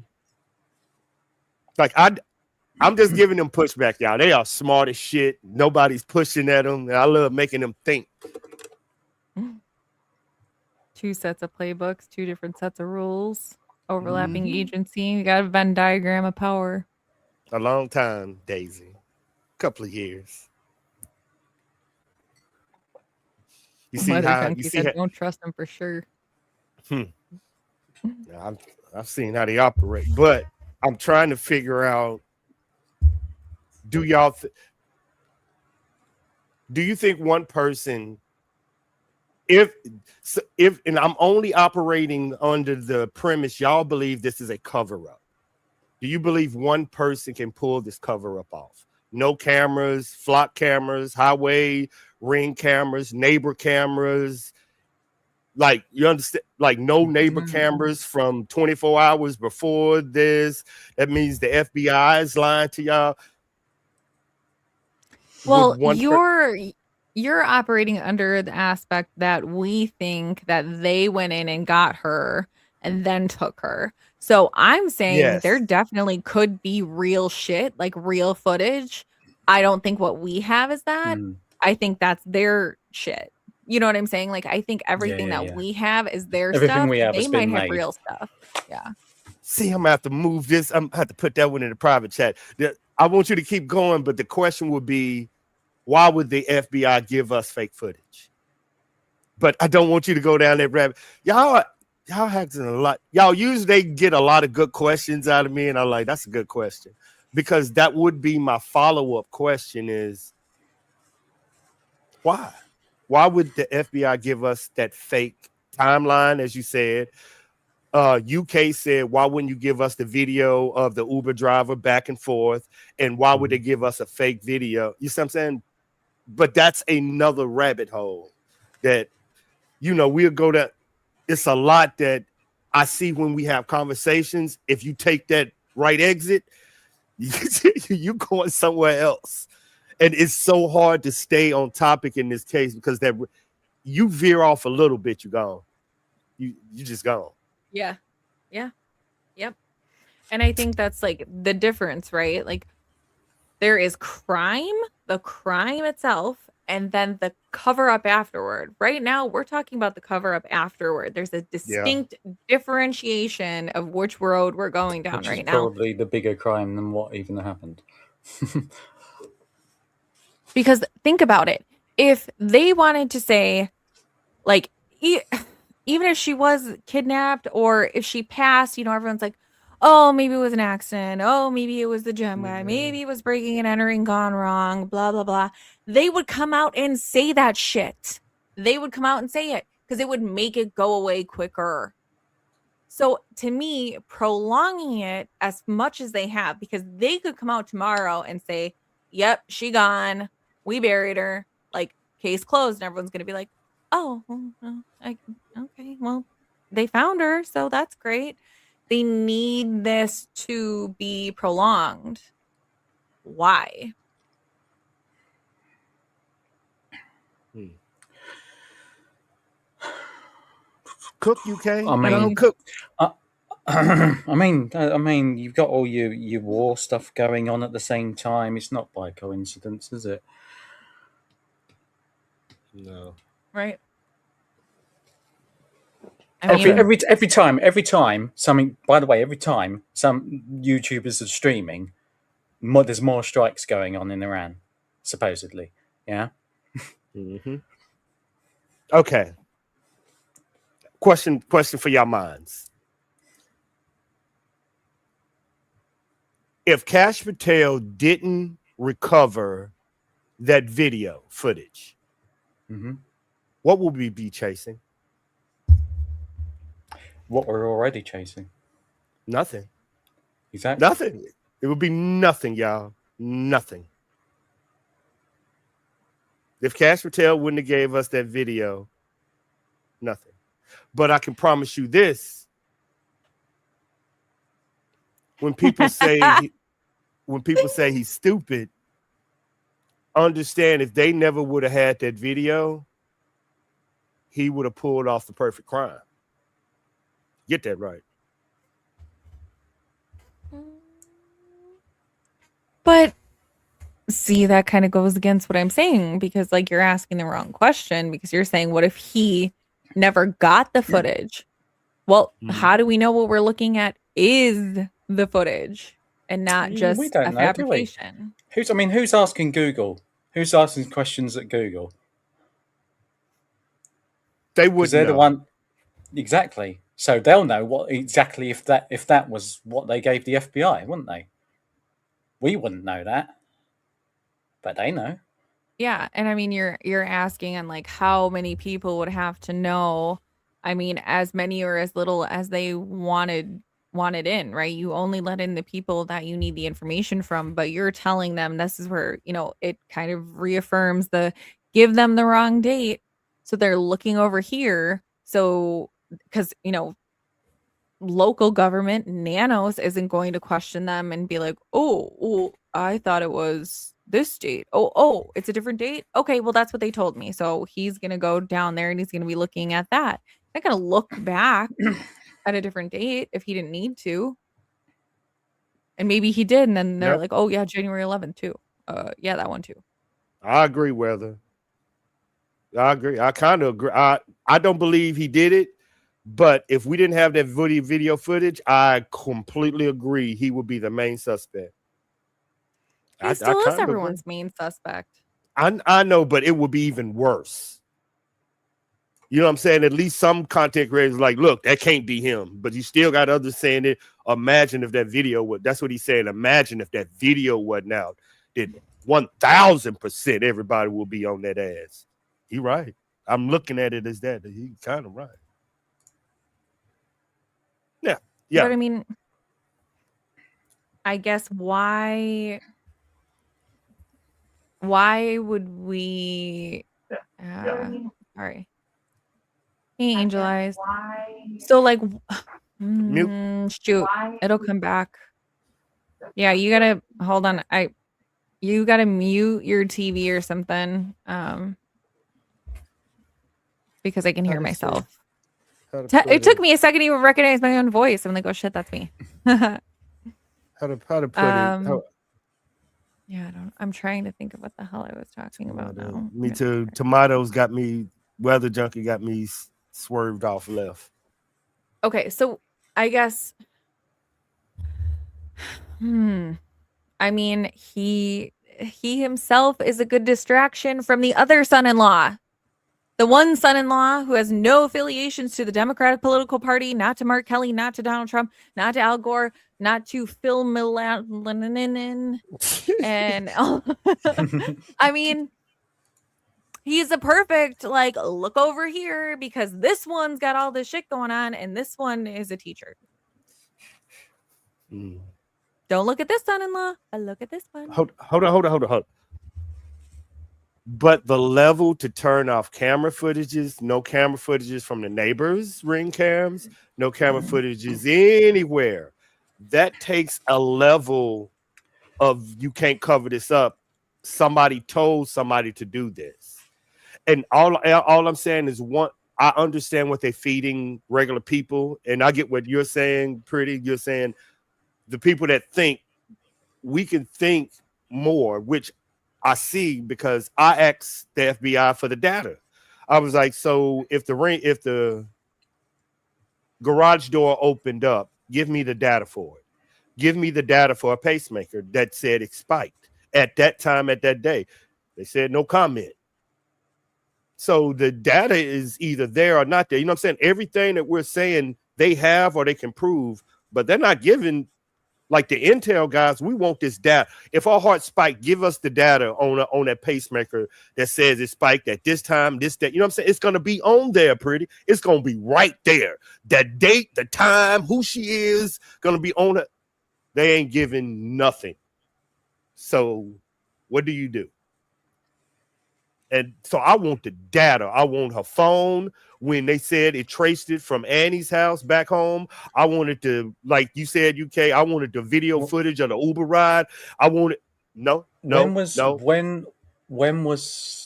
like, I'm just giving them pushback, y'all. They are smart as shit. Nobody's pushing at them. And I love making them think. 2 sets of playbooks, 2 different sets of rules, overlapping agency. You got a Venn diagram of power. A long time, Daisy. Couple of years. You see Mother how Country said don't trust them for sure. I I've seen how they operate, but I'm trying to figure out: do y'all? Do you think one person, if and I'm only operating under the premise y'all believe this is a cover up? Do you believe one person can pull this cover up off? No cameras, flock cameras, highway ring cameras, neighbor cameras. Like, you understand, like no neighbor cameras from 24 hours before this. That means the FBI is lying to y'all. Well, you're operating under the aspect that we think that they went in and got her and then took her. So I'm saying there Yes. definitely could be real shit, like real footage. I don't think what we have is that. I think that's their shit. You know what I'm saying? Like, I think everything that we have is their Everything stuff. we have They has might been have made. real stuff. Yeah. See, I'm gonna have to move this. I'm gonna have to put that one in the private chat. I want you to keep going, but the question would be, why would the FBI give us fake footage? But I don't want you to go down that rabbit. Y'all asking a lot. Y'all usually get a lot of good questions out of me, and I'm like, that's a good question, because that would be my follow-up question: is why? Why would the FBI give us that fake timeline, as you said? UK said, why wouldn't you give us the video of the Uber driver back and forth? And why would they give us a fake video? You see what I'm saying? But that's another rabbit hole that, we'll go to. It's a lot that I see when we have conversations. If you take that right exit, you going somewhere else. And it's so hard to stay on topic in this case, because that you veer off a little bit, you gone. You just gone. Yeah. Yeah. Yep. And I think that's like the difference, right? Like, there is the crime itself, and then the cover up afterward. Right now, we're talking about the cover up afterward. There's a distinct differentiation of which road we're going down Which is right now. probably the bigger crime than what even happened. Because think about it. If they wanted to say, like, even if she was kidnapped or if she passed, everyone's like, oh, maybe it was an accident. Oh, maybe it was the gem guy. Maybe it was breaking and entering gone wrong, blah, blah, blah. They would come out and say that shit. They would come out and say it because it would make it go away quicker. So to me, prolonging it as much as they have, because they could come out tomorrow and say, yep, she gone. We buried her. Like, case closed. And everyone's going to be like, oh, okay, well, they found her, so that's great. They need this to be prolonged. Why? Cook, UK. I mean, cook. I mean, you've got all your war stuff going on at the same time. It's not by coincidence, is it? No. Right. Every time something. By the way, every time some YouTubers are streaming, there's more strikes going on in Iran, supposedly. Yeah. Mm-hmm. Okay. Question for your minds. If Cash Patel didn't recover that video footage, what would we be chasing? What we're already chasing. Nothing. Exactly. Nothing. It would be nothing, y'all. Nothing. If Cash Patel wouldn't have gave us that video, nothing. But I can promise you this: when people say he's stupid, understand if they never would have had that video, he would have pulled off the perfect crime. Get that right. But see, that kind of goes against what I'm saying, because like, you're asking the wrong question, because you're saying, what if he never got the footage? Well, how do we know what we're looking at is the footage and not just we don't a know, fabrication? Do we? Who's asking Google? Who's asking questions at Google? They would. They're the one. Exactly. So they'll know what exactly if that was what they gave the FBI, wouldn't they? We wouldn't know that, but they know. Yeah, and I mean you're asking on like how many people would have to know. I mean, as many or as little as they wanted in, right? You only let in the people that you need the information from, but you're telling them this is where, it kind of reaffirms the give them the wrong date. So they're looking over here. So because, local government nanos isn't going to question them and be like, oh, I thought it was this date. Oh, it's a different date. Okay, well, that's what they told me. So he's gonna go down there and he's gonna be looking at that. Not gonna look back at a different date if he didn't need to. And maybe he did, and then they're Yep. like, oh yeah, January 11th too. Yeah, that one too. I agree, Weather. I agree. I kind of agree. I don't believe he did it, but if we didn't have that video footage, I completely agree he would be the main suspect. He still is everyone's main suspect. I know, but it would be even worse. You know what I'm saying? At least some content creators like, look, that can't be him. But you still got others saying it. Imagine if that video would. That's what he's saying. Imagine if that video wasn't out. Then 1,000% everybody will be on that ass. He right. I'm looking at it as that. He's kind of right. Yeah. But I mean, I guess why would we sorry. Hey, Angel Eyes. So like shoot, it'll come back. Yeah, you gotta hold on. You gotta mute your TV or something. Because I can hear myself. It took me a second to even recognize my own voice. I'm like, oh shit, that's me. How to put it? Yeah, I'm trying to think of what the hell I was talking about now. Me too. Tomatoes got me. Weather Junkie got me swerved off left. Okay, so I guess. I mean, he himself is a good distraction from the other son-in-law. The one son-in-law who has no affiliations to the Democratic political party, not to Mark Kelly, not to Donald Trump, not to Al Gore, not to Phil Millen, and I mean, he's a perfect like look over here because this one's got all this shit going on, and this one is a teacher. Don't look at this son-in-law. I look at this one. Hold on. But the level to turn off camera footages, no camera footages from the neighbors' ring cams, no camera footages anywhere. That takes a level of you can't cover this up. Somebody told somebody to do this. And all I'm saying is I understand what they're feeding regular people. And I get what you're saying, Pretty. You're saying the people that think we can think more, which I see because I asked the FBI for the data. I was like, so if the garage door opened up, give me the data for it. Give me the data for a pacemaker that said it spiked at that time, at that day. They said no comment. So the data is either there or not there. You know what I'm saying? Everything that we're saying they have or they can prove, but they're not giving. Like the Intel guys, we want this data. If our heart spiked, give us the data on that pacemaker that says it spiked at this time, this day. You know what I'm saying? It's going to be on there, Pretty. It's going to be right there. That date, the time, who she is, going to be on it. They ain't giving nothing. So what do you do? And so I want the data. I want her phone. When they said it traced it from Annie's house back home, I wanted to, like you said, UK, I wanted the video footage of the Uber ride. I wanted when was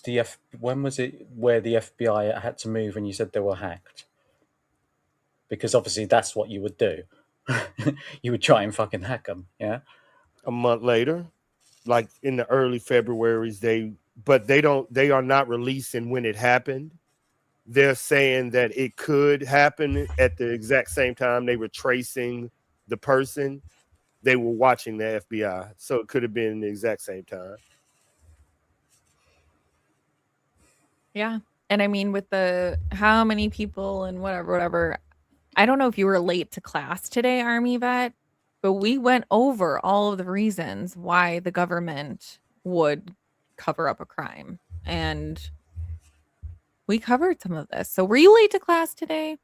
it where the FBI had to move and you said they were hacked? Because obviously that's what you would do. You would try and fucking hack them, yeah? A month later, like in the early February's, they are not releasing when it happened. They're saying that it could happen at the exact same time they were tracing the person. They were watching the FBI. So it could have been the exact same time. Yeah. And I mean, with the how many people and whatever, I don't know if you were late to class today, Army vet, but we went over all of the reasons why the government would cover up a crime. And we covered some of this. So were you late to class today?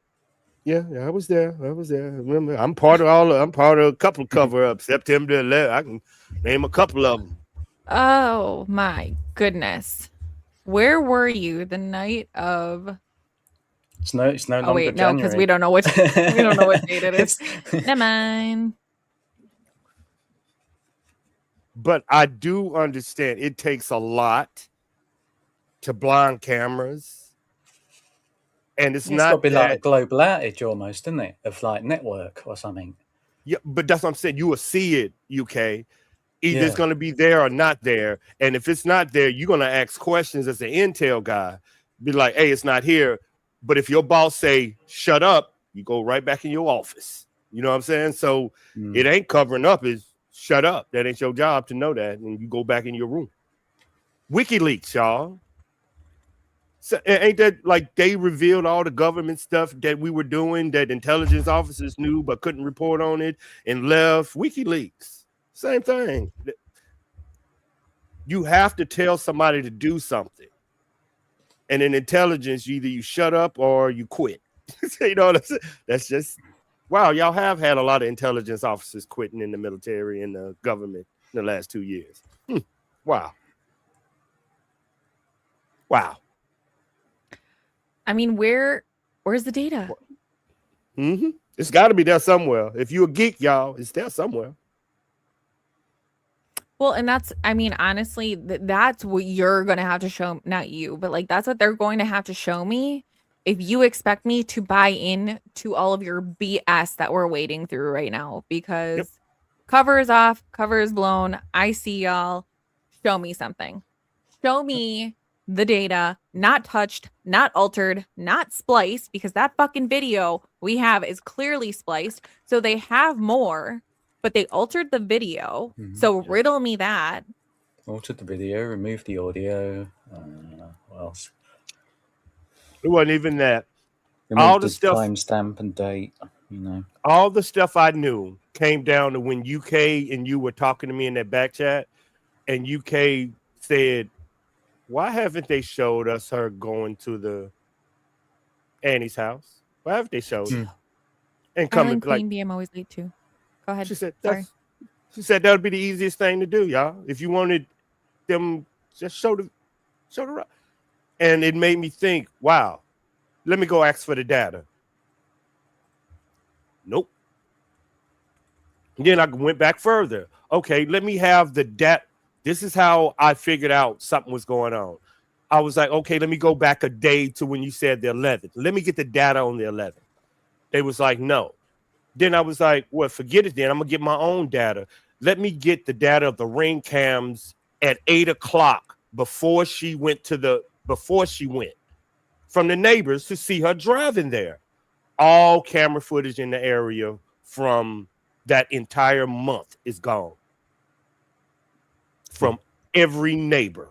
Yeah, I was there. Remember, I'm part of a couple of cover-ups. September 11th. I can name a couple of them. Oh my goodness. Where were you the night of? It's no Oh longer wait, no, because January. we don't know what date it is. Never mind. But I do understand it takes a lot to blind cameras. And it's It's not got to be like a that, global outage almost, isn't it? Of like network or something. yeah, but that's what I'm saying. You will see it, UK. Either Yeah. it's going to be there or not there. And if it's not there, you're going to ask questions as an intel guy. Be like, hey, it's not here. But if your boss say, shut up, you go right back in your office. You know what I'm saying? So it ain't covering up. It's shut up. That ain't your job to know that. And you go back in your room. WikiLeaks, y'all. So, ain't that like they revealed all the government stuff that we were doing that intelligence officers knew but couldn't report on it and left? WikiLeaks. Same thing. You have to tell somebody to do something. And in intelligence, either you shut up or you quit. You know, that's just, wow, y'all have had a lot of intelligence officers quitting in the military and the government in the last 2 years. Wow. Wow. I mean, where's the data? It's got to be there somewhere. If you're a geek, y'all, it's there somewhere. Well, and that's, I mean, honestly, that's what you're going to have to show, not you, but like that's what they're going to have to show me if you expect me to buy in to all of your BS that we're wading through right now, because cover is off, cover is blown. I see y'all. Show me something. Show me the data, not touched, not altered, not spliced, because that fucking video we have is clearly spliced. So they have more, but they altered the video. So riddle me that. Altered the video, removed the audio. What else? It wasn't even that. Removed All the the stuff, timestamp and date. You know, all the stuff I knew came down to when UK and you were talking to me in that back chat, and UK said, why haven't they showed us her going to the Annie's house? Why haven't they showed it? And coming Island like Queen Bee, I'm always late too. Go ahead. she said, Sorry. she said that would be the easiest thing to do, y'all. If you wanted them, just show the. And it made me think, wow, let me go ask for the data. Nope. And then I went back further. Okay, let me have the data. This is how I figured out something was going on. I was like, okay, let me go back a day to when you said the 11th. Let me get the data on the 11th. They was like, no. Then I was like, well, forget it then. I'm going to get my own data. Let me get the data of the ring cams at 8 o'clock before she went from the neighbors to see her driving there. All camera footage in the area from that entire month is gone. From every neighbor.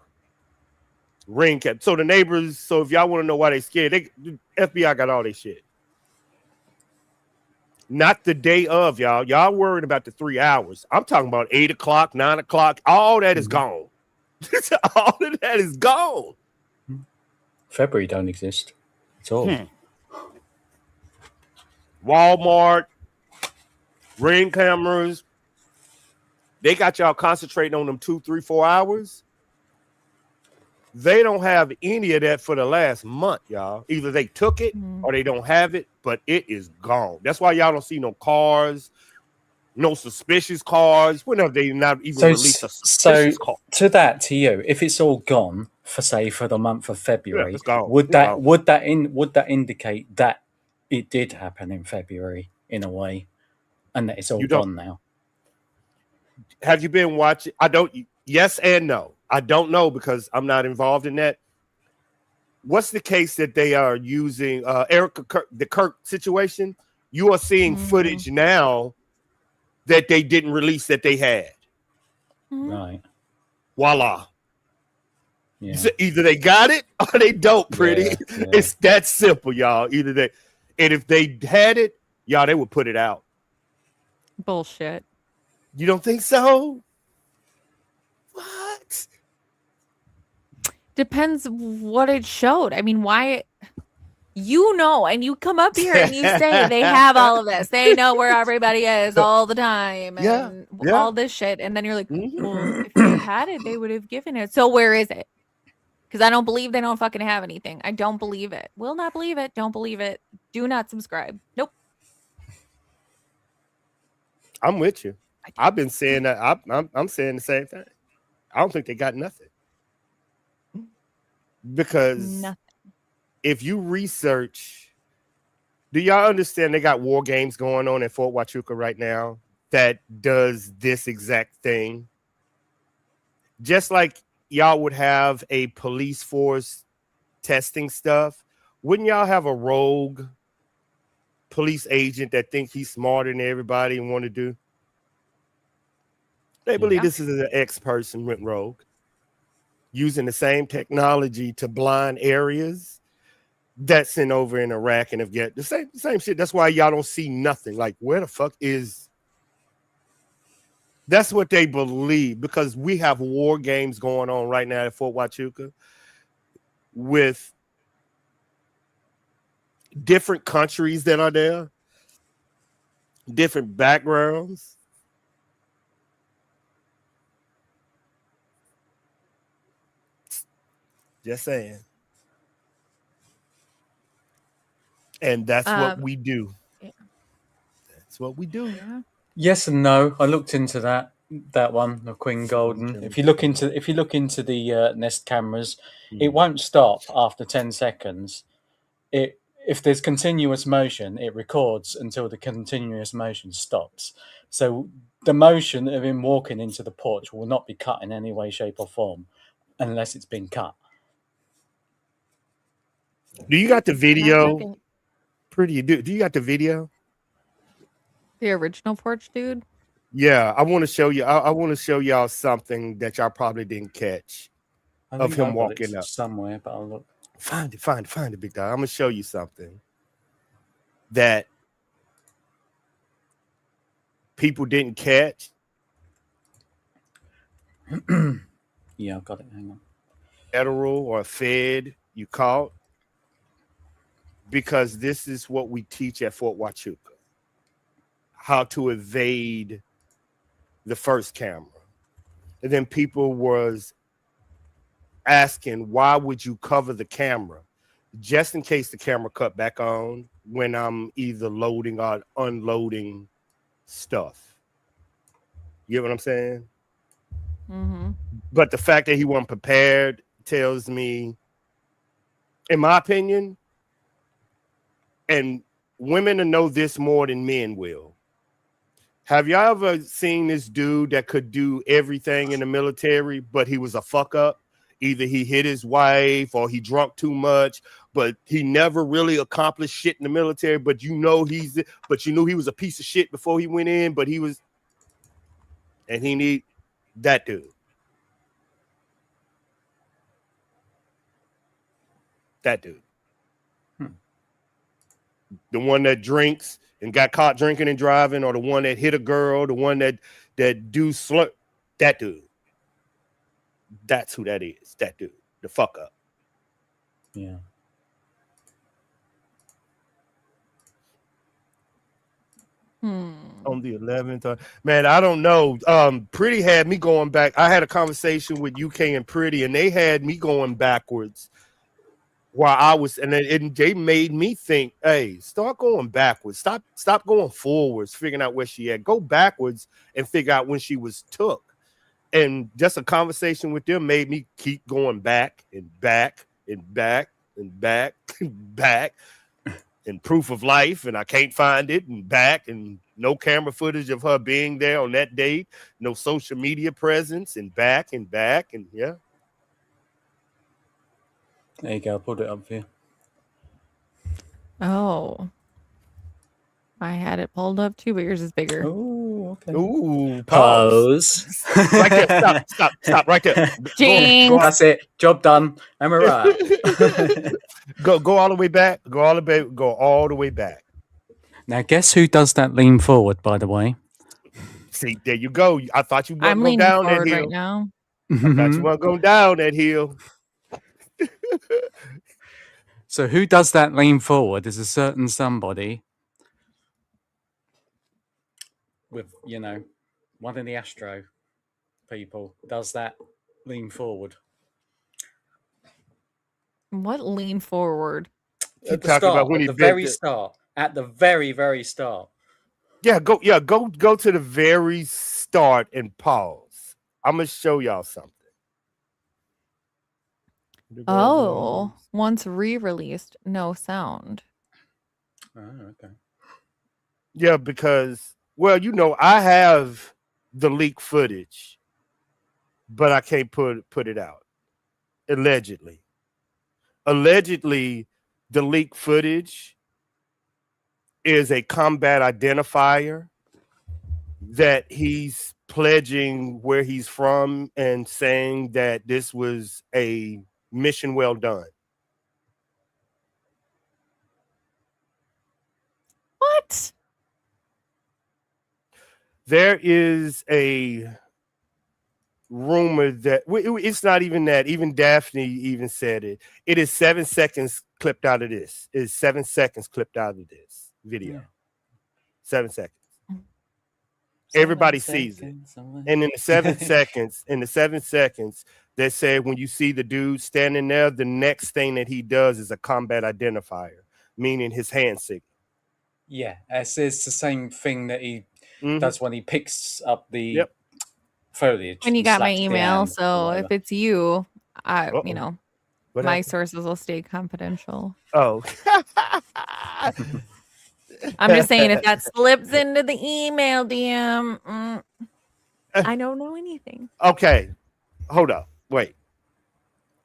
Ring cam. So the neighbors, so if y'all want to know why they scared, the FBI got all their shit. Not the day of, y'all. Y'all worried about the 3 hours. I'm talking about 8 o'clock, 9 o'clock. All that is gone. All of that is gone. February don't exist at all. Walmart, Ring cameras. They got y'all concentrating on them 2, 3, 4 hours. They don't have any of that for the last month, y'all. Either they took it or they don't have it, but it is gone. That's why y'all don't see no cars, no suspicious cars. When have they not even released a suspicious car? To you, if it's all gone for the month of February, it's gone. would It's that indicate that it did happen in February in a way, and that it's all gone now? Have you been watching? I don't. Yes and no. I don't know because I'm not involved in that. What's the case that they are using? Erica Kirk, the Kirk situation. You are seeing footage now that they didn't release that they had. Right. Voila. Yeah. So either they got it or they don't. Pretty. Yeah. It's that simple, y'all. Either they, and if they had it, Y'all, they would put it out. Bullshit. You don't think so? What? Depends what it showed. I mean, why? You know, and you come up here and you say they have all of this. They know where everybody is all the time and all this shit. And then you're like, well, if they had it, they would have given it. So where is it? Because I don't believe they don't fucking have anything. I don't believe it. Will not believe it. Don't believe it. Do not subscribe. Nope. I'm with you. I've been saying that. I'm saying the same thing. I don't think they got nothing. Because Nothing. If you research, do y'all understand they got war games going on in Fort Huachuca right now that does this exact thing? Just like y'all would have a police force testing stuff, wouldn't y'all have a rogue police agent that think he's smarter than everybody and want to do? They believe this is an ex-person went rogue, using the same technology to blind areas that's in over in Iraq and Afghanistan. The same shit. That's why y'all don't see nothing. Like, where the fuck is? That's what they believe, because we have war games going on right now at Fort Huachuca with different countries that are there, different backgrounds. Just saying. And that's what we do. Yeah. That's what we do. Yeah. Yes and no. I looked into that one, the Queen Golden. If you look into the Nest cameras, it won't stop after 10 seconds. If there's continuous motion, it records until the continuous motion stops. So the motion of him walking into the porch will not be cut in any way, shape, or form unless it's been cut. Do you got the video? Pretty, do you got the video? The original porch dude? Yeah, I want to show you. I want to show y'all something that y'all probably didn't catch of him walking up somewhere. But I'll look. Find it, big guy. I'm gonna show you something that people didn't catch. Yeah, I've got it. Hang on. Federal or Fed, you caught. Because this is what we teach at Fort Huachuca. How to evade the first camera. And then people was asking, why would you cover the camera? Just in case the camera cut back on when I'm either loading or unloading stuff. You get what I'm saying? Mm-hmm. But the fact that he wasn't prepared tells me, in my opinion, and women will know this more than men will. Have y'all ever seen this dude that could do everything in the military, but he was a fuck up? Either he hit his wife or he drunk too much, but he never really accomplished shit in the military. But you knew he was a piece of shit before he went in, but he was, and he need that dude. That dude. The one that drinks and got caught drinking and driving, or the one that hit a girl, the one that do slur, that dude. That's who that is. That dude, the fuck up. Yeah. On the 11th, man, I don't know. Pretty had me going back. I had a conversation with UK and Pretty, and they had me going backwards. While I was, and they made me think, hey, start going backwards. Stop going forwards, figuring out where she at. Go backwards and figure out when she was took. And just a conversation with them made me keep going back and back and back and back and back. And proof of life, and I can't find it, and back, and no camera footage of her being there on that date, no social media presence, and back, and yeah. There you go. I'll put it up for you. Oh. I had it pulled up too, but yours is bigger. Oh, okay. Ooh, pose. Right there. Stop right there. Jinx. That's it. Job done. Am I right? Go all the way back. Go all the way back. Now, guess who does that lean forward, by the way? See, there you go. I thought you I'm weren't going leaning down that forward right hill. now. I thought you weren't going down that hill. So who does that lean forward is a certain somebody with, one of the Astro people does that lean forward. What lean forward? At the Talking about start, when at he the bent very it. start, at the very, very start. Go to the very start and pause. I'm gonna show y'all something. Oh, once re-released, no sound. Oh, okay. Yeah, because I have the leak footage, but I can't put it out. Allegedly, the leak footage is a combat identifier that he's pledging where he's from and saying that this was a mission well done. What? There is a rumor that it's not even that. Even Daphne even said it. It is 7 seconds clipped out of this. It's 7 seconds clipped out of this video. Yeah. 7 seconds. Everybody sees it. And in the 7 seconds, they said when you see the dude standing there, the next thing that he does is a combat identifier, meaning his hand signal. Yeah, it's the same thing that he does when he picks up the foliage. When you got my slaps the email, hand so or if it's you, my happened? sources will stay confidential. Oh. I'm just saying, if that slips into the email DM, I don't know anything. Okay, hold up, wait.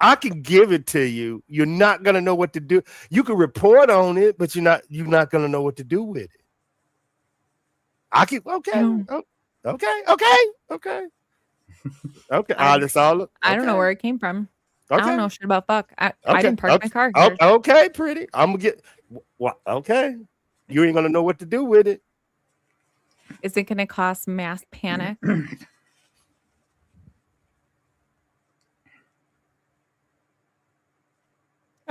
I can give it to you. You're not gonna know what to do. You can report on it, but you're not gonna know what to do with it. I can okay. That's all. I don't know where it came from. Okay. I don't know shit about fuck. I didn't park my car here. Okay, pretty. I'm gonna get what? Okay, you ain't gonna know what to do with it. Is it gonna cause mass panic?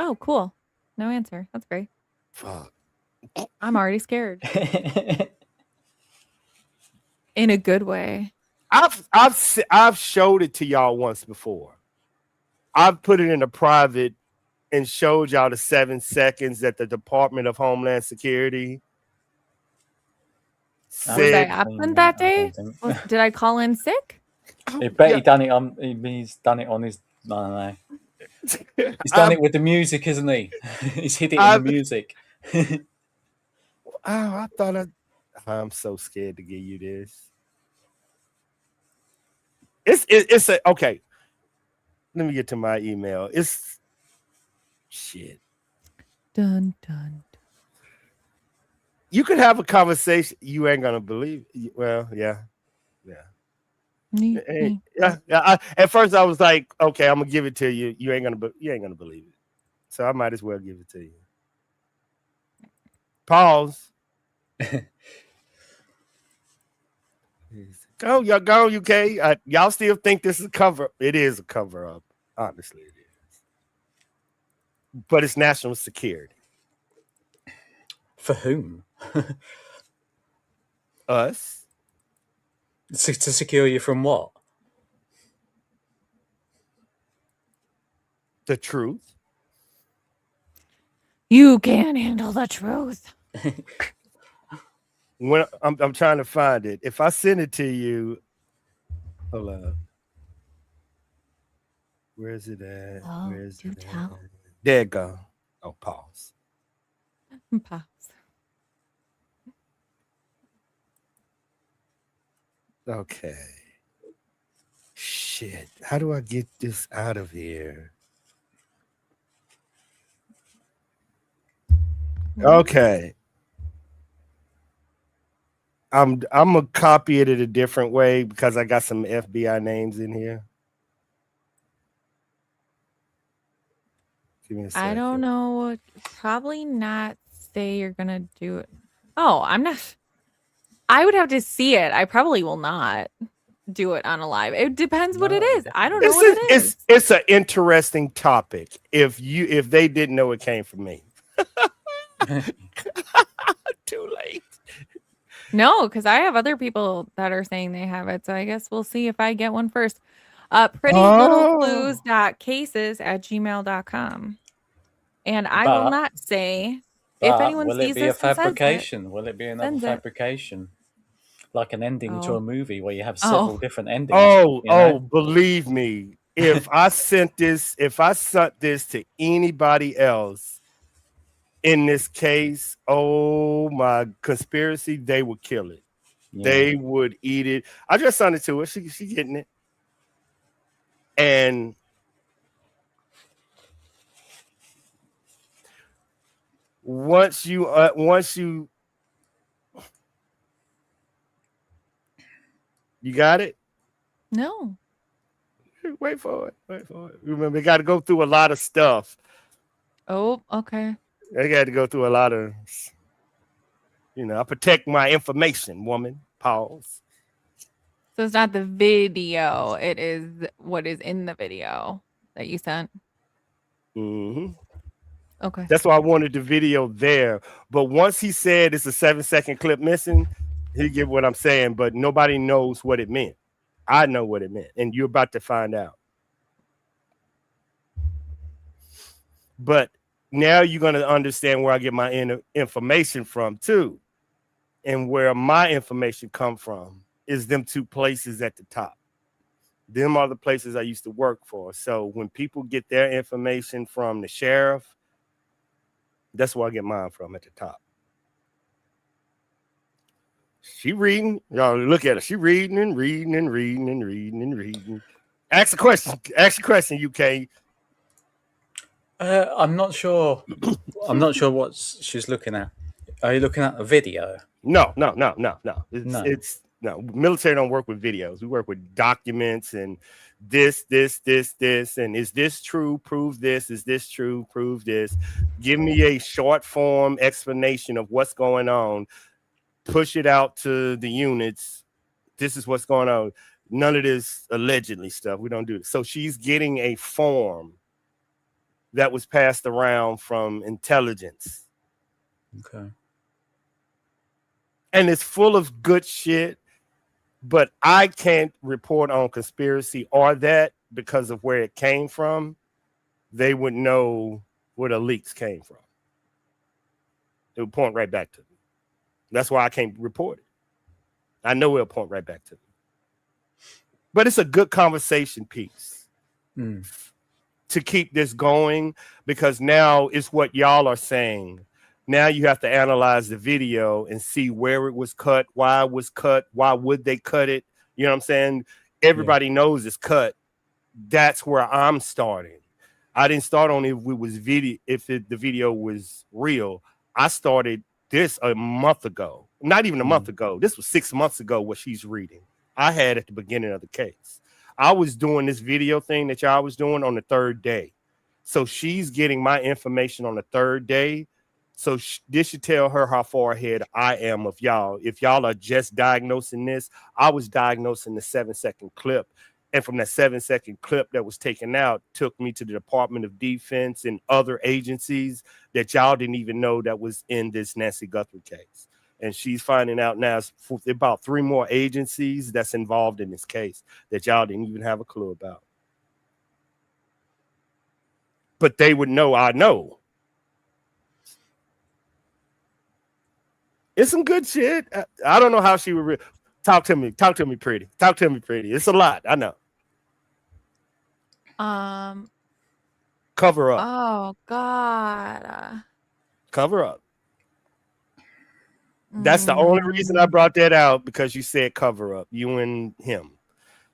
Oh, cool. No answer. That's great. Fuck. I'm already scared. In a good way. I've showed it to y'all once before. I've put it in a private and showed y'all the 7 seconds that the Department of Homeland Security said. Was I absent that day? Did I call in sick? I bet he done it on. He's done it on his. I don't know. He's done it with the music, isn't he? He's hit it in the music. I thought I'm so scared to give you this. It's okay. Let me get to my email. It's shit. Dun dun. You could have a conversation. You ain't gonna believe. Well, yeah. At first, I was like, okay, I'm gonna give it to you. You ain't gonna believe it. So I might as well give it to you. Pause. Go, UK. Y'all still think this is a cover up? It is a cover up. Honestly, it is. But it's national security. For whom? Us. To secure you from what? The truth. You can't handle the truth. When I'm trying to find it. If I send it to you, hold on. Where is it at? Oh, Where is it tell. at? There it go. Oh, pause. Pause. Okay. Shit. How do I get this out of here? Okay. I'm gonna copy it in a different way because I got some FBI names in here. Give me a second. I don't know. Probably not say you're gonna do it. Oh, I'm not. I would have to see it. I probably will not do it on a live. It depends what it No, is. I don't know It's what it is. it's an interesting topic. If they didn't know it came from me, too late. No, because I have other people that are saying they have it. So I guess we'll see if I get one first. Oh, prettylittleclues.cases@gmail.com. And I will but not say if but anyone will it sees be a this and says it, fabrication? Will it be another sends it. fabrication? Like an ending to Oh, a movie where you have several oh, different endings, you know? believe me, if I sent this to anybody else in this case, oh my conspiracy, they would kill it. Yeah. They would eat it. I just sent it to her. She getting it. And once you you got it, no. wait for it. Remember, they got to go through a lot of stuff. Oh, okay. They got to go through a lot of, I protect my information, woman. Pause. So it's not the video. It is what is in the video that you sent. Mm-hmm. Okay. That's why I wanted the video there. But once he said it's a 7-second clip missing, he get what I'm saying, but nobody knows what it meant. I know what it meant, and you're about to find out. But now you're going to understand where I get my information from too. And where my information come from is them two places at the top. Them are the places I used to work for. So when people get their information from the sheriff, that's where I get mine from at the top. She reading. Y'all look at her. She reading and reading and reading and reading and reading. Ask a question. Ask a question, UK. I'm not sure. I'm not sure what she's looking at. Are you looking at a video? No. No. It's no. Military don't work with videos. We work with documents and this, and is this true? Prove this. Is this true? Prove this. Give me a short form explanation of what's going on. Push it out to the units. This is what's going on. None of this allegedly stuff. We don't do it. So she's getting a form that was passed around from intelligence. Okay. And it's full of good shit, but I can't report on conspiracy or that because of where it came from. They would know where the leaks came from. It would point right back to me. That's why I can't report it. I know it'll point right back to me. But it's a good conversation piece to keep this going, because now it's what y'all are saying. Now you have to analyze the video and see where it was cut, why it was cut, why would they cut it? You know what I'm saying? Everybody knows it's cut. That's where I'm starting. I didn't start on if it was video, the video was real. I started this a month ago. Not even a month ago. This was 6 months ago what she's reading. I had at the beginning of the case. I was doing this video thing that y'all was doing on the third day. So she's getting my information on the third day. So this should tell her how far ahead I am of y'all. If y'all are just diagnosing this, I was diagnosing the 7-second clip. And from that 7-second clip that was taken out, took me to the Department of Defense and other agencies that y'all didn't even know that was in this Nancy Guthrie case. And she's finding out now about 3 more agencies that's involved in this case that y'all didn't even have a clue about. But they would know I know. It's some good shit. I don't know how she would talk to me. Talk to me pretty. Talk to me pretty. It's a lot. I know. Cover up. Oh God. Cover up. That's the only reason I brought that out, because you said cover up, you and him.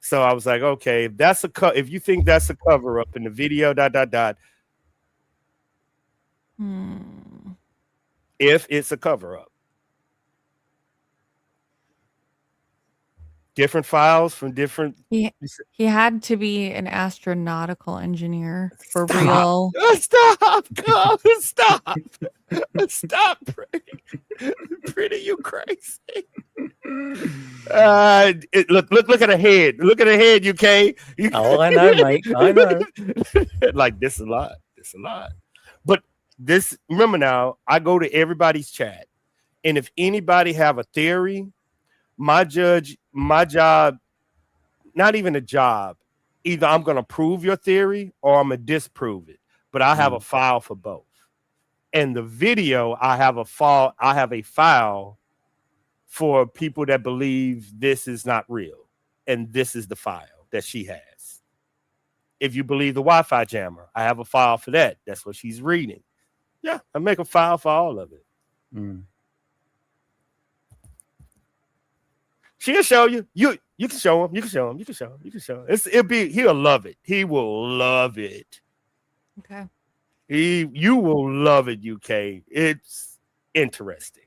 So I was like, okay, if you think that's a cover up in the video, if it's a cover up. different files from different. He had to be an astronautical engineer for Stop. real. Stop. God, stop. Stop, pretty, you crazy. Look at her head. Look at her head, UK. Oh, I know, mate. I know. Like this a lot. But this, remember now, I go to everybody's chat. And if anybody have a theory, my job, not even a job, either I'm going to prove your theory or I'm going to disprove it. But I have a file for both. And the video, I have a file for people that believe this is not real. And this is the file that she has. If you believe the Wi-Fi jammer, I have a file for that. That's what she's reading. Yeah, I make a file for all of it. She'll show you. You can show him. You can show him. He'll love it. He will love it. Okay. You will love it, UK. It's interesting.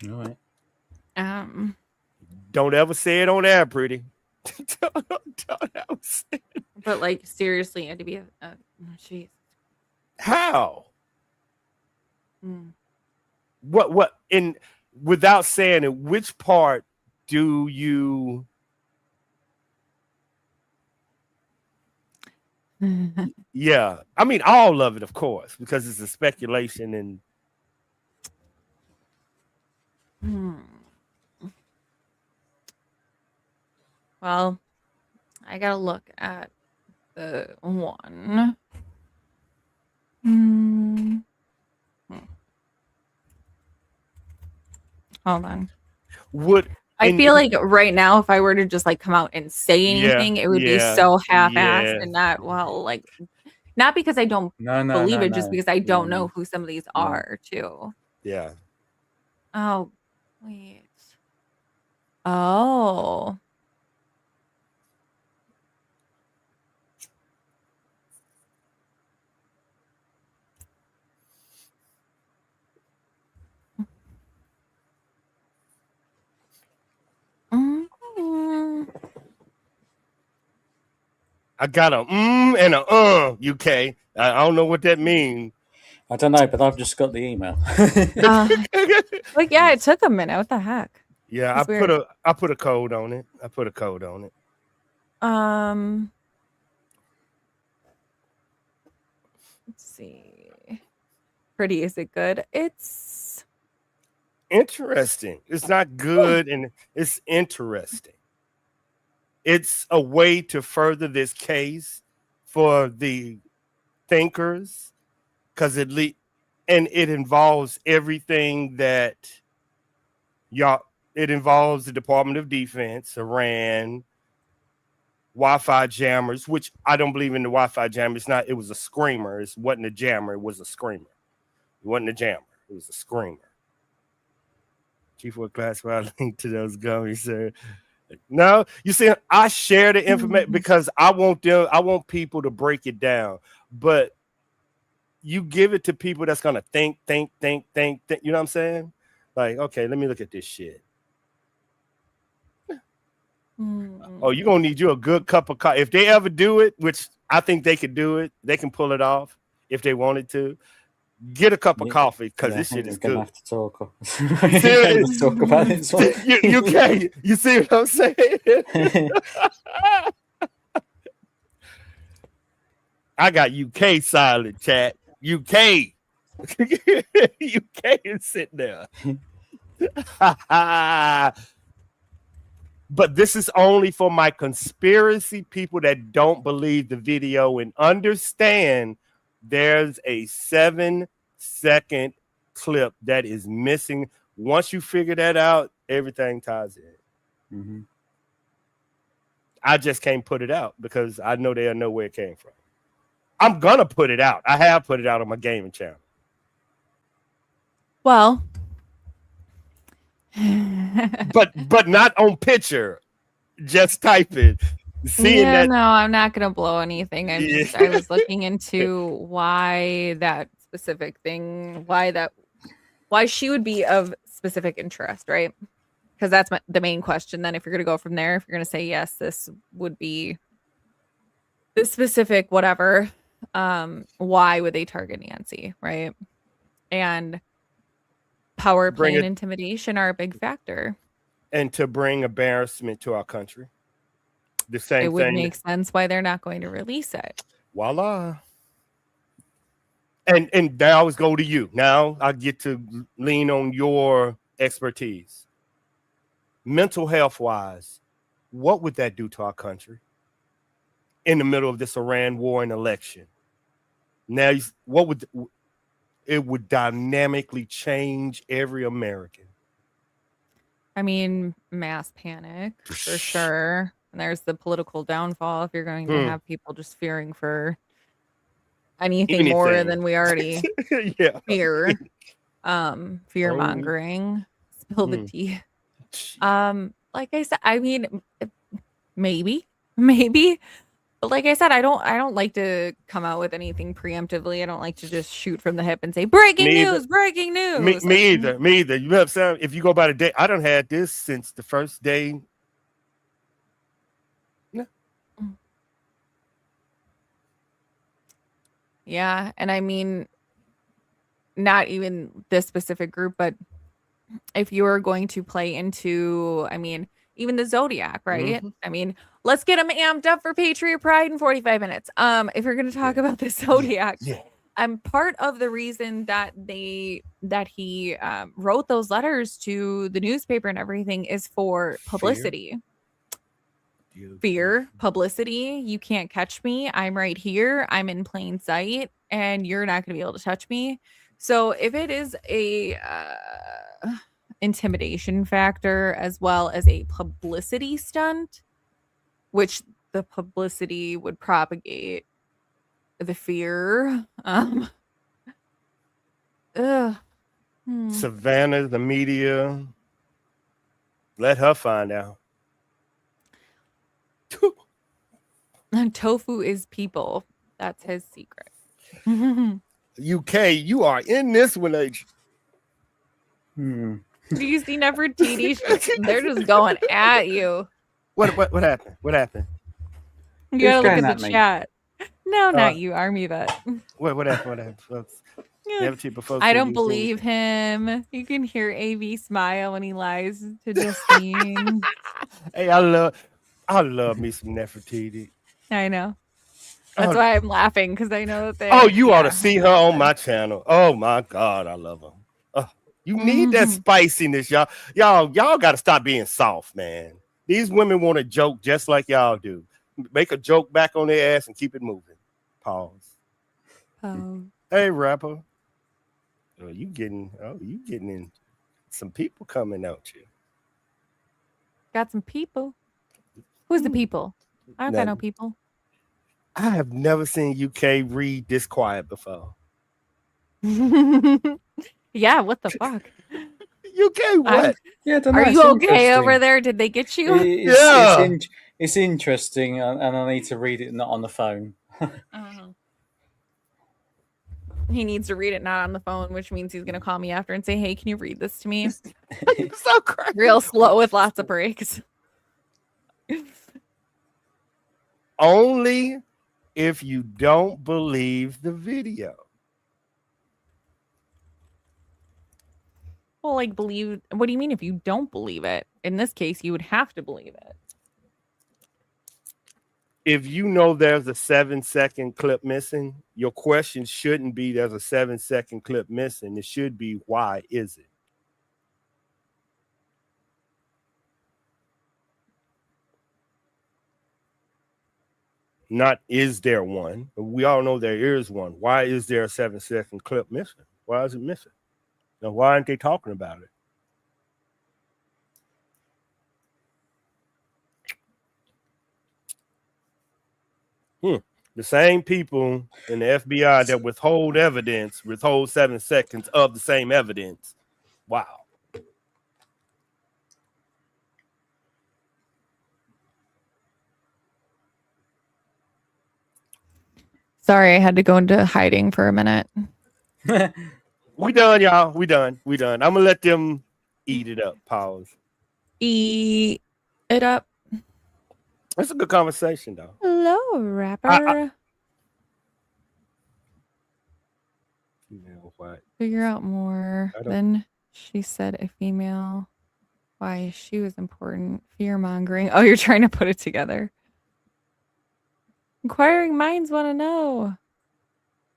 All right. Don't ever say it on air, pretty. don't ever say it. But like seriously, it had to be jeez. How? What in without saying it, which part do you yeah, I mean all of it, of course, because it's a speculation and well, I gotta look at the one. Hold on. I feel like right now, if I were to just like come out and say anything, it would be so half-assed and not like not because I don't believe it, just because I don't know who some of these are too. Yeah. Oh, wait. Oh. I got a and a UK. I don't know what that means. I don't know, but I've just got the email. Like yeah, it took a minute. What the heck? Yeah, That's I put a code on it. Let's see. Pretty, is it good? It's interesting. It's not good, and it's interesting. It's a way to further this case for the thinkers, because it involves everything that it involves the Department of Defense, Iran, Wi-Fi jammers, which I don't believe in the Wi-Fi jammer. It was a screamer. It wasn't a jammer. It was a screamer. It wasn't a jammer. It was a screamer. Chief of classified link to those gummies, sir. No, you see, I share the information because I want people to break it down. But you give it to people that's gonna think. You know what I'm saying? Like, okay, let me look at this shit. Oh, you're gonna need you a good cup of coffee. If they ever do it, which I think they could do it, they can pull it off if they wanted to. Get a cup of coffee because this shit is good. Have to talk. Talk about it. You can't. You see what I'm saying? I got UK silent chat. UK is sitting there. But this is only for my conspiracy people that don't believe the video and understand there's a 7-second clip that is missing. Once you figure that out, everything ties in. I just can't put it out because I know they'll know where it came from. I'm gonna put it out. I have put it out on my gaming channel. Well, but not on picture. Just type it. No, I'm not gonna blow anything. I was looking into why that specific thing, why she would be of specific interest, right? because that's the main question. Then, if you're going to go from there, if you're going to say yes, this would be this specific whatever. Why would they target Nancy, right? And power play and intimidation are a big factor. And to bring embarrassment to our country. The same thing. It would make sense why they're not going to release it. Voila. And they always go to you. Now I get to lean on your expertise. Mental health wise, what would that do to our country in the middle of this Iran war and election? Now, it would dynamically change every American. I mean, mass panic for sure. And there's the political downfall if you're going to have people just fearing for anything more than we already fear. Fear mongering. Spill the tea. Like I said, I mean, maybe. But like I said, I don't like to come out with anything preemptively. I don't like to just shoot from the hip and say breaking news. Me either. You know what I'm saying? If you go by the day, I done had this since the first day. Yeah, and I mean, not even this specific group, but if you're going to play into, I mean, even the Zodiac, right? Mm-hmm. I mean, let's get them amped up for Patriot Pride in 45 minutes. If you're going to talk about the Zodiac, part of the reason that he wrote those letters to the newspaper and everything is for publicity. Fear, publicity. You can't catch me. I'm right here. I'm in plain sight, and you're not going to be able to touch me. So if it is a intimidation factor as well as a publicity stunt, which the publicity would propagate the fear. Savannah, the media, let her find out. Tofu is people. That's his secret. UK, you are in this one, H. Do you see Nefertiti? They're just going at you. What happened? What happened? You gotta look at the chat. No, not you, Army vet. What happened? I don't believe him. You can hear AV smile when he lies to Justine. Hey, I love me some Nefertiti. I know. That's why I'm laughing, because I know that they. Oh, you ought to see her on my channel. Oh my God, I love her. You need that spiciness, y'all. Y'all got to stop being soft, man. These women want to joke just like y'all do. Make a joke back on their ass and keep it moving. Pause. Hey, rapper. You getting in some people coming out you. Got some people. Who's the people? I don't got no people. I have never seen UK read this quiet before. Yeah, what the fuck? UK, what? Are you okay over there? Did they get you? It's interesting, and I need to read it not on the phone. He needs to read it not on the phone, which means he's gonna call me after and say, "Hey, can you read this to me?" So crazy. Real slow with lots of breaks. Only if you don't believe the video. Well, like believe. What do you mean if you don't believe it? In this case, you would have to believe it. If you know there's a 7-second clip missing, your question shouldn't be there's a 7-second clip missing. It should be, why is it? Not is there one? We all know there is one. Why is there a 7-second clip missing? Why is it missing? Now, why aren't they talking about it? The same people in the FBI that withhold 7 seconds of the same evidence. Wow. Sorry, I had to go into hiding for a minute. We done, y'all. We done. I'm gonna let them eat it up. Pause. Eat it up. That's a good conversation, though. Hello, rapper. Female, what? Figure out more. I don't- Then she said a female. Why she was important. Fear mongering. Oh, you're trying to put it together. Inquiring minds want to know.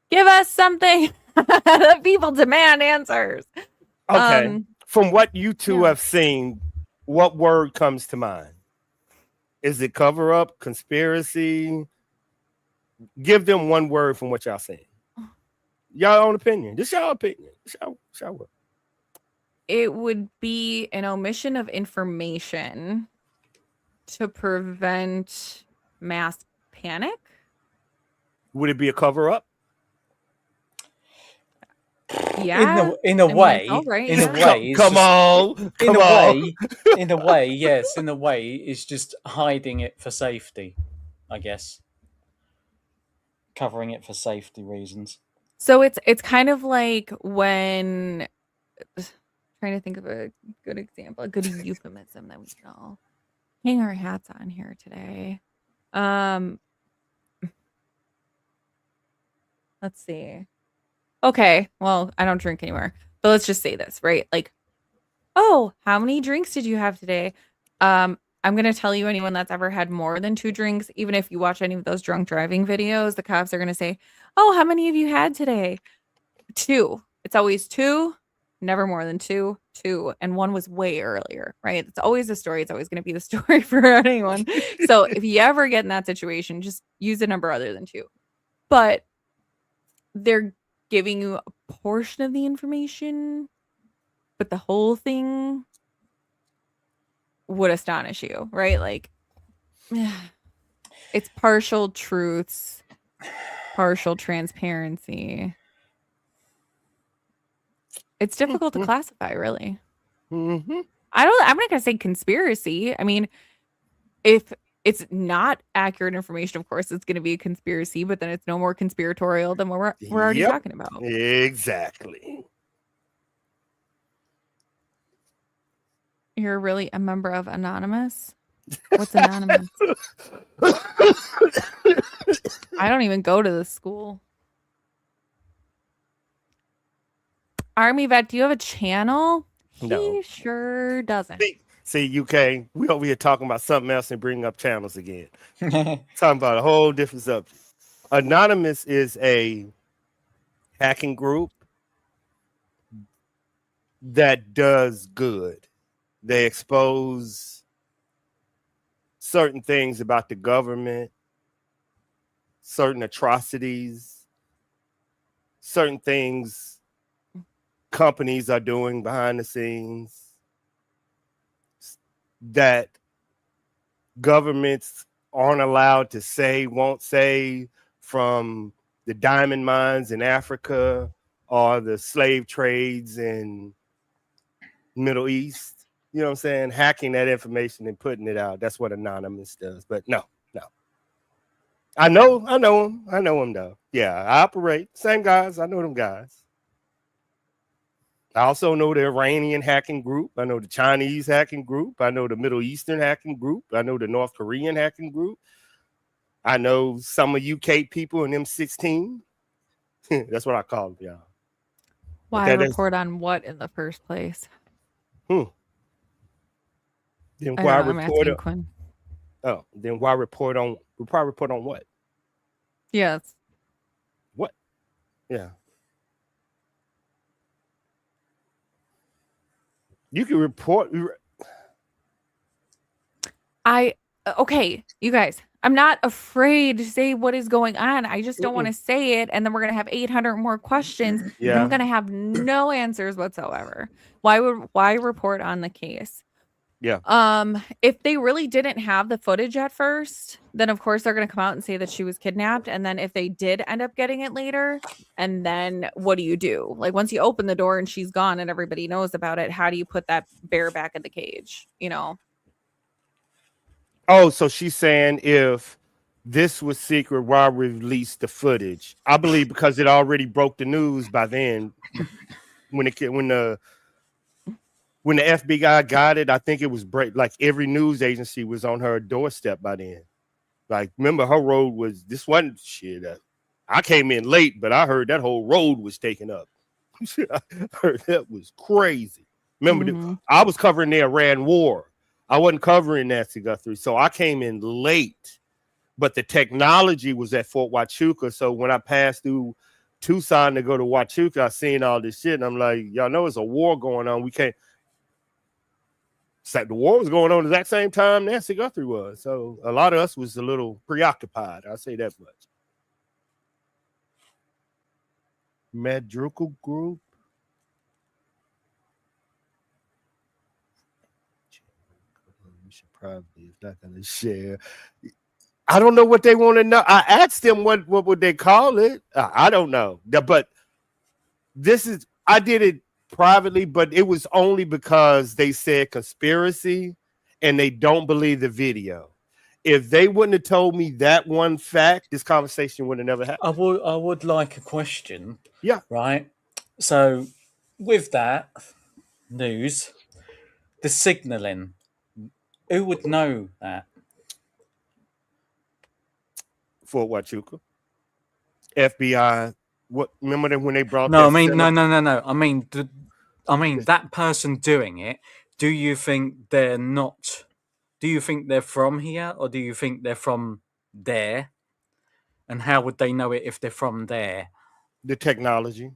Give us something. The people demand answers. Okay. From what you two yeah. have seen, what word comes to mind? Is it cover up, conspiracy? Give them one word from what y'all seen. Y'all own opinion. Just y'all opinion. Y'all word. It would be an omission of information to prevent mass panic. Would it be a cover up? Yeah. In a I mean, way, it's all right, in yeah. a way, it's Come just, on. in Come a on. way, in a way, yes, in a way, it's just hiding it for safety, I guess, covering it for safety reasons. So it's kind of like when trying to think of a good example, a good euphemism that we can all hang our hats on here today. Let's see. Okay, well, I don't drink anymore. But let's just say this, right? Like, oh, how many drinks did you have today? I'm gonna tell you anyone that's ever had more than 2 drinks, even if you watch any of those drunk driving videos, the cops are gonna say, "Oh, how many have you had today?" 2. It's always 2, never more than 2, 2, and 1 was way earlier, right? It's always the story. It's always gonna be the story for anyone. So if you ever get in that situation, just use a number other than 2. But they're giving you a portion of the information, but the whole thing would astonish you, right? Like, it's partial truths, partial transparency. It's difficult to classify, really. Mm-hmm. I'm not gonna say conspiracy. I mean, if it's not accurate information, of course, it's gonna be a conspiracy, but then it's no more conspiratorial than what we're already Yep. talking about. Exactly. You're really a member of Anonymous? What's Anonymous? I don't even go to this school. Army Vet, do you have a channel? No. He sure doesn't. See, UK, we over here talking about something else and bringing up channels again. Talking about a whole different subject. Anonymous is a hacking group that does good. They expose certain things about the government, certain atrocities, certain things companies are doing behind the scenes that governments aren't allowed to say, won't say, from the diamond mines in Africa or the slave trades in Middle East. You know what I'm saying? Hacking that information and putting it out. That's what Anonymous does. But no. I know him though. Yeah, I operate. Same guys. I know them guys. I also know the Iranian hacking group. I know the Chinese hacking group. I know the Middle Eastern hacking group. I know the North Korean hacking group. I know some of UK people in M16. That's what I call them, y'all. Why report on what in the first place? Then I why don't know, I'm report asking on? Quinn. Oh, then why report on? Why report on what? Yes. What? Yeah. You can report. Okay, you guys, I'm not afraid to say what is going on. I just don't want to say it, and then we're gonna have 800 more questions, and I'm gonna have no answers whatsoever. Why report on the case? Yeah. If they really didn't have the footage at first, then of course they're gonna come out and say that she was kidnapped. And then if they did end up getting it later, and then what do you do? Like, once you open the door and she's gone and everybody knows about it, how do you put that bear back in the cage? You know? Oh, so she's saying if this was secret, why release the footage? I believe because it already broke the news by then. When When the FBI got it, I think it was like every news agency was on her doorstep by then. Like, remember, her road was, this wasn't shit. I came in late, but I heard that whole road was taken up. I heard that was crazy. Remember, I was covering the Iran war. I wasn't covering Nancy Guthrie, so I came in late. But the technology was at Fort Huachuca, so when I passed through Tucson to go to Huachuca, I seen all this shit, and I'm like, y'all know it's a war going on. We can't. It's like the war was going on at that same time Nancy Guthrie was, so a lot of us was a little preoccupied. I'll say that much. Madrigal Group. We should probably, if not going to share. I don't know what they want to know. I asked them what would they call it. I don't know. But this is, I did it privately, but it was only because they said conspiracy and they don't believe the video. If they wouldn't have told me that one fact, this conversation would have never happened. I would like a question. Yeah. Right. So with that news, the signaling, who would know that? Fort Huachuca, FBI. What? Remember that when they brought? No, that I mean, center? no. I mean that person doing it. Do you think they're not? Do you think they're from here, or do you think they're from there? And how would they know it if they're from there? The technology.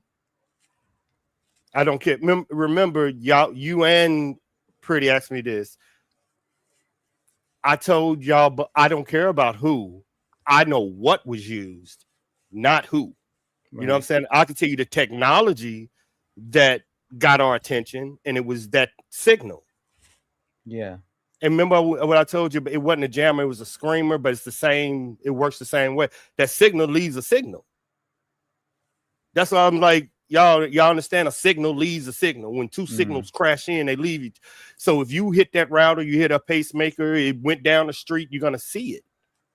I don't care. Remember, y'all, you and Pretty asked me this. I told y'all, but I don't care about who. I know what was used, not who. You know what I'm saying? I can tell you the technology that got our attention, and it was that signal. Yeah. And remember what I told you, but it wasn't a jammer, it was a screamer, but it's the same, it works the same way. That signal leaves a signal. That's why I'm like, y'all understand, a signal leaves a signal. When two signals crash in, they leave each. So if you hit that router, you hit a pacemaker, it went down the street, you're gonna see it.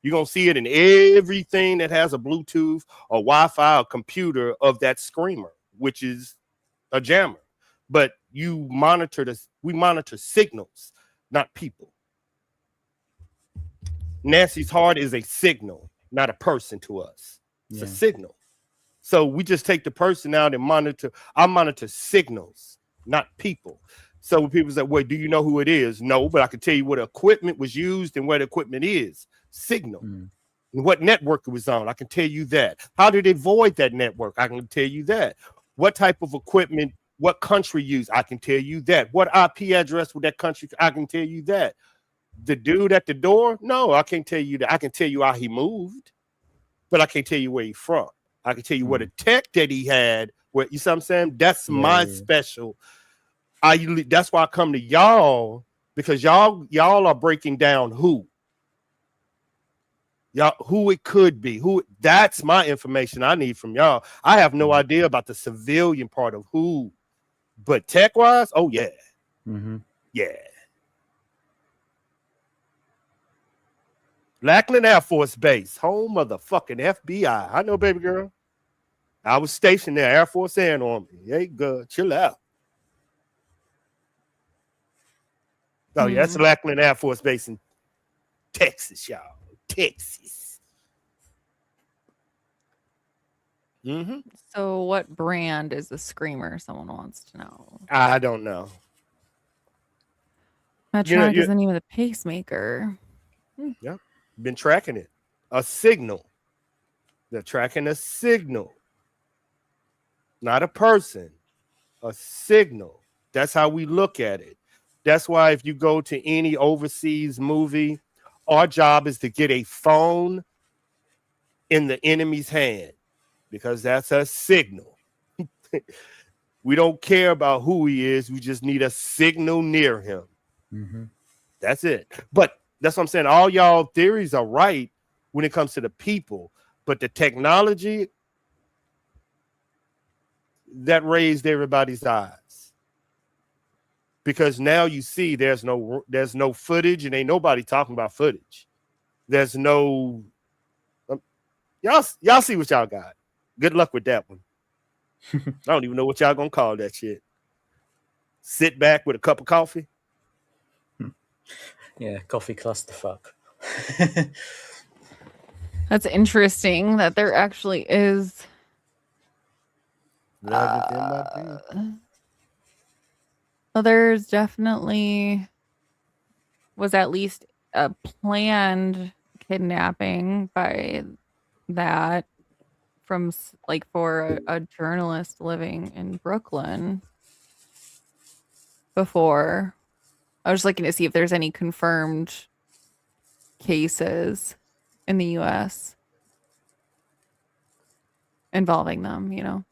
You're gonna see it in everything that has a Bluetooth or Wi-Fi or computer of that screamer, which is a jammer. But you monitor this, we monitor signals, not people. Nancy's heart is a signal, not a person to us. It's a signal. So we just take the person out and monitor. I monitor signals, not people. So when people say, well, do you know who it is? No, but I can tell you what equipment was used and where the equipment is. Signal. And what network it was on. I can tell you that. How did it void that network? I can tell you that. What type of equipment, what country used? I can tell you that. What IP address would that country? I can tell you that. The dude at the door? No, I can't tell you that. I can tell you how he moved, but I can't tell you where he's from. I can tell you what a tech that he had. What, you see what I'm saying? That's my special. That's why I come to y'all, because y'all are breaking down who it could be. That's my information I need from y'all. I have no idea about the civilian part of who, but tech wise, oh yeah. Yeah. Lackland Air Force Base, home of the fucking FBI. I know, baby girl. I was stationed there, Air Force and Army. Hey, good. Chill out. Oh, yeah, that's Lackland Air Force Base in Texas, y'all. Texas. So what brand is the screamer? Someone wants to know. I don't know. Medtronic is the name of the pacemaker. Yeah, been tracking it. A signal. They're tracking a signal. Not a person. A signal. That's how we look at it. That's why if you go to any overseas movie, our job is to get a phone in the enemy's hand, because that's a signal. We don't care about who he is. We just need a signal near him. That's it. But that's what I'm saying. All y'all theories are right when it comes to the people, but the technology that raised everybody's eyes, because now you see there's no footage, and ain't nobody talking about footage. There's no y'all see what y'all got. Good luck with that one. I don't even know what y'all gonna call that shit. sit back with a cup of coffee. Yeah, coffee clusterfuck. That's interesting that there actually is. Well, There's definitely was at least a planned kidnapping by that from like for a journalist living in Brooklyn before. I was looking to see if there's any confirmed cases in the US involving them, you know.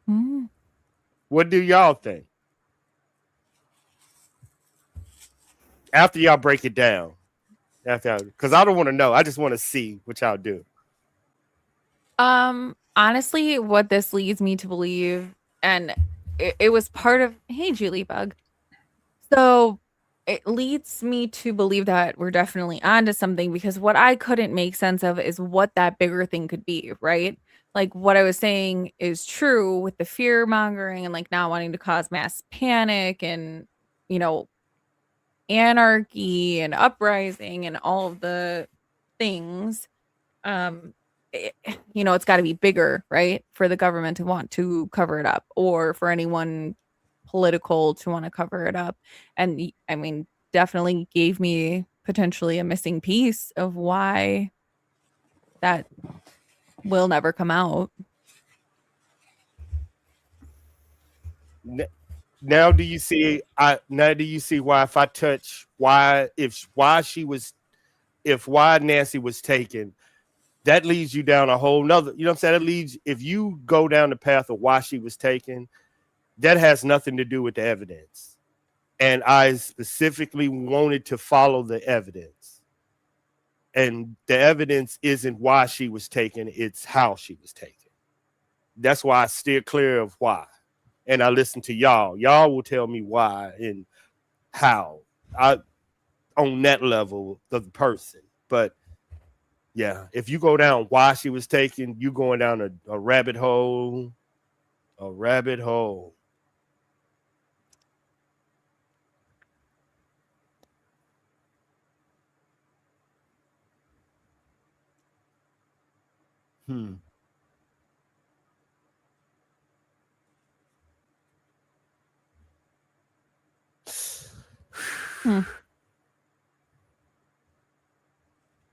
Hmm. what do y'all think? After y'all break it down, because I don't want to know. I just want to see what y'all do. Honestly, what this leads me to believe, and it was part of, hey, Julie Bug. So it leads me to believe that we're definitely onto something because what I couldn't make sense of is what that bigger thing could be, right? Like what I was saying is true with the fear mongering and like not wanting to cause mass panic and, you know, anarchy and uprising and all of the things. You know, it's got to be bigger, right? For the government to want to cover it up or for anyone political to want to cover it up. And I mean, definitely gave me potentially a missing piece of why that will never come out. Now do you see? Now do you see why if I touch why Nancy was taken, that leads you down a whole nother, you know what I'm saying? That leads, if you go down the path of why she was taken, that has nothing to do with the evidence. And I specifically wanted to follow the evidence. And the evidence isn't why she was taken, it's how she was taken. That's why I steer clear of why. And I listen to y'all. Y'all will tell me why and how. On that level of the person. But yeah, if you go down why she was taken, you going down a rabbit hole. A rabbit hole. Hmm. Hmm.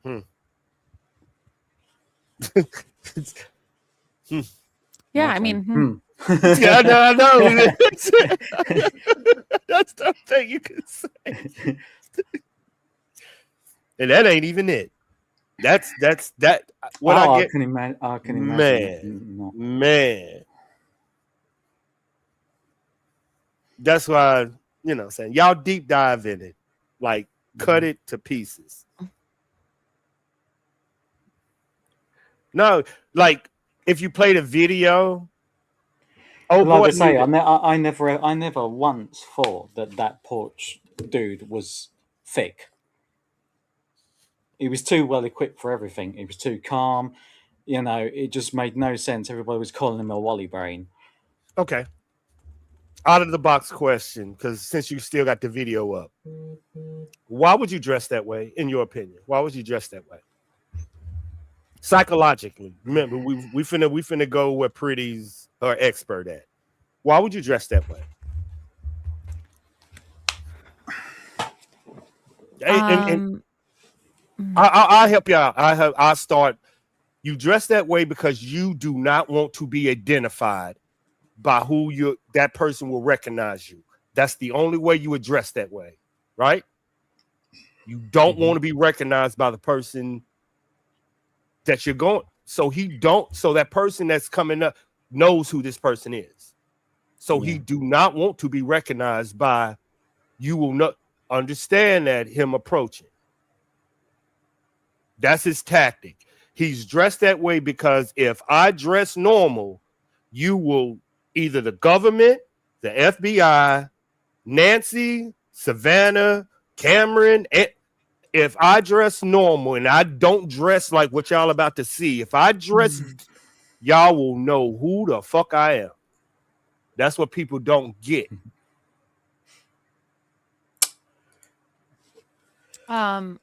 Hmm. Yeah, My I mean, turn. Yeah, I know. That's the thing you can say. And that ain't even it. That's that. What I get. I can imagine. Man. That's why, you know, saying y'all deep dive in it, like cut it to pieces. No, like if you play the video. Oh, like boy, I say, I never once thought that porch dude was thick. He was too well equipped for everything. He was too calm. You know, it just made no sense. Everybody was calling him a Wally brain. Okay. Out of the box question, because since you still got the video up, why would you dress that way? In your opinion, why would you dress that way? Psychologically, remember we finna go where Pretty's are expert at. Why would you dress that way? And I'll help you out. I'll start. You dress that way because you do not want to be identified by who that person will recognize you. That's the only way you would dress that way, right? You don't want to be recognized by the person that you're going. So that person that's coming up knows who this person is. So he do not want to be recognized by, you will not understand that him approaching. That's his tactic. He's dressed that way because if I dress normal, you will either the government, the FBI, Nancy, Savannah, Cameron. If I dress normal and I don't dress like what y'all about to see, if I dress, y'all will know who the fuck I am. That's what people don't get. I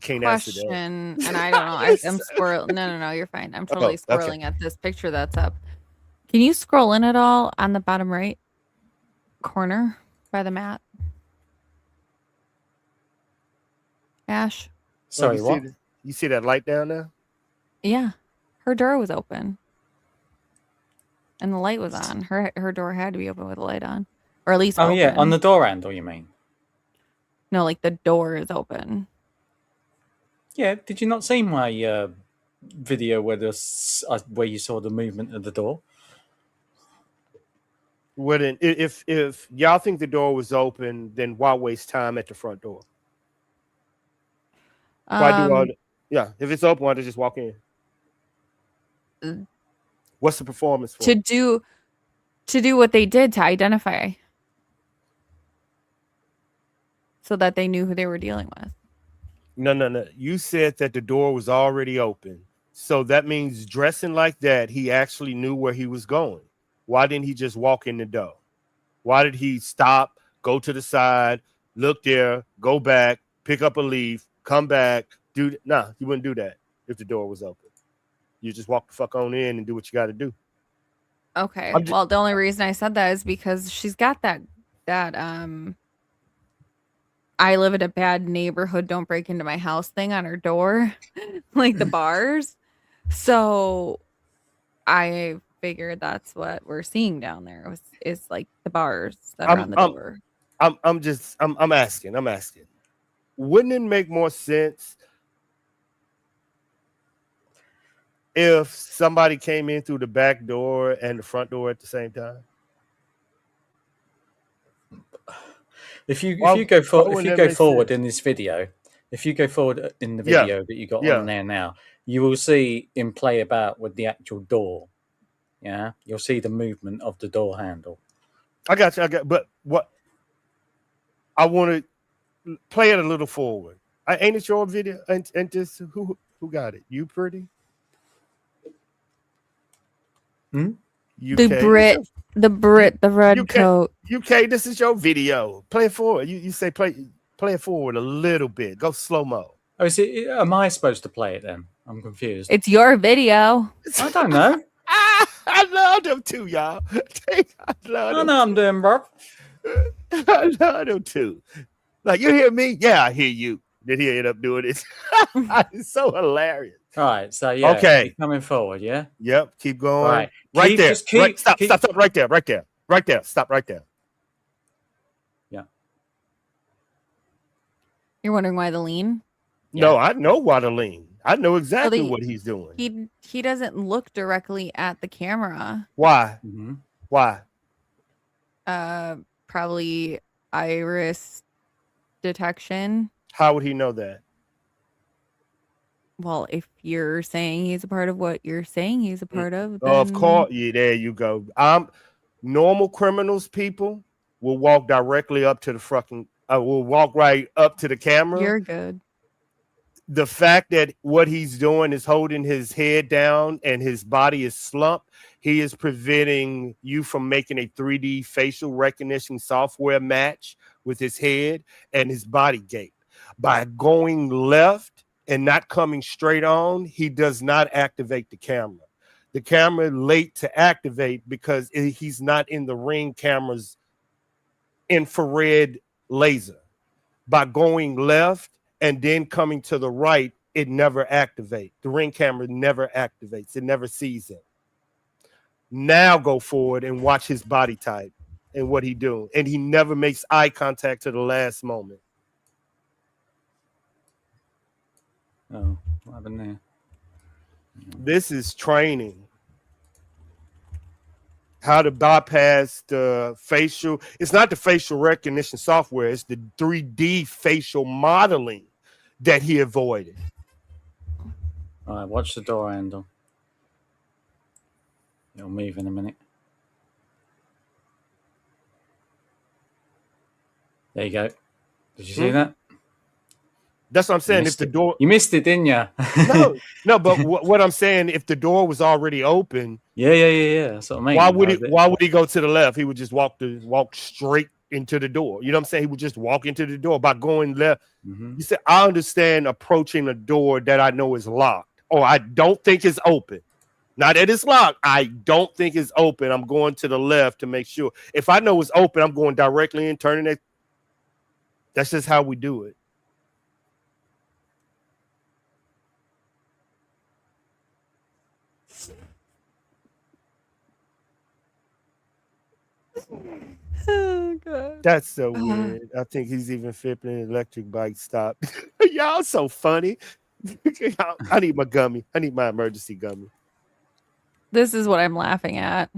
can't answer that. Question, and I don't know. I'm squirreling. No, you're fine. I'm totally squirreling at this picture that's up. Can you scroll in at all on the bottom right corner by the mat? Ash? Sorry, what? You see that light down there? Yeah. Her door was open. And the light was on. Her door had to be open with the light on. Or at least open. Yeah, on the door handle, you mean? No, like the door is open. Yeah, did you not see my video where where you saw the movement of the door? Well, then, if y'all think the door was open, then why waste time at the front door? Why do all? Yeah, if it's open, why don't you just walk in? What's the performance for? To do what they did to identify, so that they knew who they were dealing with. No. You said that the door was already open, so that means dressing like that, he actually knew where he was going. Why didn't he just walk in the door? Why did he stop, go to the side, look there, go back, pick up a leaf, come back? Nah, you wouldn't do that if the door was open. You just walk the fuck on in and do what you got to do. Okay. Well, the only reason I said that is because she's got that I live in a bad neighborhood, don't break into my house thing on her door, like the bars. So I figured that's what we're seeing down there is like the bars that are on the door. I'm asking. Wouldn't it make more sense if somebody came in through the back door and the front door at the same time? If you go forward in this video, that you got on there now, you will see him play about with the actual door. Yeah, you'll see the movement of the door handle. I got you. But what I want to play it a little forward. Ain't it your video? And just who got it? You pretty? The Brit, the red coat. UK, this is your video. Play it forward. You say play it forward a little bit. Go slow mo. Oh, am I supposed to play it then? I'm confused. It's your video. I don't know. I love them too, y'all. I know I'm doing, bro. I love them too. Like, you hear me? Yeah, I hear you. Then he end up doing it. It's so hilarious. All right, so yeah, okay, keep coming forward, yeah. Yep, keep going. Right there. Stop right there. Stop right there. Yeah. You're wondering why the lean? No, yeah. I know why the lean. I know exactly what he's doing. He doesn't look directly at the camera. Why? Mm-hmm. Why? Probably iris detection. How would he know that? Well, if you're saying he's a part of what you're saying he's a part of, then... Of course. Yeah, there you go. Normal criminals, people will walk directly up to the fucking. Will walk right up to the camera. You're good. The fact that what he's doing is holding his head down and his body is slumped, he is preventing you from making a 3D facial recognition software match with his head and his body gait. By going left and not coming straight on, he does not activate the camera. The camera late to activate because he's not in the Ring camera's infrared laser. By going left and then coming to the right, it never activates. The Ring camera never activates. It never sees it. Now go forward and watch his body type and what he doing. And he never makes eye contact to the last moment. Oh, what happened there? This is training. How to bypass the facial. It's not the facial recognition software. It's the 3D facial modeling that he avoided. All right, watch the door handle. It'll move in a minute. There you go. Did you see that? That's what I'm You saying. If missed the it. door, You missed it, didn't you? no, but what I'm saying, if the door was already open, yeah. That's what I mean. why would he go to the left? He would just walk straight into the door. You know what I'm saying? He would just walk into the door by going left. You said, I understand approaching a door that I know is locked, or I don't think is open. Not that it's locked. I don't think it's open. I'm going to the left to make sure. If I know it's open, I'm going directly in, turning it. That's just how we do it. Oh god. That's so weird. I think he's even flipping an electric bike stop. Y'all so funny. I need my gummy. I need my emergency gummy. This is what I'm laughing at.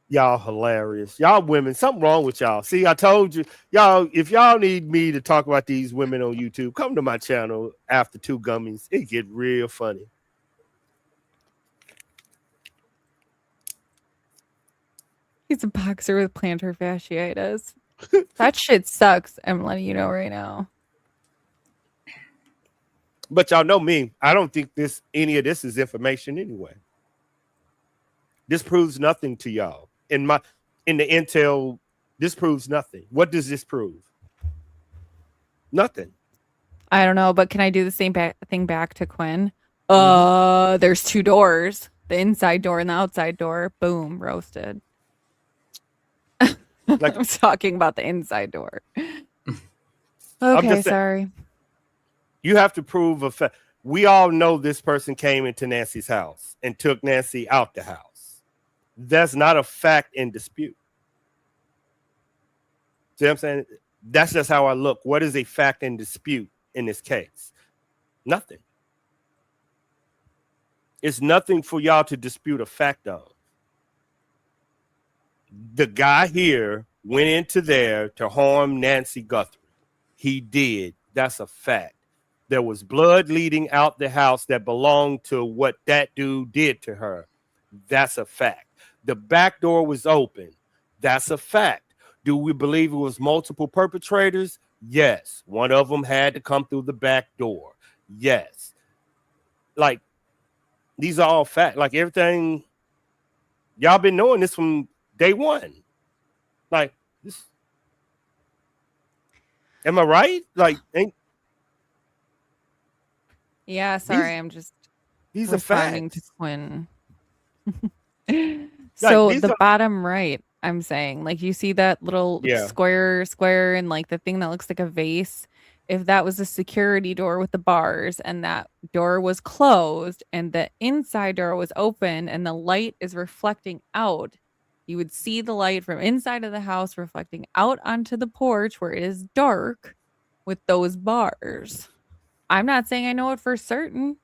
Y'all hilarious. Y'all women, something wrong with y'all. See, I told you, y'all, if y'all need me to talk about these women on YouTube, come to my channel after 2 gummies. It get real funny. He's a boxer with plantar fasciitis. That shit sucks. I'm letting you know right now. But y'all know me. I don't think any of this is information anyway. This proves nothing to y'all. In the intel, this proves nothing. What does this prove? Nothing. I don't know, but can I do the same thing back to Quinn? There's 2 doors. The inside door and the outside door. Boom, roasted. Like, I'm talking about the inside door. Okay, sorry. You have to prove a fact. We all know this person came into Nancy's house and took Nancy out the house. That's not a fact in dispute. See what I'm saying? That's just how I look. What is a fact in dispute in this case? Nothing. It's nothing for y'all to dispute a fact of. The guy here went into there to harm Nancy Guthrie. He did. That's a fact. There was blood leading out the house that belonged to what that dude did to her. That's a fact. The back door was open. That's a fact. Do we believe it was multiple perpetrators? Yes. One of them had to come through the back door. Yes. Like, these are all facts. Like, everything, y'all been knowing this from day one. Like, this. Am I right? Like, yeah, sorry, I'm just these are responding facts to Quinn. So like, the bottom right, I'm saying, like, you see that little square and like the thing that looks like a vase. If that was a security door with the bars and that door was closed and the inside door was open and the light is reflecting out, you would see the light from inside of the house reflecting out onto the porch where it is dark with those bars. I'm not saying I know it for certain.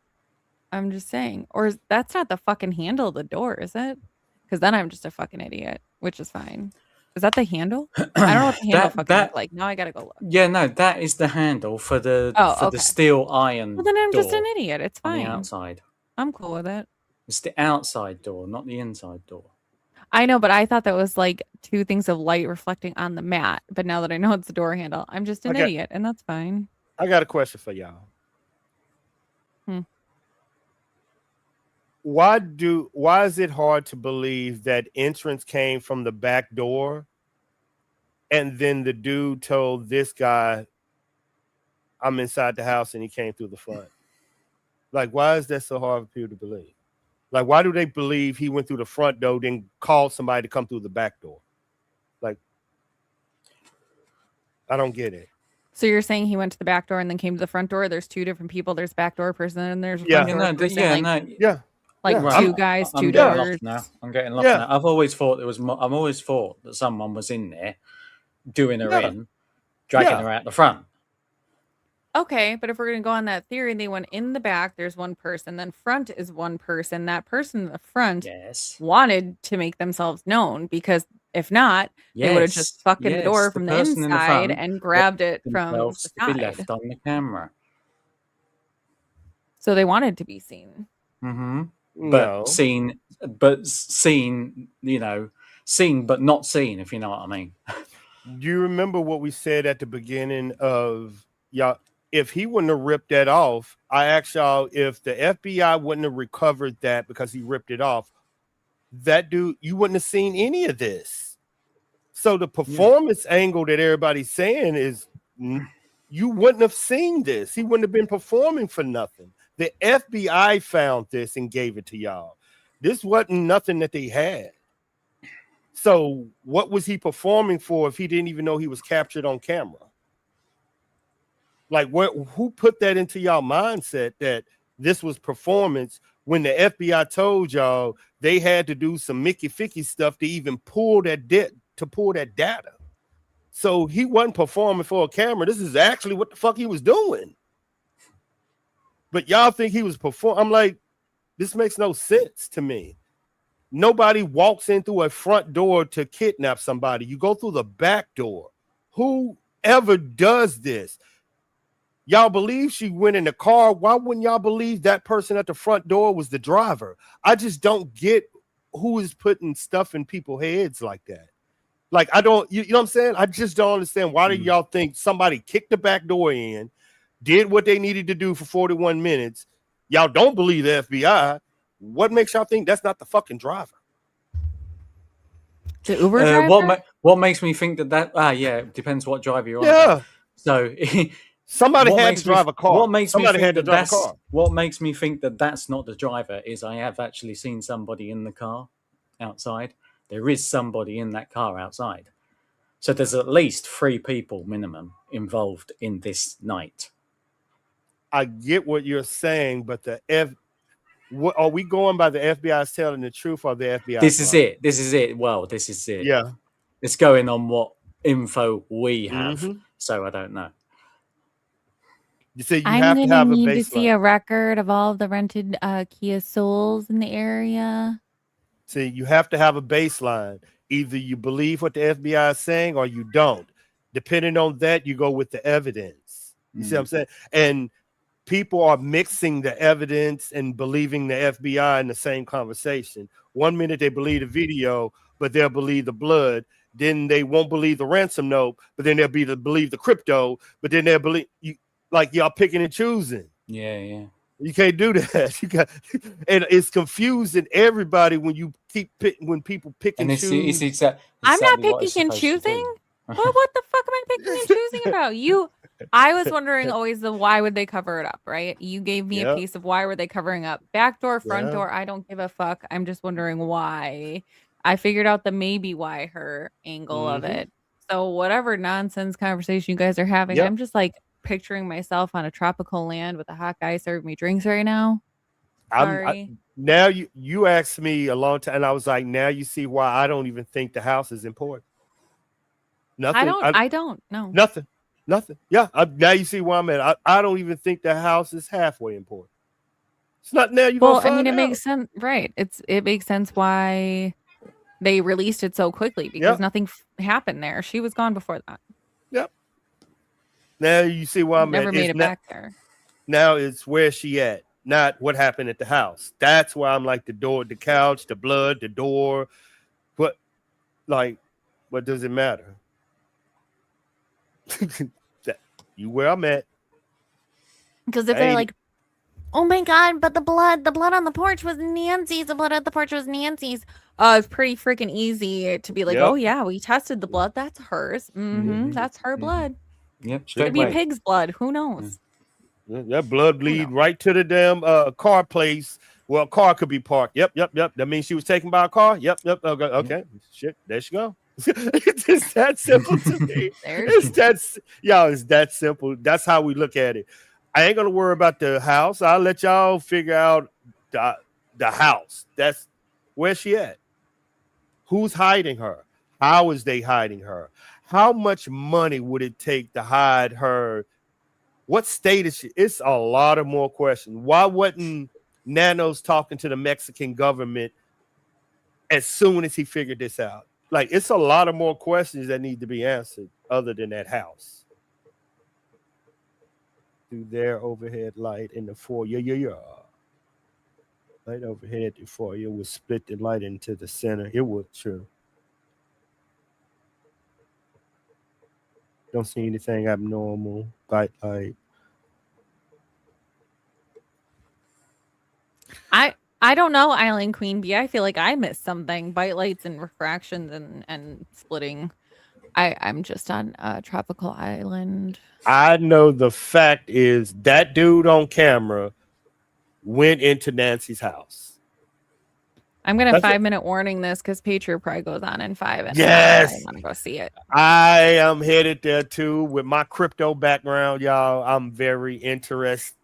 I'm just saying. Or that's not the fucking handle of the door, is it? Because then I'm just a fucking idiot, which is fine. Is that the handle? I don't know what the handle fucking look like. Now I gotta go look. Yeah, no, that is the handle for the the steel iron. Well, then I'm just door an idiot. It's fine. on the outside. I'm cool with it. It's the outside door, not the inside door. I know, but I thought that was like 2 things of light reflecting on the mat. But now that I know it's the door handle, I'm just an idiot, and that's fine. I got a question for y'all. Why is it hard to believe that entrance came from the back door and then the dude told this guy, I'm inside the house, and he came through the front? Like, why is that so hard for people to believe? Like, why do they believe he went through the front door, then called somebody to come through the back door? Like, I don't get it. So you're saying he went to the back door and then came to the front door? There's 2 different people. There's back door person and there's front door person. Like 2 guys, 2 doors. I'm getting lost now. I've always thought that someone was in there doing her in, dragging her out the front. Okay, but if we're going to go on that theory, they went in the back, there's one person, then front is one person. That person in the front wanted to make themselves known, because if not, they would have just fucking the door from the inside and grabbed it from the side. Be left on the camera. So they wanted to be seen. Mm-hmm. No. Seen, seen but not seen, if you know what I mean. Do you remember what we said at the beginning of y'all? If he wouldn't have ripped that off, I asked y'all if the FBI wouldn't have recovered that because he ripped it off, that dude, you wouldn't have seen any of this. So the performance angle that everybody's saying is you wouldn't have seen this. He wouldn't have been performing for nothing. The FBI found this and gave it to y'all. This wasn't nothing that they had. So what was he performing for if he didn't even know he was captured on camera? Like, who put that into y'all mindset that this was performance when the FBI told y'all they had to do some Mickey Ficky stuff to even pull that data? So he wasn't performing for a camera. This is actually what the fuck he was doing. But y'all think he was performing. I'm like, this makes no sense to me. Nobody walks in through a front door to kidnap somebody. You go through the back door. Whoever does this, y'all believe she went in the car. Why wouldn't y'all believe that person at the front door was the driver? I just don't get who is putting stuff in people's heads like that. Like, I don't, you know what I'm saying? I just don't understand. Why do y'all think somebody kicked the back door in, did what they needed to do for 41 minutes? Y'all don't believe the FBI. What makes y'all think that's not the fucking driver? The Uber driver? What makes me think that yeah, it depends what driver you're on about. So somebody had to drive a car. What makes me think that that's not the driver is I have actually seen somebody in the car outside. There is somebody in that car outside. So there's at least 3 people minimum involved in this night. I get what you're saying, but are we going by the FBI's telling the truth or the FBI? This is it. Well, this is it. Yeah. It's going on what info we have. So I don't know. You say you I'm have to have a baseline. need to see a record of all of the rented Kia Souls in the area. See, you have to have a baseline. Either you believe what the FBI is saying or you don't. Depending on that, you go with the evidence. You see what I'm saying? And people are mixing the evidence and believing the FBI in the same conversation. One minute they believe the video, but they'll believe the blood. Then they won't believe the ransom note, but then they'll believe the crypto. But then they'll believe you, like y'all picking and choosing. Yeah. You can't do that. And it's confusing everybody when people pick and choose. I'm not picking and choosing. What the fuck am I picking and choosing about? I was wondering always why would they cover it up, right? You gave me a piece of why were they covering up. Back door, front door, I don't give a fuck. I'm just wondering why. I figured out the maybe why her angle of it. So whatever nonsense conversation you guys are having, I'm just like picturing myself on a tropical land with a hot guy serving me drinks right now. Sorry. Now you asked me a long time, and I was like, now you see why I don't even think the house is important. Nothing. I don't. No. Nothing. Yeah. Now you see where I'm at. I don't even think the house is halfway important. It's not now. It makes sense, right? It makes sense why they released it so quickly because nothing happened there. She was gone before that. Yep. Now you see where I'm Never at. made it back there. Now it's where she at, not what happened at the house. That's why I'm like the door, the couch, the blood, the door. What does it matter? You where I'm at. Because if they're like, oh my god, but the blood on the porch was Nancy's. The blood at the porch was Nancy's. It's pretty freaking easy to be like, oh yeah, we tested the blood. That's hers. That's her blood. Yep. Could be pig's blood. Who knows? That blood bleed right to the damn car place. Well, a car could be parked. Yep. That means she was taken by a car. Yep. Okay. Shit. There she go. It's that simple to me. It's that simple. That's how we look at it. I ain't gonna worry about the house. I'll let y'all figure out the house. That's where she at. Who's hiding her? How is they hiding her? How much money would it take to hide her? What state is she? It's a lot of more questions. Why wasn't Nanos talking to the Mexican government as soon as he figured this out? Like, it's a lot of more questions that need to be answered other than that house. Through their overhead light in the foyer. Yeah. Light overhead before it would split the light into the center. It would, true. Don't see anything abnormal. Light. I don't know, Island Queen Bee. I feel like I missed something. Bite lights and refractions and splitting. I'm just on a tropical island. I know the fact is that dude on camera went into Nancy's house. I'm gonna That's it. 5-minute warning this because Patriot Pride goes on in 5, and I Yes. want to go see it. I am headed there too with my crypto background, y'all. I'm very interested.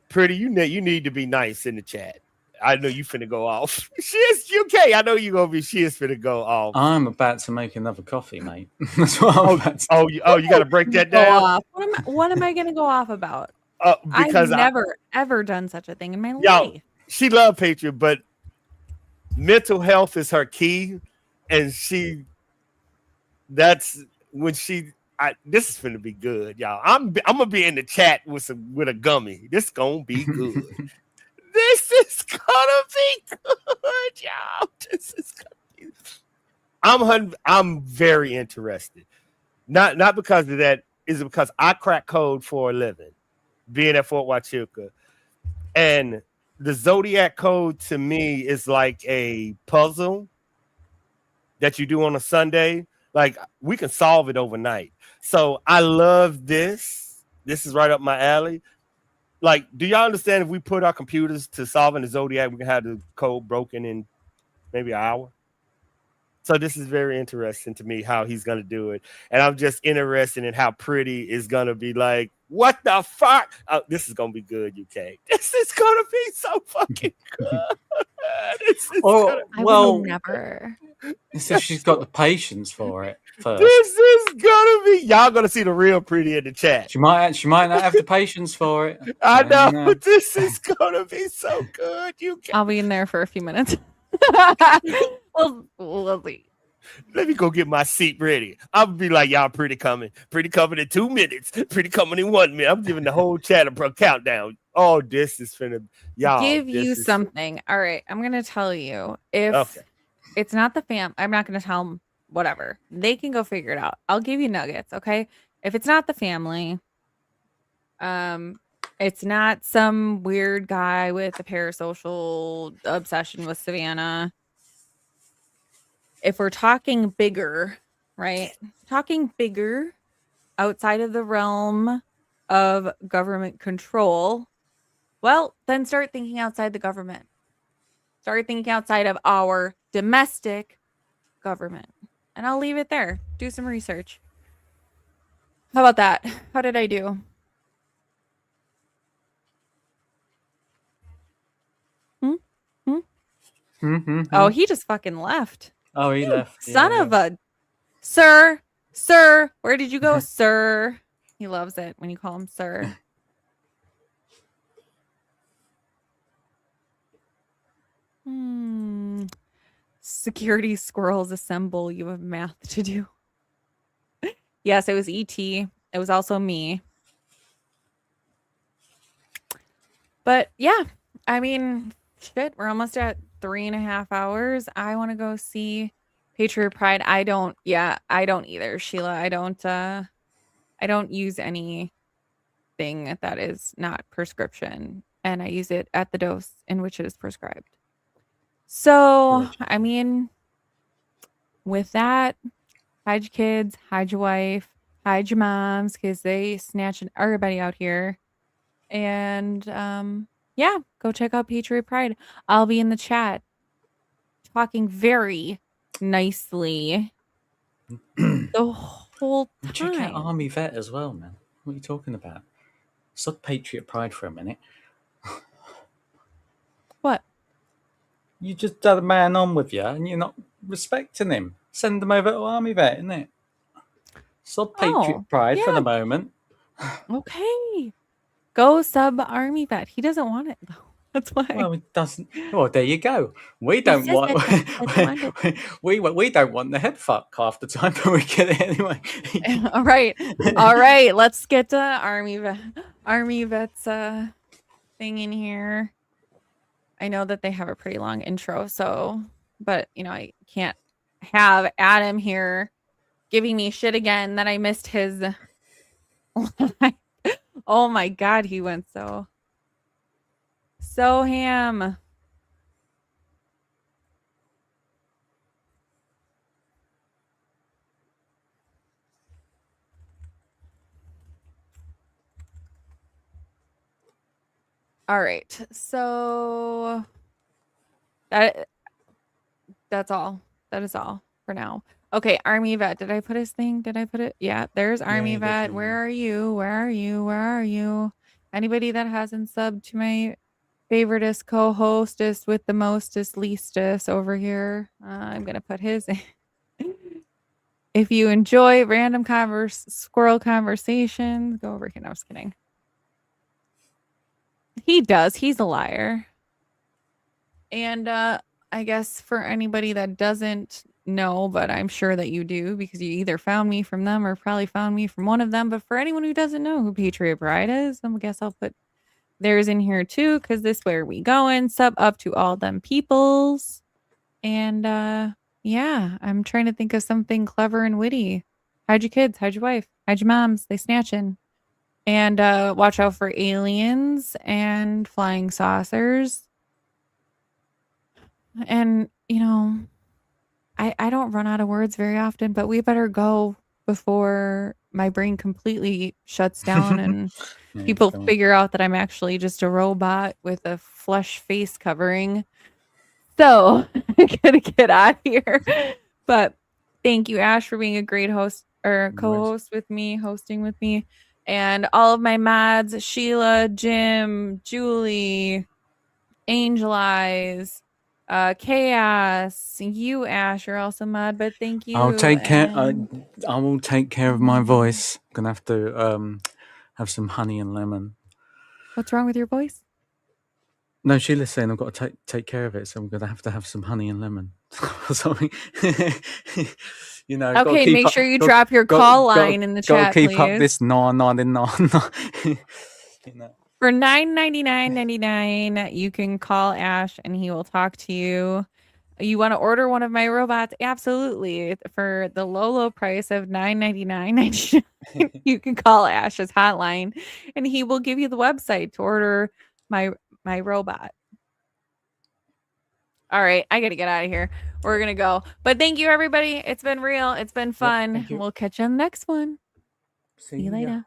Pretty, you need to be nice in the chat. I know you finna go off. She is UK. I know you gonna be. She is finna go off. I'm about to make another coffee, mate. That's what I'm about to You got to break that Go down. off. What am I gonna go off about? Because I've never ever done such a thing in my y'all, life. she loved Patriot, but mental health is her key, and that's when this is gonna be good, y'all. I'm gonna be in the chat with a gummy. This gonna be good. This is gonna be good, y'all. This is gonna be. I'm very interested. Not because of that. Is it because I crack code for a living, being at Fort Huachuca, and the Zodiac code to me is like a puzzle that you do on a Sunday. Like we can solve it overnight. So I love this. This is right up my alley. Like, do y'all understand if we put our computers to solving the Zodiac, we can have the code broken in maybe an hour? So this is very interesting to me how he's going to do it. And I'm just interested in how Pretty is going to be like, what the fuck? Oh, this is going to be good, UK. This is going to be so fucking good. I will never. It's if she's got the patience for it first. This is gonna be. Y'all gonna see the real Pretty in the chat. She might not have the patience for it. I know. This is gonna be so good. I'll be in there for a few minutes. we'll see. Let me go get my seat ready. I'll be like, y'all Pretty coming in 2 minutes, Pretty coming in 1 minute. I'm giving the whole chat a countdown. Oh, this is finna y'all give you something. All right, I'm gonna tell you if it's not the fam. I'm not gonna tell them whatever. They can go figure it out. I'll give you nuggets, okay? If it's not the family, it's not some weird guy with a parasocial obsession with Savannah. If we're talking bigger, right? Talking bigger outside of the realm of government control, well, then start thinking outside the government. Start thinking outside of our domestic government. And I'll leave it there. Do some research. How about that? How did I do? Oh, he just fucking left. Oh, he left. Son of a... Sir, where did you go, sir? He loves it when you call him sir. Security squirrels assemble. You have math to do. Yes, it was ET. It was also me. But yeah, I mean, shit, we're almost at 3.5 hours. I want to go see Patriot Pride. I don't either, Sheila. I don't use anything that is not prescription, and I use it at the dose in which it is prescribed. So, I mean, with that, hide your kids, hide your wife, hide your moms, because they snatching everybody out here. And yeah, go check out Patriot Pride. I'll be in the chat talking very nicely the whole time. Check out Army Vet as well, man. What are you talking about? Stop Patriot Pride for a minute. What? You just had a man on with you and you're not respecting him. Send him over to Army Vet, isn't it? Stop Patriot Pride for the moment. Okay. Go sub Army Vet. He doesn't want it, though. That's why. Well, it doesn't. Well, there you go. We don't want. We don't want the head fuck half the time, but we get it anyway. All right. Let's get to Army Vet's thing in here. I know that they have a pretty long intro, so, but you know, I can't have Adam here giving me shit again that I missed his. Oh my God, he went so ham. All right, so that's all. That is all for now. Okay, Army Vet. Did I put his thing? Did I put it? Yeah, there's Army you got Vet. the- Where are you? Where are you? Where are you? Anybody that hasn't subbed to my favoritist co-hostess with the mostest leastest over here, I'm gonna put his in. If you enjoy random squirrel conversations, go over here. No, I was kidding. He does. He's a liar. And I guess for anybody that doesn't know, but I'm sure that you do because you either found me from them or probably found me from one of them. But for anyone who doesn't know who Patriot Bride is, I guess I'll put theirs in here too because this where we going. Sub up to all them peoples. And yeah, I'm trying to think of something clever and witty. Hide your kids, hide your wife, hide your moms, they snatching. And watch out for aliens and flying saucers. And, you know, I don't run out of words very often, but we better go before my brain completely shuts down and Yeah, people go on. figure out that I'm actually just a robot with a flesh face covering. So I gotta get out of here. But thank you, Ash, for being a great host or co-host with me, hosting with me. And all of my mods, Sheila, Jim, Julie, Angel Eyes, Chaos, you, Ash, are also mod, but thank you. I'll take care. and- I will take care of my voice. I'm gonna have to have some honey and lemon. What's wrong with your voice? No, Sheila's saying I've got to take care of it, so I'm gonna have to have some honey and lemon or something. You know. Gotta Okay, keep make up- sure you got- drop your got- call got- line in the gotta chat, keep please. up this non. You know. For $9.99.99, you can call Ash and he will talk to you. You want to order one of my robots? Absolutely. For the low price of $9.99.99, you can call Ash's hotline and he will give you the website to order my robot. All right, I got to get out of here. We're going to go. But thank you, everybody. It's been real. It's been fun. thank you. We'll catch you on the next one. See See you ya. later.